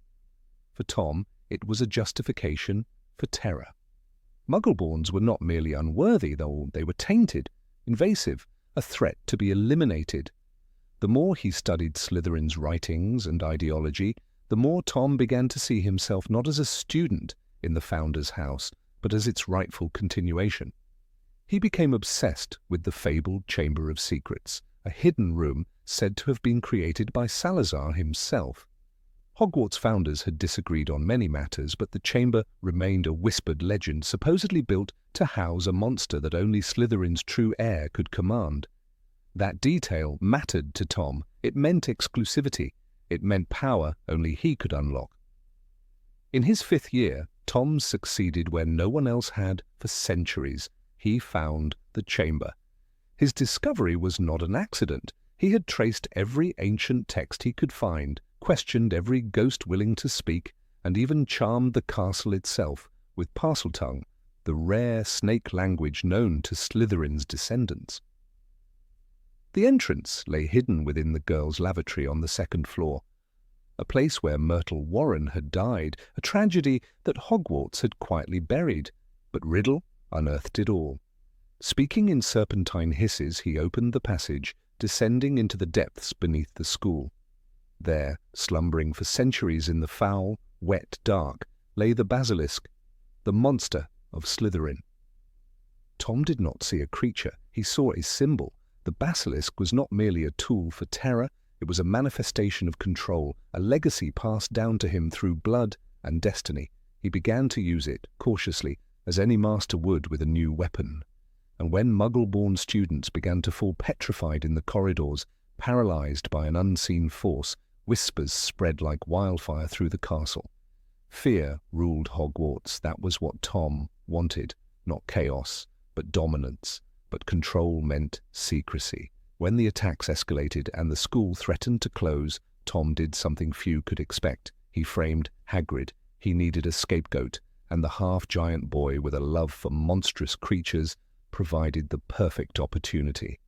For Tom, it was a justification for terror. Muggle-borns were not merely unworthy, though they were tainted, invasive, a threat to be eliminated. The more he studied Slytherin's writings and ideology, the more Tom began to see himself not as a student in the Founder's House, but as its rightful continuation. He became obsessed with the fabled Chamber of Secrets, a hidden room said to have been created by Salazar himself. Hogwarts founders had disagreed on many matters, but the chamber remained a whispered legend supposedly built to house a monster that only Slytherin's true heir could command. That detail mattered to Tom. It meant exclusivity. It meant power only he could unlock. In his 5th year, Tom succeeded where no one else had for centuries. He found the chamber. His discovery was not an accident. He had traced every ancient text he could find, questioned every ghost willing to speak, and even charmed the castle itself with Parceltongue, the rare snake language known to Slytherin's descendants. The entrance lay hidden within the girls' lavatory on the 2nd floor, a place where Myrtle Warren had died, a tragedy that Hogwarts had quietly buried, but Riddle unearthed it all. Speaking in serpentine hisses, he opened the passage, descending into the depths beneath the school. There, slumbering for centuries in the foul, wet dark, lay the basilisk, the monster of Slytherin. Tom did not see a creature, he saw a symbol. The basilisk was not merely a tool for terror, it was a manifestation of control, a legacy passed down to him through blood and destiny. He began to use it, cautiously, as any master would with a new weapon. And when Muggle-born students began to fall petrified in the corridors, paralyzed by an unseen force, whispers spread like wildfire through the castle. Fear ruled Hogwarts. That was what Tom wanted. Not chaos, but dominance. But control meant secrecy. When the attacks escalated and the school threatened to close, Tom did something few could expect. He framed Hagrid. He needed a scapegoat, and the half-giant boy with a love for monstrous creatures provided the perfect opportunity.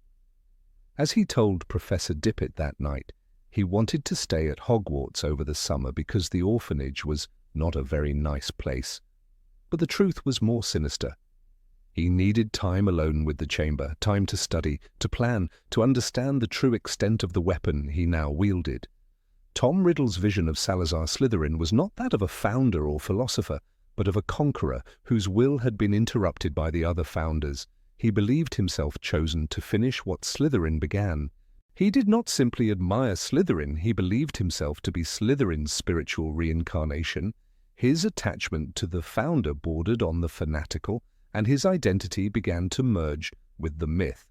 As he told Professor Dippet that night, he wanted to stay at Hogwarts over the summer because the orphanage was not a very nice place. But the truth was more sinister. He needed time alone with the chamber, time to study, to plan, to understand the true extent of the weapon he now wielded. Tom Riddle's vision of Salazar Slytherin was not that of a founder or philosopher, but of a conqueror whose will had been interrupted by the other founders. He believed himself chosen to finish what Slytherin began. He did not simply admire Slytherin, he believed himself to be Slytherin's spiritual reincarnation. His attachment to the founder bordered on the fanatical, and his identity began to merge with the myth.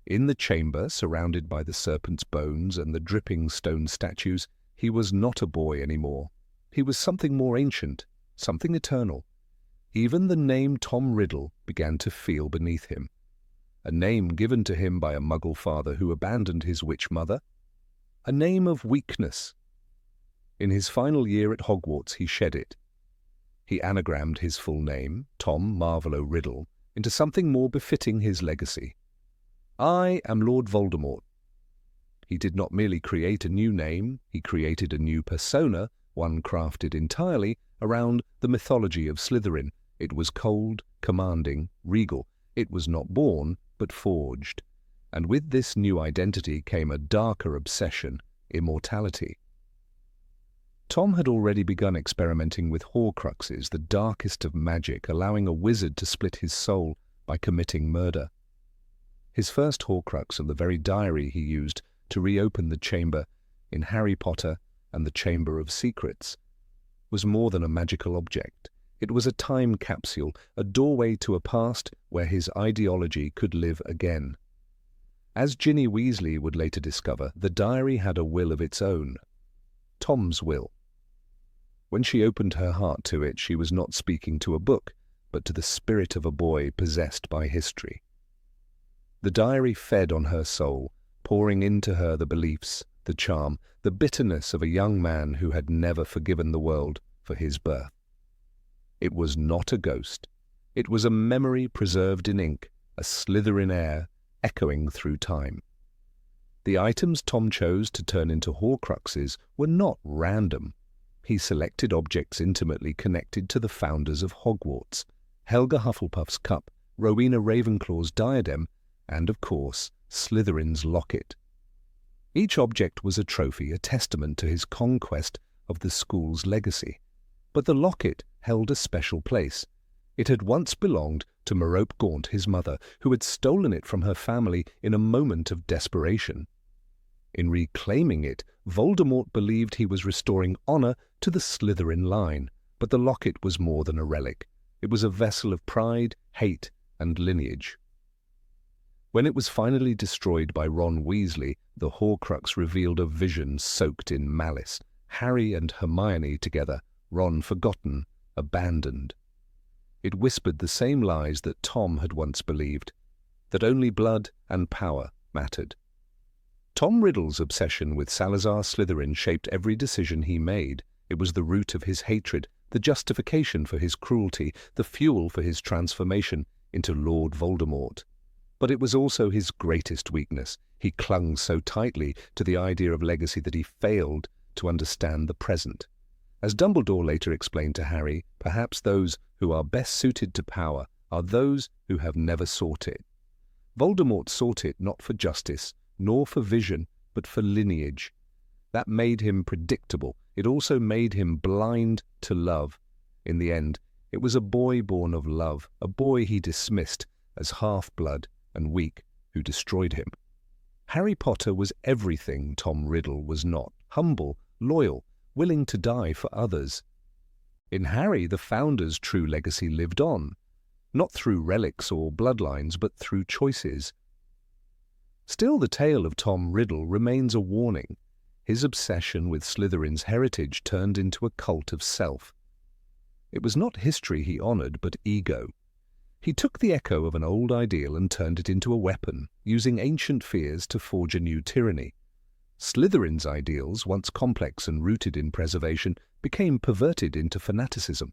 In the chamber, surrounded by the serpent's bones and the dripping stone statues, he was not a boy anymore. He was something more ancient, something eternal. Even the name Tom Riddle began to feel beneath him. A name given to him by a muggle father who abandoned his witch mother. A name of weakness. In his final year at Hogwarts, he shed it. He anagrammed his full name, Tom Marvolo Riddle, into something more befitting his legacy. I am Lord Voldemort. He did not merely create a new name, he created a new persona, one crafted entirely around the mythology of Slytherin. It was cold, commanding, regal. It was not born, but forged. And with this new identity came a darker obsession, immortality. Tom had already begun experimenting with Horcruxes, the darkest of magic, allowing a wizard to split his soul by committing murder. His first Horcrux, and the very diary he used to reopen the chamber in Harry Potter and the Chamber of Secrets, was more than a magical object. It was a time capsule, a doorway to a past where his ideology could live again. As Ginny Weasley would later discover, the diary had a will of its own. Tom's will. When she opened her heart to it, she was not speaking to a book, but to the spirit of a boy possessed by history. The diary fed on her soul, pouring into her the beliefs, the charm, the bitterness of a young man who had never forgiven the world for his birth. It was not a ghost. It was a memory preserved in ink, a Slytherin air echoing through time. The items Tom chose to turn into Horcruxes were not random. He selected objects intimately connected to the founders of Hogwarts, Helga Hufflepuff's cup, Rowena Ravenclaw's diadem, and, of course, Slytherin's locket. Each object was a trophy, a testament to his conquest of the school's legacy. But the locket held a special place. It had once belonged to Merope Gaunt, his mother, who had stolen it from her family in a moment of desperation. In reclaiming it, Voldemort believed he was restoring honor to the Slytherin line, but the locket was more than a relic. It was a vessel of pride, hate, and lineage. When it was finally destroyed by Ron Weasley, the Horcrux revealed a vision soaked in malice. Harry and Hermione together, Ron forgotten, abandoned. It whispered the same lies that Tom had once believed, that only blood and power mattered. Tom Riddle's obsession with Salazar Slytherin shaped every decision he made. It was the root of his hatred, the justification for his cruelty, the fuel for his transformation into Lord Voldemort. But it was also his greatest weakness. He clung so tightly to the idea of legacy that he failed to understand the present. As Dumbledore later explained to Harry, perhaps those who are best suited to power are those who have never sought it. Voldemort sought it not for justice, nor for vision, but for lineage. That made him predictable. It also made him blind to love. In the end, it was a boy born of love, a boy he dismissed as half-blood and weak, who destroyed him. Harry Potter was everything Tom Riddle was not: humble, loyal, willing to die for others. In Harry, the founder's true legacy lived on, not through relics or bloodlines, but through choices. Still, the tale of Tom Riddle remains a warning. His obsession with Slytherin's heritage turned into a cult of self. It was not history he honoured, but ego. He took the echo of an old ideal and turned it into a weapon, using ancient fears to forge a new tyranny. Slytherin's ideals, once complex and rooted in preservation, became perverted into fanaticism.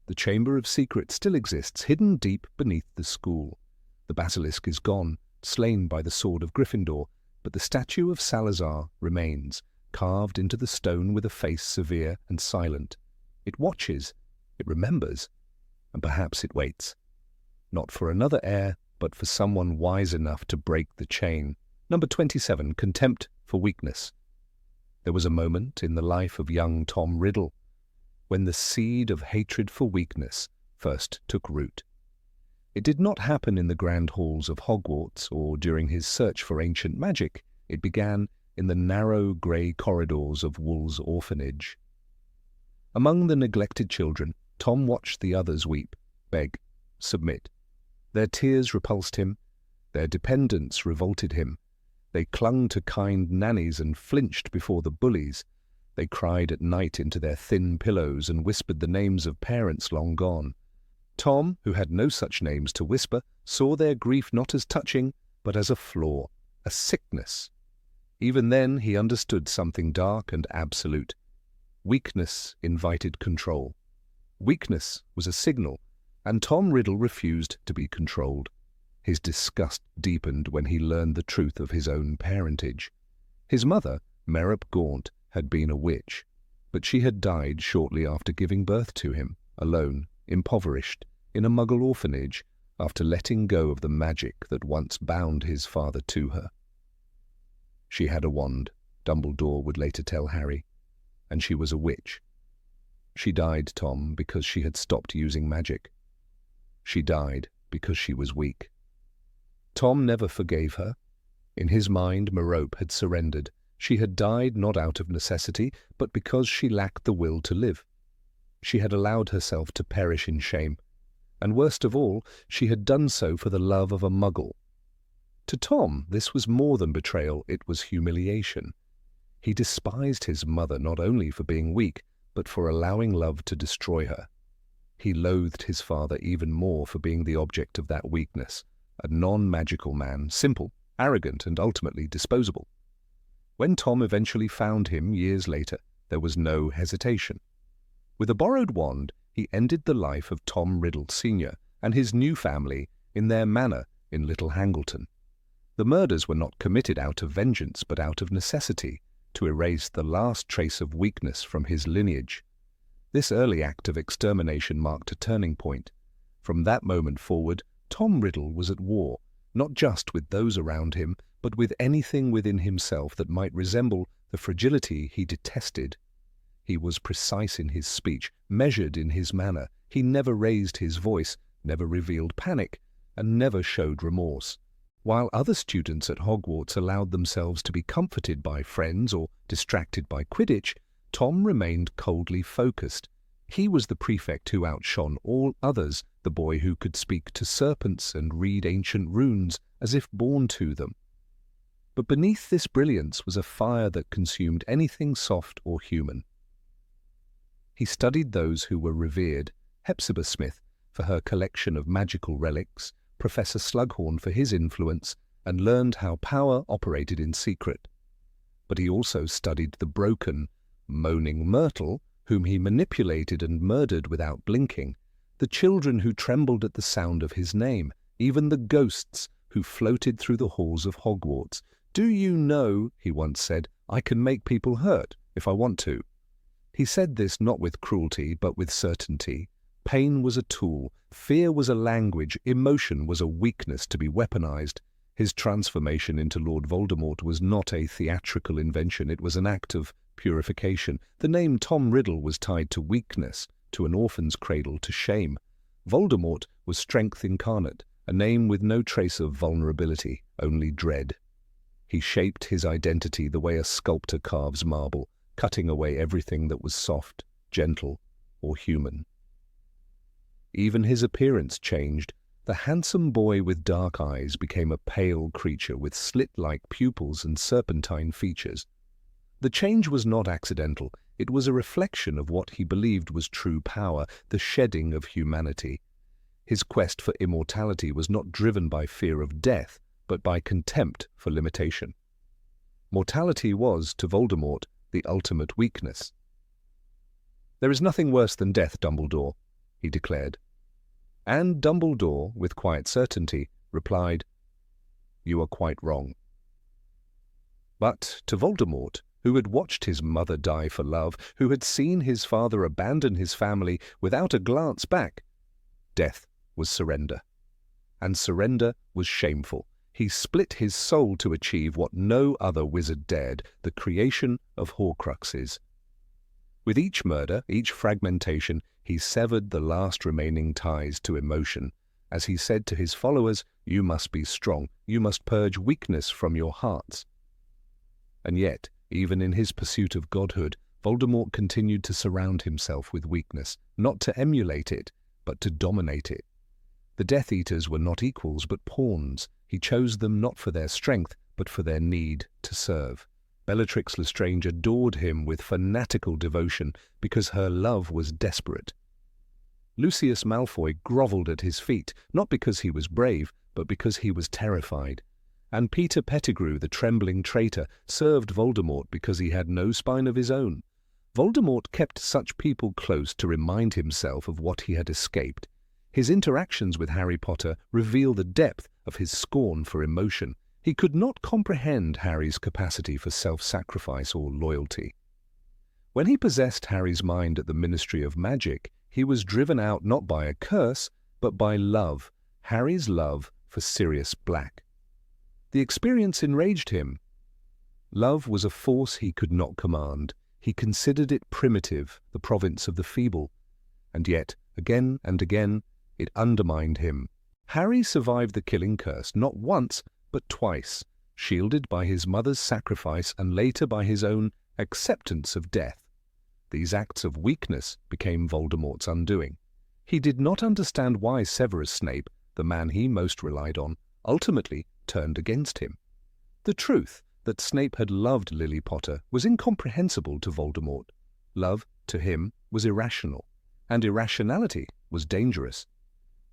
The Chamber of Secrets still exists, hidden deep beneath the school. The basilisk is gone, slain by the sword of Gryffindor, but the statue of Salazar remains, carved into the stone with a face severe and silent. It watches, it remembers, and perhaps it waits. Not for another heir, but for someone wise enough to break the chain. Number 27, Contempt for Weakness. There was a moment in the life of young Tom Riddle when the seed of hatred for weakness first took root. It did not happen in the grand halls of Hogwarts or during his search for ancient magic. It began in the narrow grey corridors of Wool's orphanage. Among the neglected children, Tom watched the others weep, beg, submit. Their tears repulsed him, their dependence revolted him. They clung to kind nannies and flinched before the bullies. They cried at night into their thin pillows and whispered the names of parents long gone. Tom, who had no such names to whisper, saw their grief not as touching, but as a flaw, a sickness. Even then he understood something dark and absolute. Weakness invited control. Weakness was a signal, and Tom Riddle refused to be controlled. His disgust deepened when he learned the truth of his own parentage. His mother, Gaunt, had been a witch, but she had died shortly after giving birth to him, alone, impoverished, in a muggle orphanage, after letting go of the magic that once bound his father to her. She had a wand, Dumbledore would later tell Harry, and she was a witch. She died, Tom, because she had stopped using magic. She died because she was weak. Tom never forgave her. In his mind, Merope had surrendered. She had died not out of necessity, but because she lacked the will to live. She had allowed herself to perish in shame, and worst of all, she had done so for the love of a muggle. To Tom, this was more than betrayal, it was humiliation. He despised his mother not only for being weak, but for allowing love to destroy her. He loathed his father even more for being the object of that weakness, a non-magical man, simple, arrogant, and ultimately disposable. When Tom eventually found him years later, there was no hesitation. With a borrowed wand, he ended the life of Tom Riddle Sr. and his new family in their manor in Little Hangleton. The murders were not committed out of vengeance, but out of necessity, to erase the last trace of weakness from his lineage. This early act of extermination marked a turning point. From that moment forward, Tom Riddle was at war, not just with those around him, but with anything within himself that might resemble the fragility he detested. He was precise in his speech, measured in his manner. He never raised his voice, never revealed panic, and never showed remorse. While other students at Hogwarts allowed themselves to be comforted by friends or distracted by Quidditch, Tom remained coldly focused. He was the prefect who outshone all others, the boy who could speak to serpents and read ancient runes as if born to them. But beneath this brilliance was a fire that consumed anything soft or human. He studied those who were revered, Hepzibah Smith for her collection of magical relics, Professor Slughorn for his influence, and learned how power operated in secret. But he also studied the broken, moaning Myrtle, whom he manipulated and murdered without blinking, the children who trembled at the sound of his name, even the ghosts who floated through the halls of Hogwarts. "Do you know," he once said, "I can make people hurt if I want to." He said this not with cruelty, but with certainty. Pain was a tool, fear was a language, emotion was a weakness to be weaponized. His transformation into Lord Voldemort was not a theatrical invention, it was an act of purification. The name Tom Riddle was tied to weakness, to an orphan's cradle, to shame. Voldemort was strength incarnate, a name with no trace of vulnerability, only dread. He shaped his identity the way a sculptor carves marble, cutting away everything that was soft, gentle, or human. Even his appearance changed. The handsome boy with dark eyes became a pale creature with slit-like pupils and serpentine features. The change was not accidental. It was a reflection of what he believed was true power, the shedding of humanity. His quest for immortality was not driven by fear of death, but by contempt for limitation. Mortality was, to Voldemort, the ultimate weakness. "There is nothing worse than death, Dumbledore," he declared. And Dumbledore, with quiet certainty, replied, "You are quite wrong." But to Voldemort, who had watched his mother die for love, who had seen his father abandon his family without a glance back, death was surrender. And surrender was shameful. He split his soul to achieve what no other wizard dared, the creation of Horcruxes. With each murder, each fragmentation, he severed the last remaining ties to emotion. As he said to his followers, "You must be strong. You must purge weakness from your hearts." And yet, even in his pursuit of godhood, Voldemort continued to surround himself with weakness, not to emulate it, but to dominate it. The Death Eaters were not equals, but pawns. He chose them not for their strength, but for their need to serve. Bellatrix Lestrange adored him with fanatical devotion because her love was desperate. Lucius Malfoy grovelled at his feet, not because he was brave, but because he was terrified. And Peter Pettigrew, the trembling traitor, served Voldemort because he had no spine of his own. Voldemort kept such people close to remind himself of what he had escaped. His interactions with Harry Potter reveal the depth of his scorn for emotion. He could not comprehend Harry's capacity for self-sacrifice or loyalty. When he possessed Harry's mind at the Ministry of Magic, he was driven out not by a curse, but by love, Harry's love for Sirius Black. The experience enraged him. Love was a force he could not command. He considered it primitive, the province of the feeble. And yet, again and again, it undermined him. Harry survived the killing curse not once, but twice, shielded by his mother's sacrifice and later by his own acceptance of death. These acts of weakness became Voldemort's undoing. He did not understand why Severus Snape, the man he most relied on, ultimately turned against him. The truth that Snape had loved Lily Potter was incomprehensible to Voldemort. Love, to him, was irrational, and irrationality was dangerous.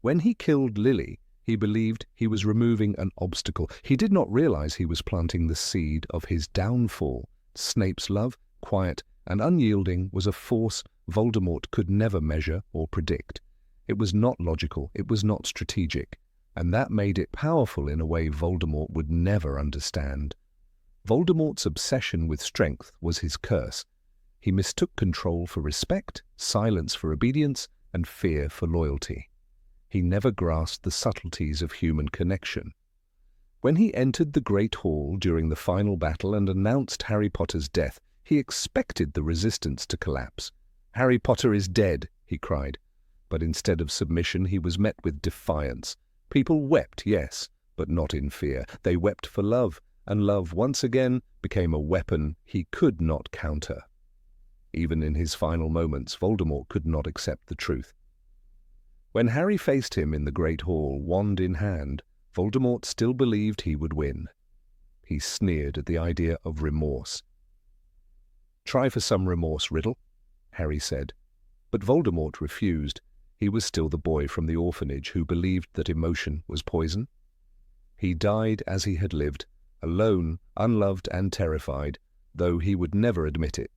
When he killed Lily, he believed he was removing an obstacle. He did not realize he was planting the seed of his downfall. Snape's love, quiet and unyielding, was a force Voldemort could never measure or predict. It was not logical, it was not strategic, and that made it powerful in a way Voldemort would never understand. Voldemort's obsession with strength was his curse. He mistook control for respect, silence for obedience, and fear for loyalty. He never grasped the subtleties of human connection. When he entered the Great Hall during the final battle and announced Harry Potter's death, he expected the resistance to collapse. "Harry Potter is dead," he cried. But instead of submission, he was met with defiance. People wept, yes, but not in fear. They wept for love, and love once again became a weapon he could not counter. Even in his final moments, Voldemort could not accept the truth. When Harry faced him in the Great Hall, wand in hand, Voldemort still believed he would win. He sneered at the idea of remorse. "Try for some remorse, Riddle," Harry said. But Voldemort refused. He was still the boy from the orphanage who believed that emotion was poison. He died as he had lived, alone, unloved and terrified, though he would never admit it.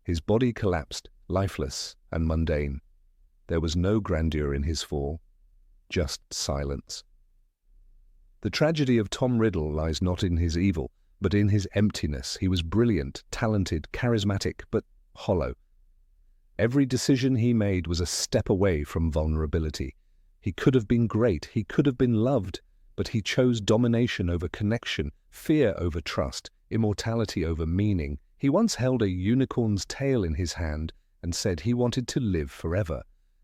His body collapsed, lifeless and mundane. There was no grandeur in his fall, just silence. The tragedy of Tom Riddle lies not in his evil, but in his emptiness. He was brilliant, talented, charismatic, but hollow. Every decision he made was a step away from vulnerability. He could have been great, he could have been loved, but he chose domination over connection, fear over trust, immortality over meaning. He once held a unicorn's tail in his hand and said he wanted to live forever.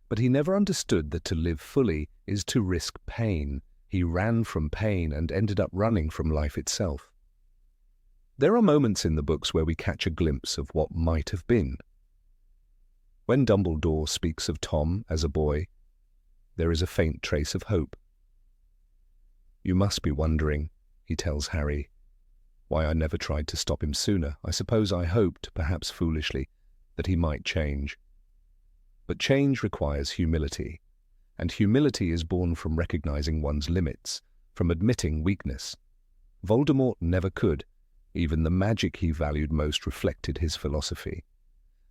But he never understood that to live fully is to risk pain. He ran from pain and ended up running from life itself. There are moments in the books where we catch a glimpse of what might have been. When Dumbledore speaks of Tom as a boy, there is a faint trace of hope. "You must be wondering," he tells Harry, Why I never tried to stop him sooner. I suppose I hoped, perhaps foolishly, that he might change. But change requires humility, and humility is born from recognizing one's limits, from admitting weakness. Voldemort never could. Even the magic he valued most reflected his philosophy.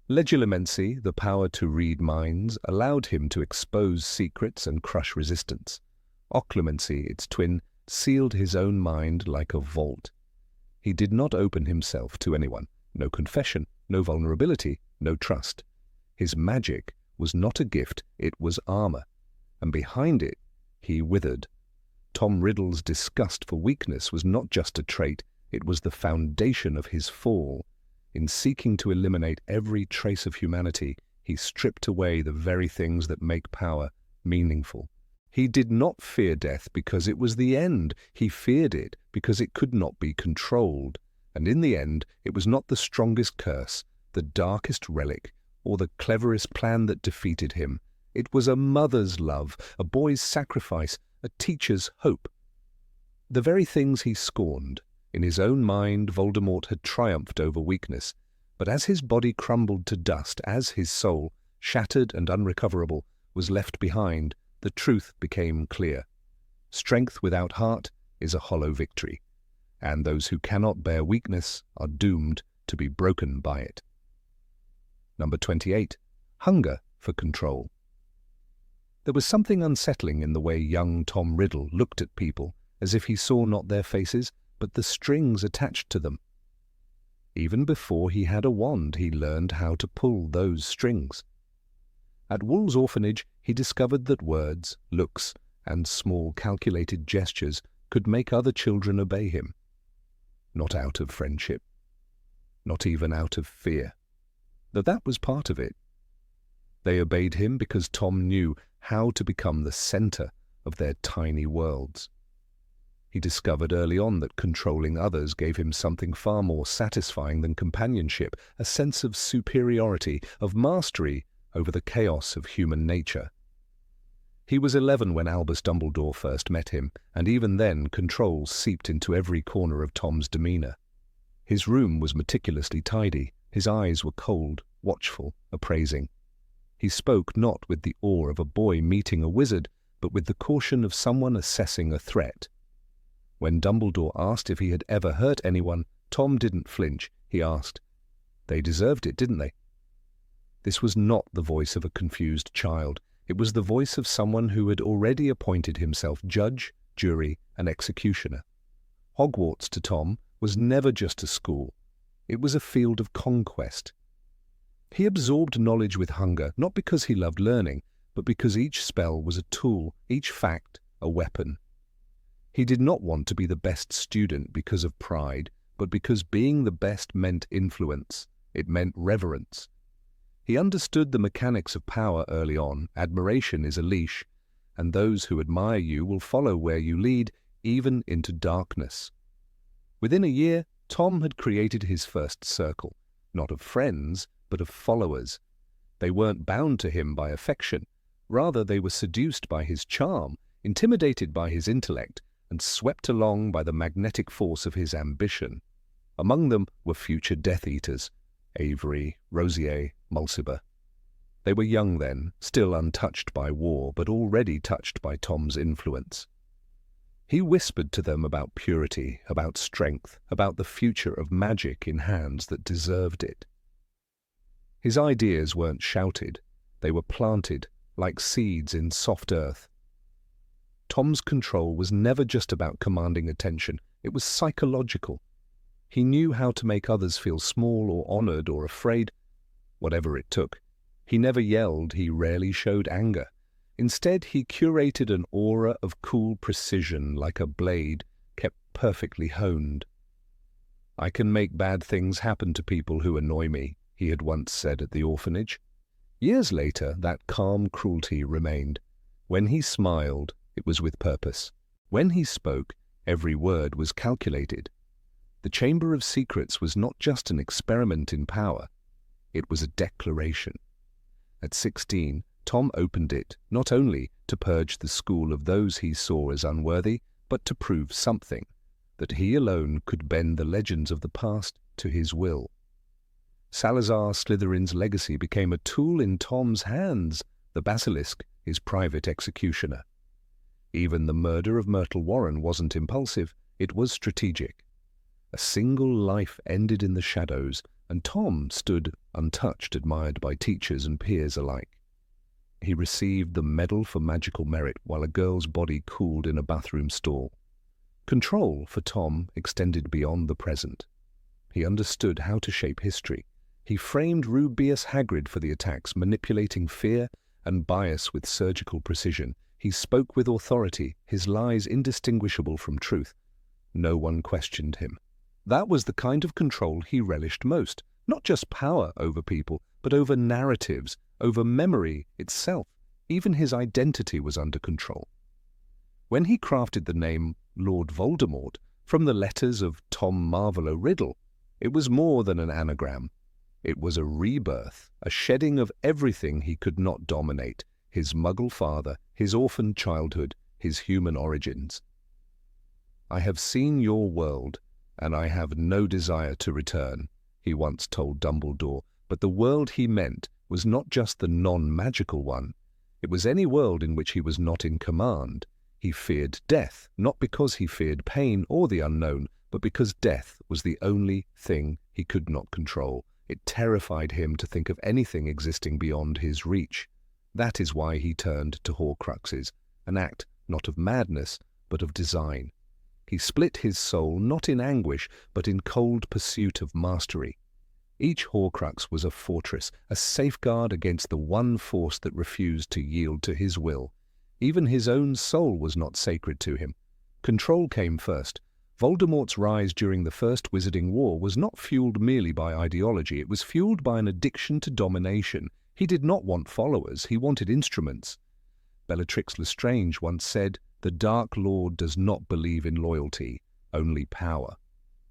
Legilimency, the power to read minds, allowed him to expose secrets and crush resistance. Occlumency, its twin, sealed his own mind like a vault. He did not open himself to anyone. No confession, no vulnerability, no trust. His magic was not a gift, it was armor. And behind it, he withered. Tom Riddle's disgust for weakness was not just a trait, it was the foundation of his fall. In seeking to eliminate every trace of humanity, he stripped away the very things that make power meaningful. He did not fear death because it was the end. He feared it because it could not be controlled. And in the end, it was not the strongest curse, the darkest relic, or the cleverest plan that defeated him. It was a mother's love, a boy's sacrifice, a teacher's hope. The very things he scorned. In his own mind, Voldemort had triumphed over weakness. But as his body crumbled to dust, as his soul, shattered and unrecoverable, was left behind, the truth became clear. Strength without heart is a hollow victory, and those who cannot bear weakness are doomed to be broken by it. Number 28. Hunger for control. There was something unsettling in the way young Tom Riddle looked at people, as if he saw not their faces, but the strings attached to them. Even before he had a wand, he learned how to pull those strings. At Wool's orphanage, he discovered that words, looks, and small calculated gestures could make other children obey him. Not out of friendship, not even out of fear, though that was part of it. They obeyed him because Tom knew how to become the center of their tiny worlds. He discovered early on that controlling others gave him something far more satisfying than companionship, a sense of superiority, of mastery over the chaos of human nature. He was 11 when Albus Dumbledore first met him, and even then control seeped into every corner of Tom's demeanor. His room was meticulously tidy, his eyes were cold, watchful, appraising. He spoke not with the awe of a boy meeting a wizard, but with the caution of someone assessing a threat. When Dumbledore asked if he had ever hurt anyone, Tom didn't flinch. He asked, "They deserved it, didn't they?" This was not the voice of a confused child. It was the voice of someone who had already appointed himself judge, jury, and executioner. Hogwarts to Tom was never just a school. It was a field of conquest. He absorbed knowledge with hunger, not because he loved learning, but because each spell was a tool, each fact a weapon. He did not want to be the best student because of pride, but because being the best meant influence. It meant reverence. He understood the mechanics of power early on. Admiration is a leash, and those who admire you will follow where you lead, even into darkness. Within a year, Tom had created his first circle, not of friends, but of followers. They weren't bound to him by affection. Rather, they were seduced by his charm, intimidated by his intellect, and swept along by the magnetic force of his ambition. Among them were future Death Eaters, Avery, Rosier, Mulciber. They were young then, still untouched by war, but already touched by Tom's influence. He whispered to them about purity, about strength, about the future of magic in hands that deserved it. His ideas weren't shouted, they were planted, like seeds in soft earth. Tom's control was never just about commanding attention, it was psychological. He knew how to make others feel small or honored or afraid, whatever it took. He never yelled, he rarely showed anger. Instead, he curated an aura of cool precision like a blade kept perfectly honed. "I can make bad things happen to people who annoy me," he had once said at the orphanage. Years later, that calm cruelty remained. When he smiled, it was with purpose. When he spoke, every word was calculated. The Chamber of Secrets was not just an experiment in power. It was a declaration. At 16, Tom opened it, not only to purge the school of those he saw as unworthy, but to prove something. that he alone could bend the legends of the past to his will. Salazar Slytherin's legacy became a tool in Tom's hands, the basilisk his private executioner. Even the murder of Myrtle Warren wasn't impulsive, it was strategic. A single life ended in the shadows, and Tom stood untouched, admired by teachers and peers alike. He received the Medal for Magical Merit while a girl's body cooled in a bathroom stall. Control, for Tom, extended beyond the present. He understood how to shape history. He framed Rubeus Hagrid for the attacks, manipulating fear and bias with surgical precision. He spoke with authority, his lies indistinguishable from truth. No one questioned him. That was the kind of control he relished most, not just power over people, but over narratives, over memory itself. Even his identity was under control. When he crafted the name Lord Voldemort from the letters of Tom Marvolo Riddle, it was more than an anagram. It was a rebirth, a shedding of everything he could not dominate, his muggle father, his orphaned childhood, his human origins. "I have seen your world, and I have no desire to return," he once told Dumbledore, but the world he meant was not just the non-magical one. It was any world in which he was not in command. He feared death, not because he feared pain or the unknown, but because death was the only thing he could not control. It terrified him to think of anything existing beyond his reach. That is why he turned to Horcruxes, an act not of madness, but of design. He split his soul not in anguish, but in cold pursuit of mastery. Each Horcrux was a fortress, a safeguard against the one force that refused to yield to his will. Even his own soul was not sacred to him. Control came first. Voldemort's rise during the First Wizarding War was not fueled merely by ideology, it was fueled by an addiction to domination. He did not want followers, he wanted instruments. Bellatrix Lestrange once said, "The Dark Lord does not believe in loyalty, only power."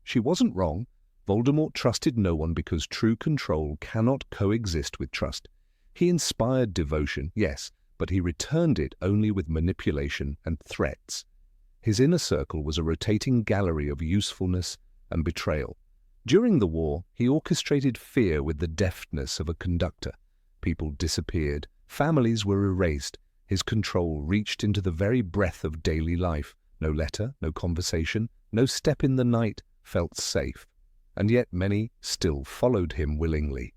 She wasn't wrong. Voldemort trusted no one because true control cannot coexist with trust. He inspired devotion, yes, but he returned it only with manipulation and threats. His inner circle was a rotating gallery of usefulness and betrayal. During the war, he orchestrated fear with the deftness of a conductor. People disappeared, families were erased. His control reached into the very breath of daily life. No letter, no conversation, no step in the night felt safe. And yet many still followed him willingly.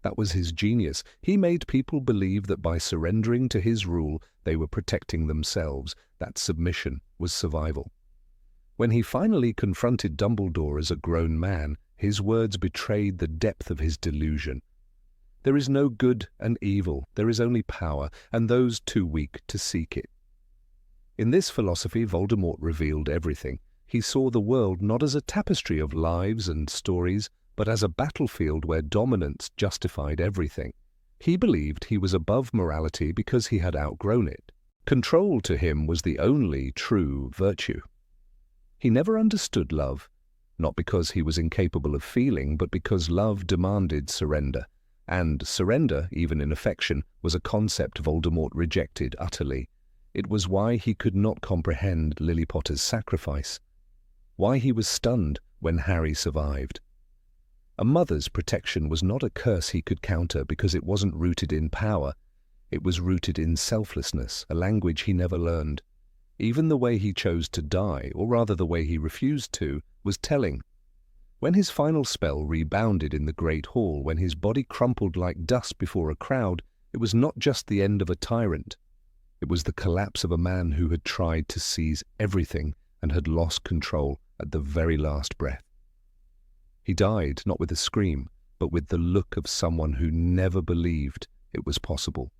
That was his genius. He made people believe that by surrendering to his rule, they were protecting themselves. That submission was survival. When he finally confronted Dumbledore as a grown man, his words betrayed the depth of his delusion. There is no good and evil, there is only power, and those too weak to seek it. In this philosophy, Voldemort revealed everything. He saw the world not as a tapestry of lives and stories, but as a battlefield where dominance justified everything. He believed he was above morality because he had outgrown it. Control to him was the only true virtue. He never understood love, not because he was incapable of feeling, but because love demanded surrender. And surrender, even in affection, was a concept Voldemort rejected utterly. It was why he could not comprehend Lily Potter's sacrifice, why he was stunned when Harry survived. A mother's protection was not a curse he could counter because it wasn't rooted in power. It was rooted in selflessness, a language he never learned. Even the way he chose to die, or rather the way he refused to, was telling. When his final spell rebounded in the Great Hall, when his body crumpled like dust before a crowd, it was not just the end of a tyrant. It was the collapse of a man who had tried to seize everything and had lost control at the very last breath. He died not with a scream, but with the look of someone who never believed it was possible.